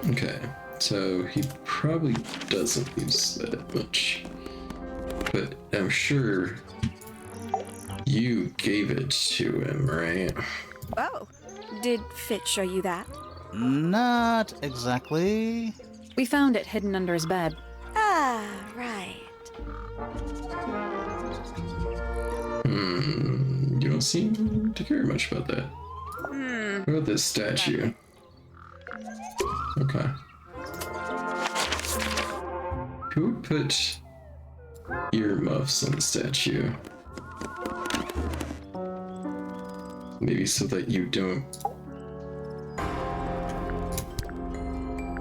Okay, so he probably doesn't use that much. But I'm sure you gave it to him, right?
Oh, did Fitz show you that?
Not exactly.
We found it hidden under his bed.
Ah, right.
You don't seem to care much about that. What about this statue? Okay. Who would put earmuffs on the statue? Maybe so that you don't...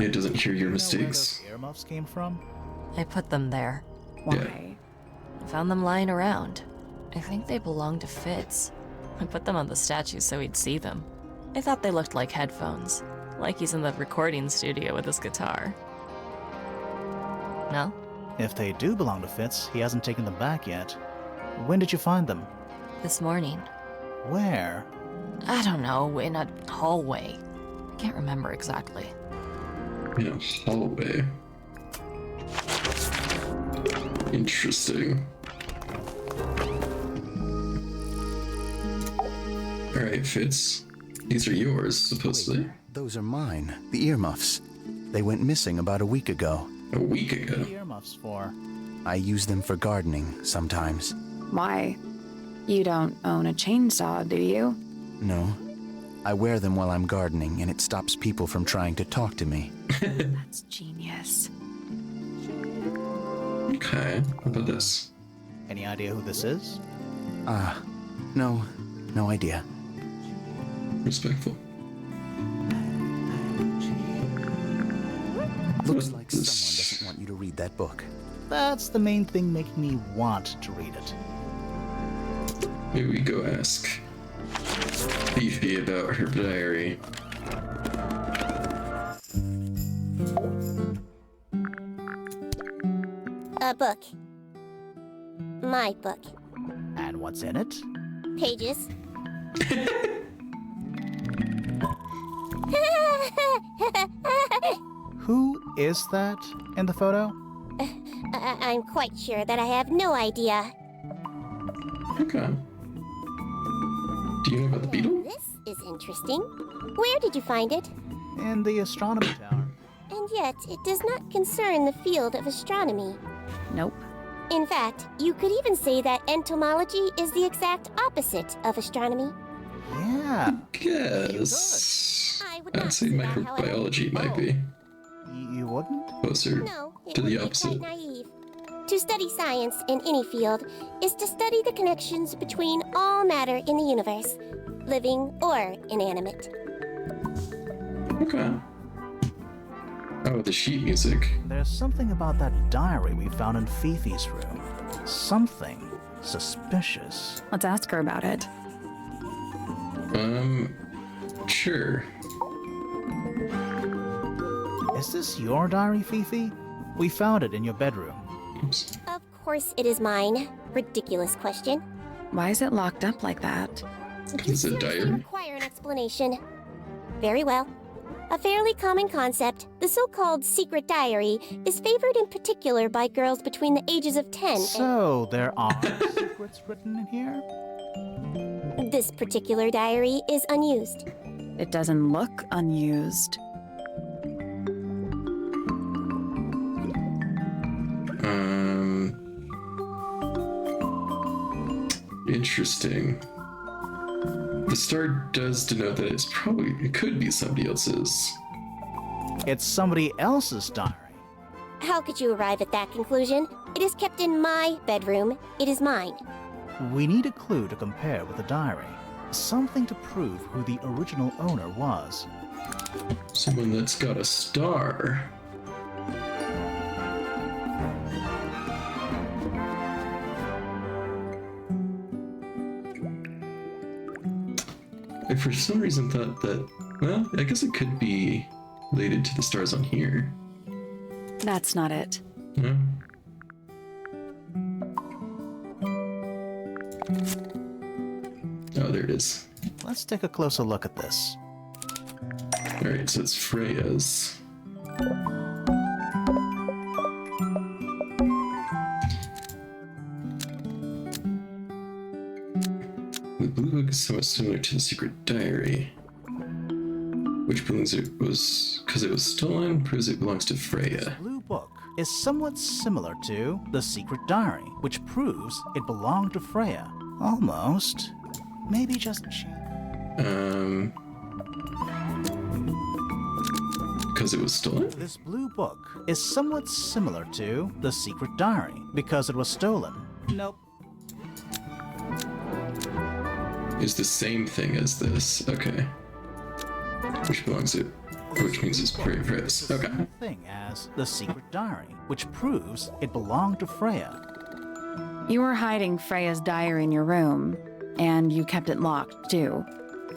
it doesn't hear your mistakes.
You know where those earmuffs came from?
I put them there.
Why?
I found them lying around. I think they belonged to Fitz. I put them on the statue so he'd see them. I thought they looked like headphones, like he's in the recording studio with his guitar. No?
If they do belong to Fitz, he hasn't taken them back yet. When did you find them?
This morning.
Where?
I don't know, in a hallway. I can't remember exactly.
In a hallway. Interesting. Alright, Fitz. These are yours, supposedly.
Those are mine, the earmuffs. They went missing about a week ago.
A week
What
ago.
are the earmuffs for?
I use them for gardening sometimes.
Why? You don't own a chainsaw, do you?
No. I wear them while I'm gardening, and it stops people from trying to talk to me.
That's genius.
Okay, what about this?
Any idea who this is?
No idea.
Respectful.
Looks like someone doesn't want you to read that book.
That's the main thing making me want to read it.
Maybe we go ask Fifi about her diary.
A book. My book.
And what's in it?
Pages.
Who is that in the photo?
I'm quite sure that I have no idea.
Okay. Do you know about the beetle?
This is interesting. Where did you find it?
In the astronomy tower.
And yet, it does not concern the field of astronomy.
Nope.
In fact, you could even say that entomology is the exact opposite of astronomy.
Yeah.
Guess.
I would not
I'd say
say that, however.
microbiology might be
You wouldn't?
closer
No, it
to
would
the
be
opposite.
quite naive. To study science in any field is to study the connections between all matter in the universe, living or inanimate.
Okay. Oh, the sheet music.
There's something about that diary we found in Fifi's room. Something suspicious.
Let's ask her about it.
Sure.
Is this your diary, Fifi? We found it in your bedroom.
Oops.
Of course it is mine. Ridiculous question.
Why is it locked up like that?
It's a
Seriously
diary.
require an explanation. Very well. A fairly common concept, the so-called secret diary, is favored in particular by girls between the ages of 10
So, there are secrets written in here?
and this particular diary is unused.
It doesn't look unused.
Interesting. The star does denote that it could be somebody else's.
It's somebody else's diary.
How could you arrive at that conclusion? It is kept in my bedroom. It is mine.
We need a clue to compare with the diary. Something to prove who the original owner was.
Someone that's got a star. I for some reason thought that, well, I guess it could be related to the stars on here.
That's not it.
No? Oh, there it is.
Let's take a closer look at this.
Alright, so it's Freya's. The blue book is somewhat similar to the secret diary. Which believes it was because it was stolen, proves it belongs to Freya.
Blue book is somewhat similar to the secret diary, which proves it belonged to Freya. Almost. Maybe just
Because it was stolen?
This blue book is somewhat similar to the secret diary because it was stolen. Nope.
Is the same thing as this. Okay. Which belongs to, which means it's Freya's. Okay.
Same thing as the secret diary, which proves it belonged to Freya.
You were hiding Freya's diary in your room, and you kept it locked, too.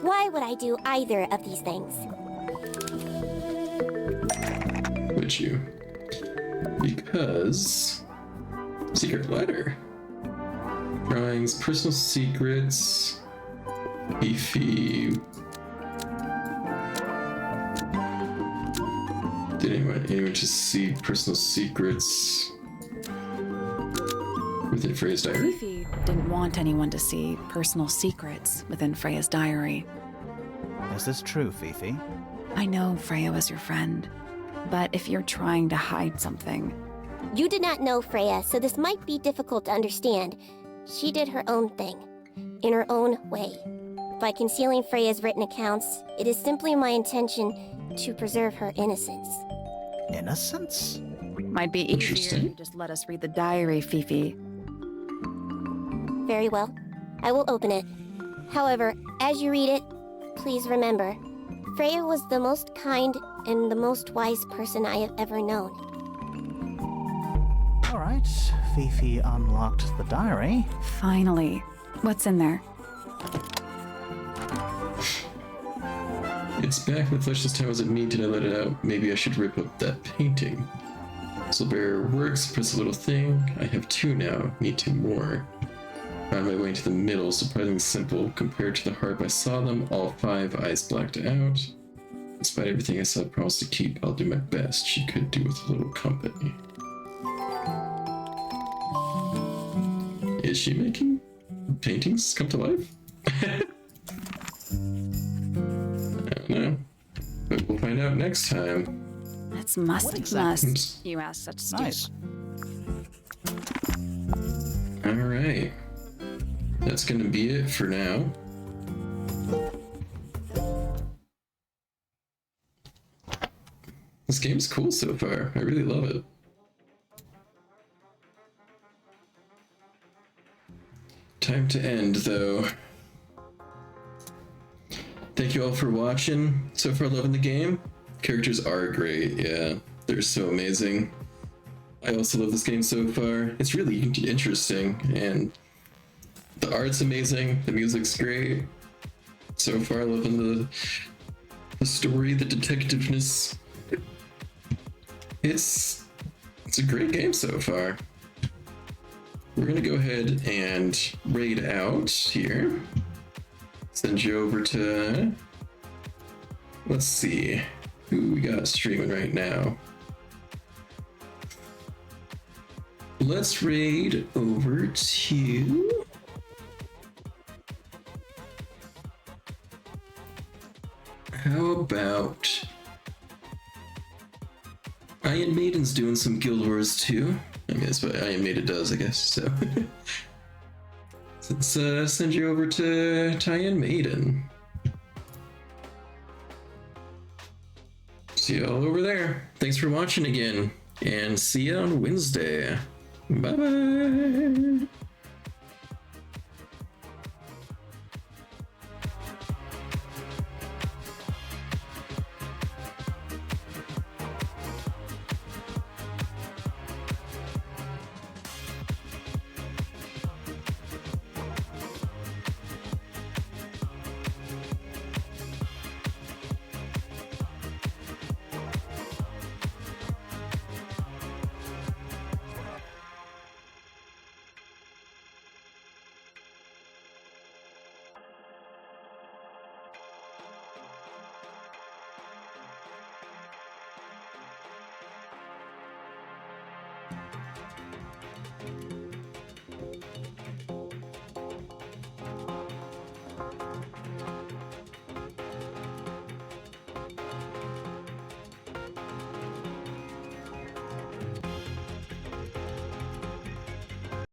Why would I do either of these things?
Would you? Because secret letter. Drawings, personal secrets. Beefy. Did anyone just see personal secrets within Freya's diary?
Fifi didn't want anyone to see personal secrets within Freya's diary.
Is this true, Fifi?
I know Freya was your friend, but if you're trying to hide something,
You did not know Freya, so this might be difficult to understand. She did her own thing, in her own way. By concealing Freya's written accounts, it is simply my intention to preserve her innocence.
Innocence?
might be easier if
Interesting.
you just let us read the diary, Fifi.
Very well. I will open it. However, as you read it, please remember, Freya was the most kind and the most wise person I have ever known.
All right. Fifi unlocked the diary.
Finally. What's in there?
It's back in the flesh this time. Was it mean? Did I let it out? Maybe I should rip up that painting. Soulbearer works, press a little thing. I have 2 now. Need 2 more. Found my way into the middle, surprisingly simple. Compared to the harp I saw them, all 5 eyes blacked out. Despite everything I saw, I promised to keep. I'll do my best. She could do with a little company. Is she making paintings come to life? I don't know. But we'll find out next time.
It's must. You ask such stupid.
Nice.
Alright. That's gonna be it for now. game's cool so far. I really love it. Time to end, though. Thank you all for watching. So far, loving the game. Characters are great, yeah. They're so amazing. I also love this game so far. It's really interesting, and the art's amazing. The music's great. So far, loving the story, the detectiveness. It's a great game so far. We're gonna go ahead and raid out here. Send you over to, let's see, who we got streaming right now. Let's raid over to, how about Iron Maiden's doing some Guild Wars too. I guess what Iron Maiden does, I guess, so. Let's send you over to Iron Maiden. See you all over there. Thanks for watching again, and see you on Wednesday. Bye-bye.